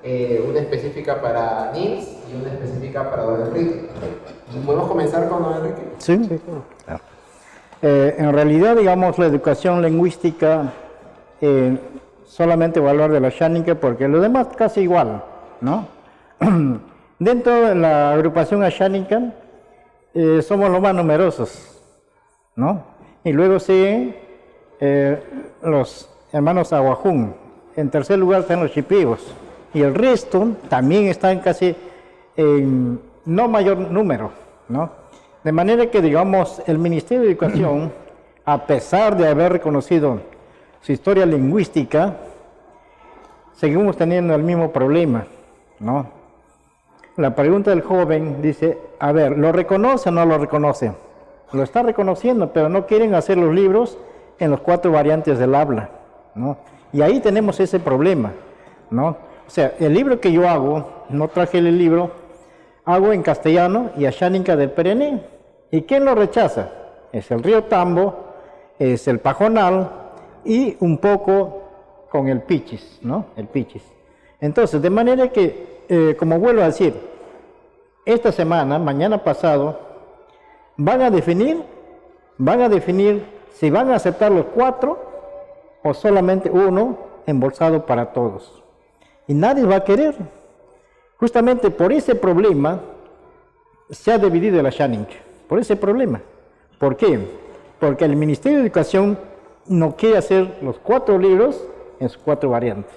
una específica para Nils y una específica para don Enrique. ¿Podemos comenzar con don Enrique? Sí. Claro. En realidad, digamos, la educación lingüística, solamente voy a hablar de la xánica porque lo demás casi igual, ¿no? Dentro de la agrupación axánica somos los más numerosos, ¿no? Y luego siguen los hermanos Aguajún. En tercer lugar están los chipigos. Y el resto también están casi en no mayor número, ¿no? De manera que, digamos, el Ministerio de Educación, a pesar de haber reconocido su historia lingüística, seguimos teniendo el mismo problema, ¿no? La pregunta del joven dice, a ver, ¿lo reconoce o no lo reconoce? Lo está reconociendo, pero no quieren hacer los libros en los 4 variantes del habla, ¿no? Y ahí tenemos ese problema, ¿no? O sea, el libro que yo hago, no traje el libro, hago en castellano y axánica del PERENE. ¿Y quién lo rechaza? Es el río Tambo, es el pajonal y un poco con el pichis, ¿no? El pichis. Entonces, de manera que, como vuelvo a decir, esta semana, mañana pasado, van a definir si van a aceptar los 4 o solamente uno embolsado para todos. Y nadie va a querer. Justamente por ese problema se ha dividido la Shanink. Por ese problema. ¿Por qué? Porque el Ministerio de Educación no quiere hacer los 4 libros en sus 4 variantes.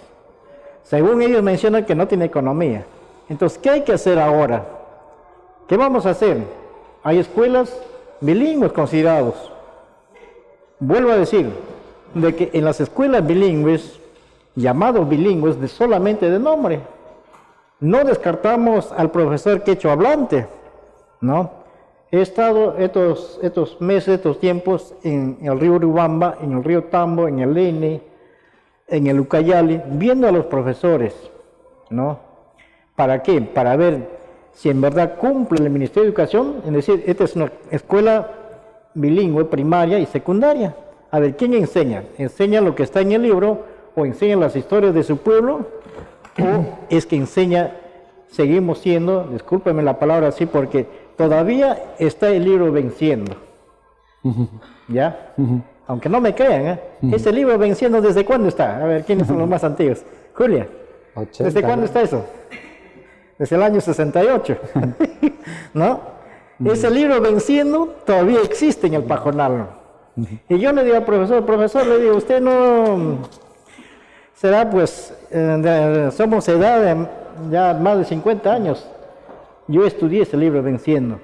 Según ellos mencionan que no tiene economía. Entonces, ¿qué hay que hacer ahora? ¿Qué vamos a hacer? Hay escuelas bilingües considerados. Vuelvo a decir, de que en las escuelas bilingües, llamados bilingües solamente de nombre, no descartamos al profesor quechua hablante, ¿no? He estado estos meses, estos tiempos en el río Urubamba, en el río Tambo, en el Lene, en el Ucayali, viendo a los profesores, ¿no? ¿Para qué? Para ver si en verdad cumple el Ministerio de Educación, es decir, esta es una escuela bilingüe, primaria y secundaria. A ver, ¿quién enseña? ¿Enseña lo que está en el libro o enseña las historias de su pueblo? ¿O es que enseña, seguimos siendo, discúlpeme la palabra así, porque todavía está el libro venciendo? ¿Ya? Aunque no me crean, ¿eh? Ese libro venciendo, ¿desde cuándo está? A ver, ¿quiénes son los más antiguos? Julia, ¿desde cuándo está eso? Desde el año 68, ¿no? Ese libro venciendo todavía existe en el Pajonal. Y yo le digo al profesor, le digo, usted no será pues, somos edad de ya más de 50 años. Yo estudié ese libro venciendo,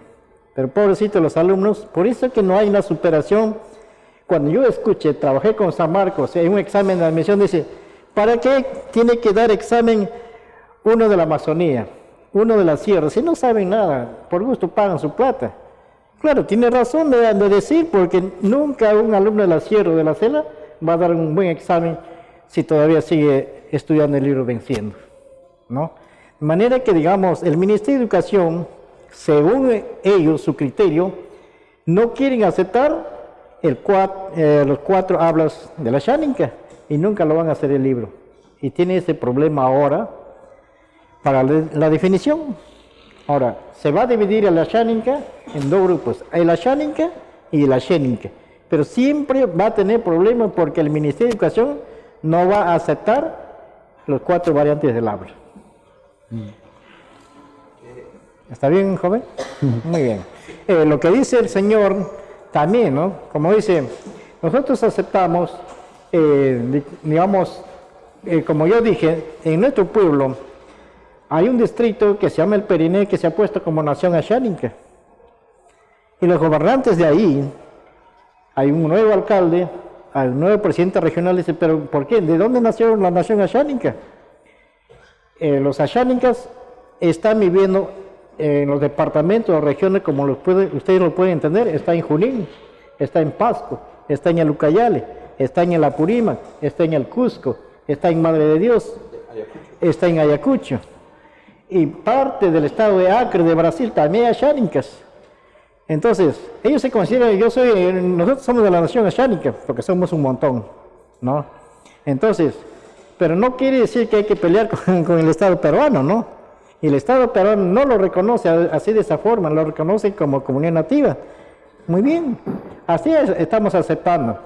pero pobrecito los alumnos, por eso que no hay una superación. Cuando yo escuché, trabajé con San Marcos, en un examen de admisión dice, ¿para qué tiene que dar examen uno de la Amazonía, uno de la sierra? Si no saben nada, por gusto pagan su plata. Claro, tiene razón de decir, porque nunca un alumno de la sierra o de la cela va a dar un buen examen si todavía sigue estudiando el libro venciendo, ¿no? De manera que, digamos, el Ministerio de Educación, según ellos, su criterio, no quieren aceptar los 4 hablas de la Xáninca y nunca lo van a hacer el libro. Y tiene ese problema ahora para la definición. Ahora, se va a dividir la Xáninca en 2 grupos, la Xáninca y la Xéninca. Pero siempre va a tener problemas porque el Ministerio de Educación no va a aceptar los 4 variantes del habla. ¿Está bien, joven? Muy bien. Lo que dice el Señor también, ¿no? Como dice, nosotros aceptamos, digamos, como yo dije, en nuestro pueblo hay un distrito que se llama el Periné, que se ha puesto como nación axánica. Y los gobernantes de ahí, hay un nuevo alcalde, hay un nuevo presidente regional, dice, pero ¿por qué? ¿De dónde nació la nación axánica? Los axánicas están viviendo en los departamentos o regiones, como ustedes lo pueden entender, está en Junín, está en Pasco, está en el Ucayali, está en el Apurímac, está en el Cusco, está en Madre de Dios, está en Ayacucho. Y parte del estado de Acre, de Brasil, también hay axánicas. Entonces, ellos se consideran, nosotros somos de la nación axánica, porque somos un montón, ¿no? Entonces, pero no quiere decir que hay que pelear con el Estado peruano, ¿no? Y el Estado peruano no lo reconoce así de esa forma, lo reconoce como comunidad nativa. Muy bien, así estamos aceptando.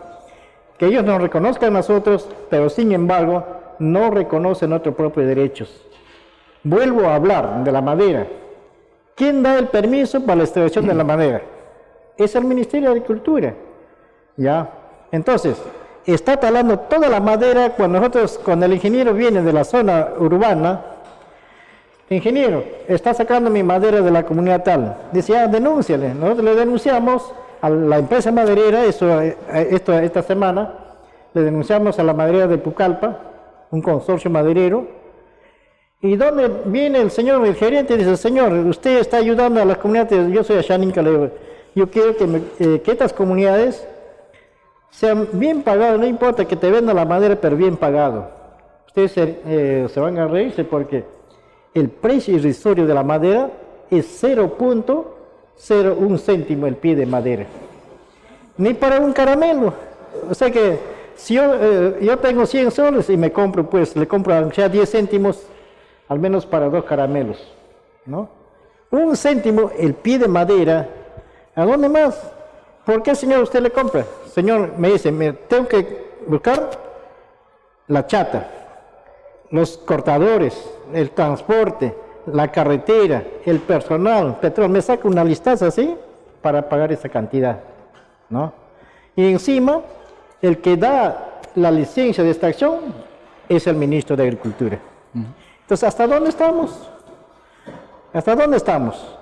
Que ellos nos reconozcan a nosotros, pero sin embargo, no reconocen nuestros propios derechos. Vuelvo a hablar de la madera. ¿Quién da el permiso para la extracción de la madera? Es el Ministerio de Agricultura. ¿Ya? Entonces, está talando toda la madera cuando el ingeniero viene de la zona urbana. Ingeniero, está sacando mi madera de la comunidad tal. Dice, denúnciale. Nosotros le denunciamos a la empresa maderera, esta semana, le denunciamos a la maderera de Pucallpa, un consorcio maderero. ¿Y dónde viene el gerente? Dice, señor, usted está ayudando a las comunidades, yo soy axánica, le digo, yo quiero que estas comunidades sean bien pagadas, no importa que te venda la madera, pero bien pagado. Ustedes se van a reírse porque el precio irrisorio de la madera es 0.01 céntimo el pie de madera. Ni para un caramelo. O sea que si yo tengo 100 soles y me compro, pues le compro ya 10 céntimos al menos para 2 caramelos, ¿no? 1 céntimo el pie de madera. ¿A dónde más? ¿Por qué, señor, usted le compra? Señor, me dice, tengo que buscar la chata, los cortadores, el transporte, la carretera, el personal, petróleo. Me saca una listaza así para pagar esa cantidad, ¿no? Y encima, el que da la licencia de extracción es el ministro de Agricultura. Entonces, ¿hasta dónde estamos? ¿Hasta dónde estamos?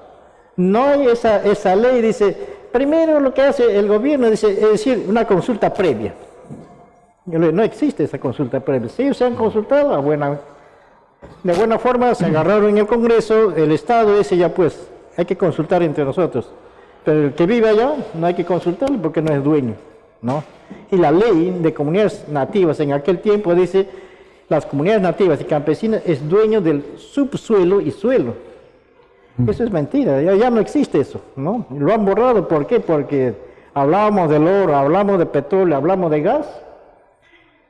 No hay esa ley, dice, primero lo que hace el gobierno, dice, es decir, una consulta previa. No existe esa consulta previa. Si ellos se han consultado, de buena forma se agarraron en el Congreso, el Estado dice, ya pues, hay que consultar entre nosotros. Pero el que vive allá, no hay que consultarle porque no es dueño, ¿no? Y la ley de comunidades nativas en aquel tiempo dice, las comunidades nativas y campesinas es dueño del subsuelo y suelo. Eso es mentira, ya no existe eso, ¿no? Lo han borrado, ¿por qué? Porque hablábamos del oro, hablamos de petróleo, hablamos de gas.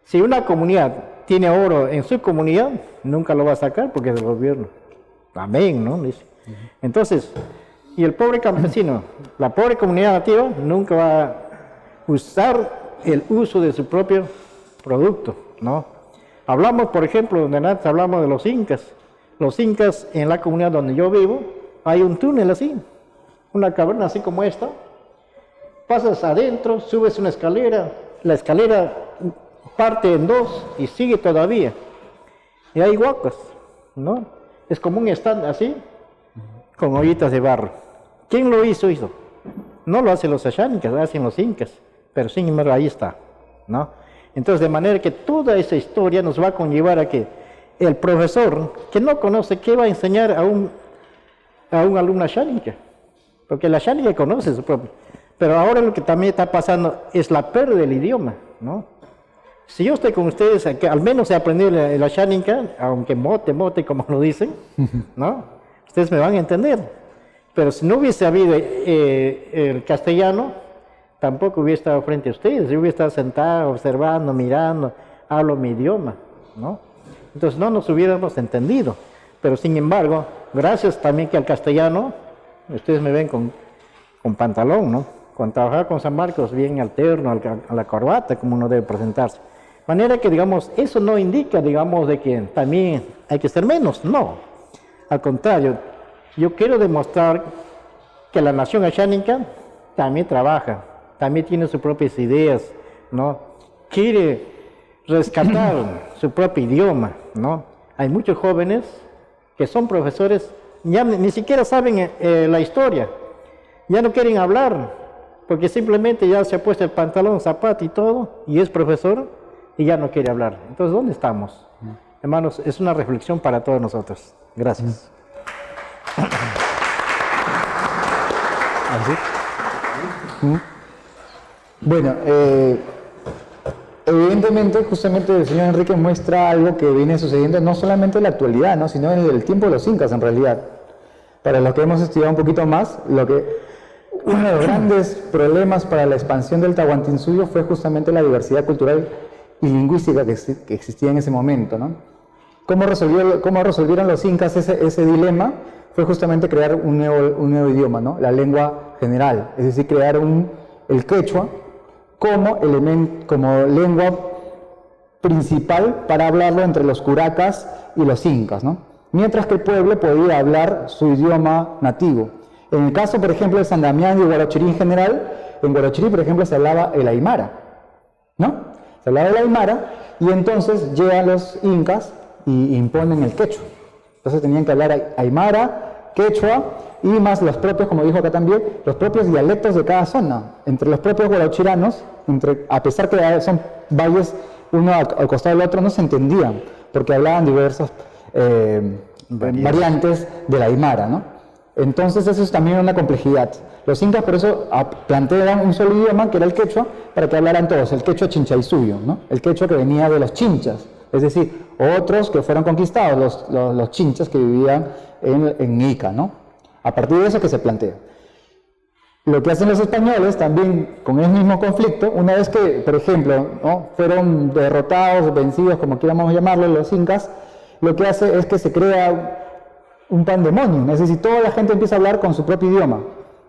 Si una comunidad tiene oro en su comunidad, nunca lo va a sacar porque es del gobierno. Amén, ¿no? Dice. Entonces, y el pobre campesino, la pobre comunidad nativa, nunca va a usar el uso de su propio producto, ¿no? Hablamos, por ejemplo, donde antes hablamos de los incas. Los incas, en la comunidad donde yo vivo, hay un túnel así, una caverna así como esta. Pasas adentro, subes una escalera, la escalera parte en 2 y sigue todavía. Y hay huacas, ¿no? Es como un stand así, con ollitas de barro. ¿Quién lo hizo? No lo hacen los ashánicas, lo hacen los incas, pero sin embargo ahí está, ¿no? Entonces, de manera que toda esa historia nos va a conllevar a que el profesor que no conoce, ¿qué va a enseñar a un alumno ashánica? Porque la ashánica conoce su propio. Pero ahora lo que también está pasando es la pérdida del idioma, ¿no? Si yo estoy con ustedes, que al menos he aprendido el ashánica, aunque mote, como lo dicen, ¿no? Ustedes me van a entender. Pero si no hubiese habido el castellano, tampoco hubiera estado frente a ustedes. Yo hubiera estado sentado, observando, mirando, hablo mi idioma, ¿no? Entonces no nos hubiéramos entendido. Pero sin embargo, gracias también que al castellano, ustedes me ven con pantalón, ¿no? Cuando trabajaba con San Marcos, bien alterno, a la corbata, como uno debe presentarse. De manera que, digamos, eso no indica, digamos, de que también hay que ser menos, no. Al contrario, yo quiero demostrar que la nación ashánica también trabaja, también tiene sus propias ideas, ¿no? Quiere rescatar su propio idioma, ¿no? Hay muchos jóvenes que son profesores, ya ni siquiera saben la historia, ya no quieren hablar, porque simplemente ya se ha puesto el pantalón, zapato y todo, y es profesor, y ya no quiere hablar. Entonces, ¿dónde estamos? Hermanos, es una reflexión para todos nosotros. Gracias. Bueno, evidentemente, justamente el señor Enrique muestra algo que viene sucediendo no solamente en la actualidad, ¿no? Sino en el tiempo de los incas, en realidad. Para los que hemos estudiado un poquito más, uno de los grandes problemas para la expansión del Tahuantinsuyo fue justamente la diversidad cultural y lingüística que existía en ese momento, ¿no? ¿Cómo resolvieron los incas ese dilema? Fue justamente crear un nuevo idioma, ¿no? La lengua general, es decir, crear el quechua como lengua principal para hablarlo entre los curacas y los incas, ¿no? Mientras que el pueblo podía hablar su idioma nativo. En el caso, por ejemplo, de San Damián y Guarachirí en general, en Guarachirí, por ejemplo, se hablaba el aymara, ¿no? Se hablaba el aymara y entonces llegan los incas y imponen el quechua. Entonces tenían que hablar aymara, quechua y más los propios, como dijo acá también, los propios dialectos de cada zona. Entre los propios guarachiranos, a pesar que son valles uno al costado del otro, no se entendían porque hablaban diversas variantes del aymara, ¿no? Entonces eso es también una complejidad. Los incas por eso planteaban un solo idioma, que era el quechua, para que hablaran todos, el quechua chinchaysuyo, ¿no? El quechua que venía de los chinchas, es decir, otros que fueron conquistados, los chinchas que vivían en Ica, ¿no? A partir de eso que se plantea. Lo que hacen los españoles también con el mismo conflicto, una vez que, por ejemplo, ¿no? fueron derrotados, vencidos, como quieramos llamarlo, los incas, lo que hace es que se crea un pandemonium, es decir, toda la gente empieza a hablar con su propio idioma,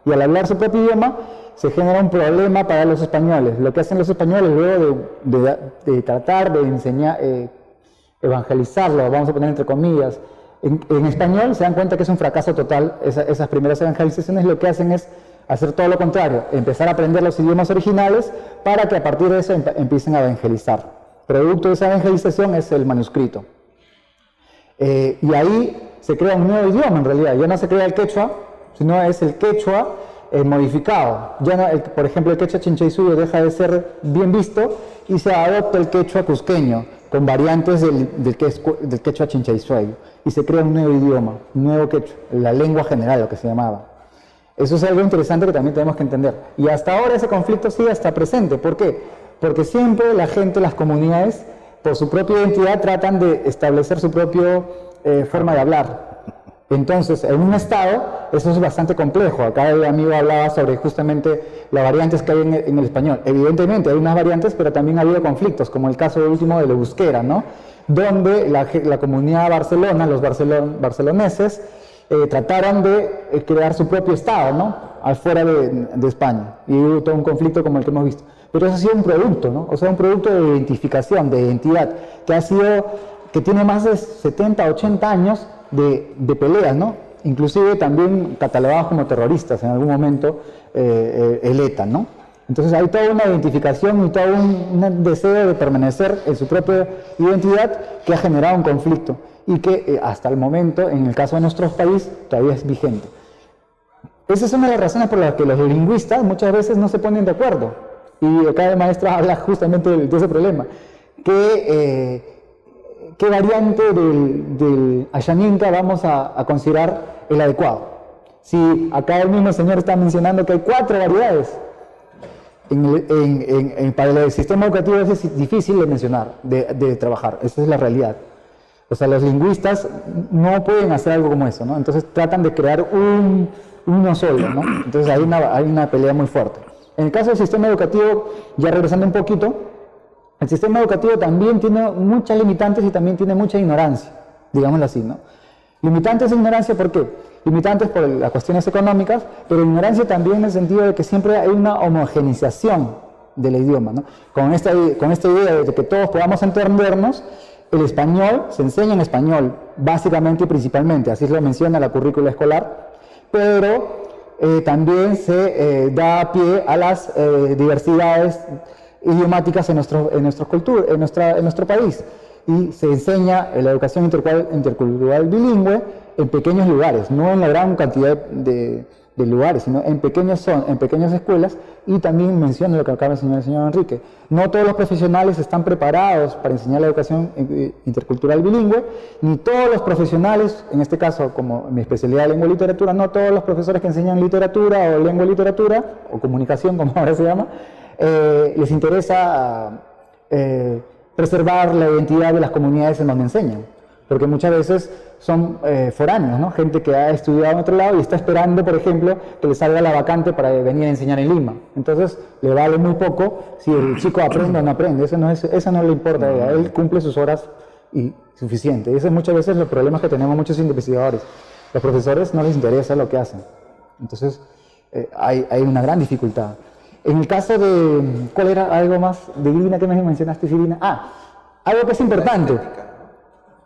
y al hablar su propio idioma se genera un problema para los españoles. Lo que hacen los españoles luego de tratar de enseñar, evangelizarlo, vamos a poner entre comillas, en español, se dan cuenta que es un fracaso total. Esas primeras evangelizaciones lo que hacen es hacer todo lo contrario, empezar a aprender los idiomas originales para que a partir de eso empiecen a evangelizar. Producto de esa evangelización es el manuscrito. Y ahí se crea un nuevo idioma en realidad, ya no se crea el quechua, sino es el quechua modificado. Ya no, por ejemplo, el quechua chinchaysuyo deja de ser bien visto y se adopta el quechua cusqueño, con variantes del quechua chinchaysuyo, y se crea un nuevo idioma, un nuevo quechua, la lengua general, lo que se llamaba. Eso es algo interesante que también tenemos que entender. Y hasta ahora ese conflicto sigue hasta presente. ¿Por qué? Porque siempre la gente, las comunidades, por su propia identidad, tratan de establecer su propia forma de hablar. Entonces, en un estado, eso es bastante complejo. Acá el amigo hablaba sobre justamente las variantes que hay en el español. Evidentemente, hay unas variantes, pero también ha habido conflictos, como el caso último de la euskera, ¿no? Donde la comunidad de Barcelona, los barceloneses, trataron de crear su propio estado, ¿no? Afuera de España. Y hubo todo un conflicto como el que hemos visto. Pero eso ha sido un producto, ¿no? O sea, un producto de identificación, de identidad, que tiene más de 70, 80 años de peleas, ¿no? Inclusive también catalogados como terroristas en algún momento, el ETA, ¿no? Entonces hay toda una identificación y todo un deseo de permanecer en su propia identidad que ha generado un conflicto y que hasta el momento, en el caso de nuestro país, todavía es vigente. Esa es una de las razones por las que los lingüistas muchas veces no se ponen de acuerdo. Y acá el maestro habla justamente de ese problema. ¿Qué variante del Ayaninka vamos a considerar el adecuado? Si acá el mismo señor está mencionando que hay 4 variedades, para el sistema educativo es difícil de mencionar, de trabajar. Esa es la realidad. O sea, los lingüistas no pueden hacer algo como eso, ¿no? Entonces tratan de crear uno solo, ¿no? Entonces hay una pelea muy fuerte. En el caso del sistema educativo, ya regresando un poquito, el sistema educativo también tiene muchas limitantes y también tiene mucha ignorancia, digámoslo así, ¿no? Limitantes e ignorancia, ¿por qué? Limitantes por las cuestiones económicas, pero ignorancia también en el sentido de que siempre hay una homogenización del idioma, ¿no? Con esta idea de que todos podamos entendernos, el español se enseña en español, básicamente y principalmente, así lo menciona la currícula escolar, pero también se da pie a las diversidades idiomáticas en nuestro país, y se enseña la educación intercultural bilingüe en pequeños lugares, no en la gran cantidad de lugares, sino en pequeñas escuelas. Y también menciona lo que acaba de enseñar el señor Enrique, no todos los profesionales están preparados para enseñar la educación intercultural bilingüe, ni todos los profesionales, en este caso como mi especialidad de lengua y literatura, no todos los profesores que enseñan literatura o lengua y literatura, o comunicación como ahora se llama, les interesa preservar la identidad de las comunidades en donde enseñan, porque muchas veces son foráneos, ¿no? Gente que ha estudiado en otro lado y está esperando, por ejemplo, que le salga la vacante para venir a enseñar en Lima. Entonces le vale muy poco si el chico aprende o no aprende, eso no le importa a ella. Él cumple sus horas y suficiente. Y ese es muchas veces los problemas que tenemos muchos investigadores. Los profesores no les interesa lo que hacen. Entonces hay una gran dificultad. En el caso de, ¿cuál era algo más de Divina que me mencionaste, Divina? Algo que es importante.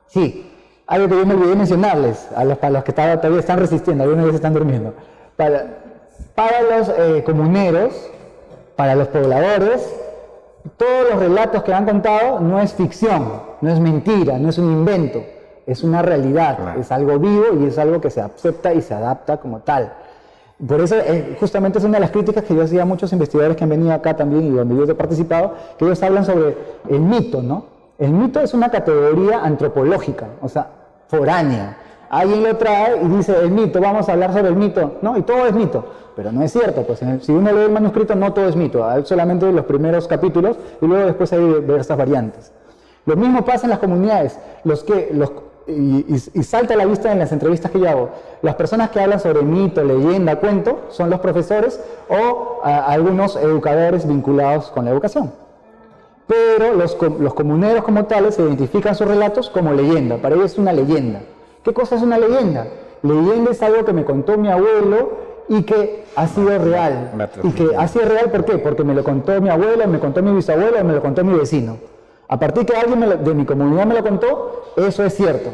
Sí, algo que yo me olvidé mencionarles, para los que todavía están resistiendo, algunos ya se están durmiendo. Para los comuneros, para los pobladores, todos los relatos que han contado no es ficción, no es mentira, no es un invento, es una realidad, claro. Es algo vivo y es algo que se acepta y se adapta como tal. Por eso, justamente es una de las críticas que yo hacía a muchos investigadores que han venido acá también y donde yo he participado, que ellos hablan sobre el mito, ¿no? El mito es una categoría antropológica, o sea, foránea. Alguien lo trae y dice, el mito, vamos a hablar sobre el mito, ¿no? Y todo es mito. Pero no es cierto, pues si uno lee el manuscrito, no todo es mito, hay solamente los primeros capítulos y luego después hay diversas variantes. Lo mismo pasa en las comunidades, y salta a la vista en las entrevistas que yo hago. Las personas que hablan sobre mito, leyenda, cuento, son los profesores o algunos educadores vinculados con la educación. pero los comuneros como tales identifican sus relatos como leyenda. Para ellos es una leyenda. ¿Qué cosa es una leyenda? Leyenda es algo que me contó mi abuelo y que ha sido real. Y que ha sido real, ¿por qué? Porque me lo contó mi abuelo, me contó mi bisabuelo, me lo contó mi vecino. A partir que alguien de mi comunidad me lo contó, eso es cierto.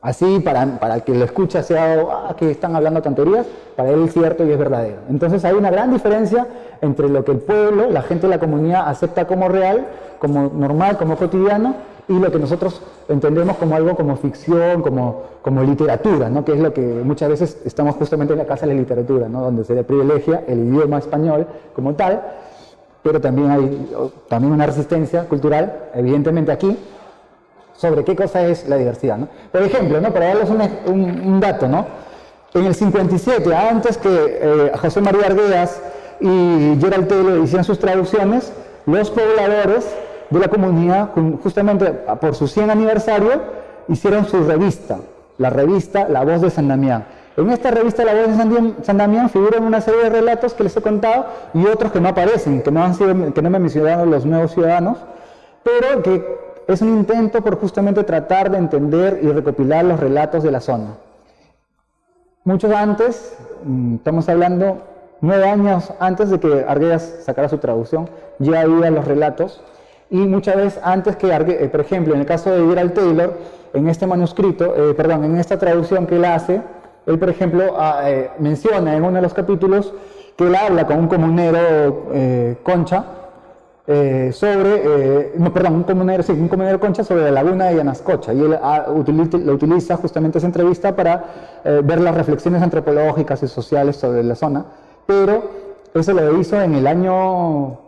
Así, para el que lo escucha sea, que están hablando tonterías, para él es cierto y es verdadero. Entonces hay una gran diferencia entre lo que el pueblo, la gente de la comunidad acepta como real, como normal, como cotidiano, y lo que nosotros entendemos como algo como ficción, como literatura, ¿no? Que es lo que muchas veces estamos justamente en la casa de la literatura, ¿no? Donde se le privilegia el idioma español como tal, pero también hay una resistencia cultural, evidentemente aquí, sobre qué cosa es la diversidad, ¿no? Por ejemplo, ¿no? Para darles un dato, ¿no? En el 57, antes que José María Arguedas y Gerald Taylor hicieran sus traducciones, los pobladores de la comunidad, justamente por su 100 aniversario, hicieron su revista, la revista La Voz de San Damián. En esta revista La Voz de San Damián figuran una serie de relatos que les he contado y otros que no aparecen, que no me mencionaron los nuevos ciudadanos, pero que es un intento por justamente tratar de entender y recopilar los relatos de la zona. Mucho antes, estamos hablando 9 años antes de que Arguedas sacara su traducción, ya había los relatos, y muchas veces antes que Arguedas, por ejemplo, en el caso de Gerald Taylor, en este manuscrito, en esta traducción que él hace, él, por ejemplo, menciona en uno de los capítulos que él habla con un comunero Concha, un comunero Concha sobre la laguna de Yanascocha, y él lo utiliza justamente esa entrevista para ver las reflexiones antropológicas y sociales sobre la zona, pero eso lo hizo en el año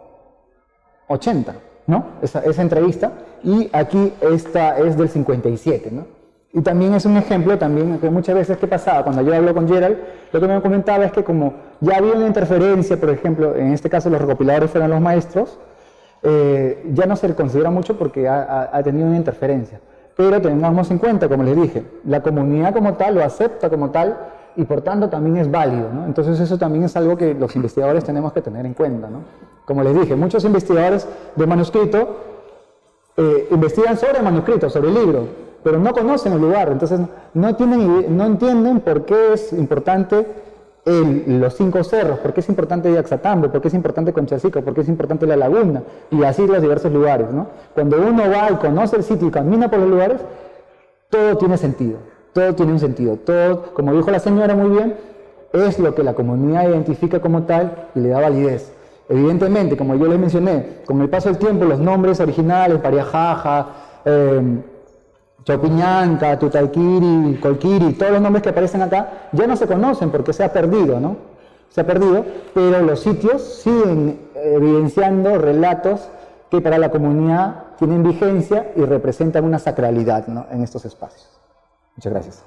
80, ¿no? Esa entrevista, y aquí esta es del 57, ¿no? Y también es un ejemplo también que muchas veces que pasaba cuando yo hablo con Gerald, lo que me comentaba es que como ya había una interferencia, por ejemplo, en este caso los recopiladores eran los maestros, ya no se le considera mucho porque ha tenido una interferencia. Pero tengamos en cuenta, como les dije, la comunidad como tal lo acepta como tal y por tanto también es válido, ¿no? Entonces eso también es algo que los investigadores tenemos que tener en cuenta, ¿no? Como les dije, muchos investigadores de manuscrito investigan sobre el manuscrito, sobre el libro, pero no conocen el lugar, entonces no entienden por qué es importante los 5 cerros, por qué es importante Yaxatambo, por qué es importante Conchacica, por qué es importante la laguna, y así los diversos lugares, ¿no? Cuando uno va y conoce el sitio y camina por los lugares, todo tiene sentido, todo tiene un sentido, todo, como dijo la señora muy bien, es lo que la comunidad identifica como tal y le da validez. Evidentemente, como yo les mencioné, con el paso del tiempo, los nombres originales, Pariajaja, Chopiñanca, Tutayquiri, Colquiri, todos los nombres que aparecen acá ya no se conocen porque se ha perdido, ¿no? Se ha perdido, pero los sitios siguen evidenciando relatos que para la comunidad tienen vigencia y representan una sacralidad, ¿no? En estos espacios. Muchas gracias.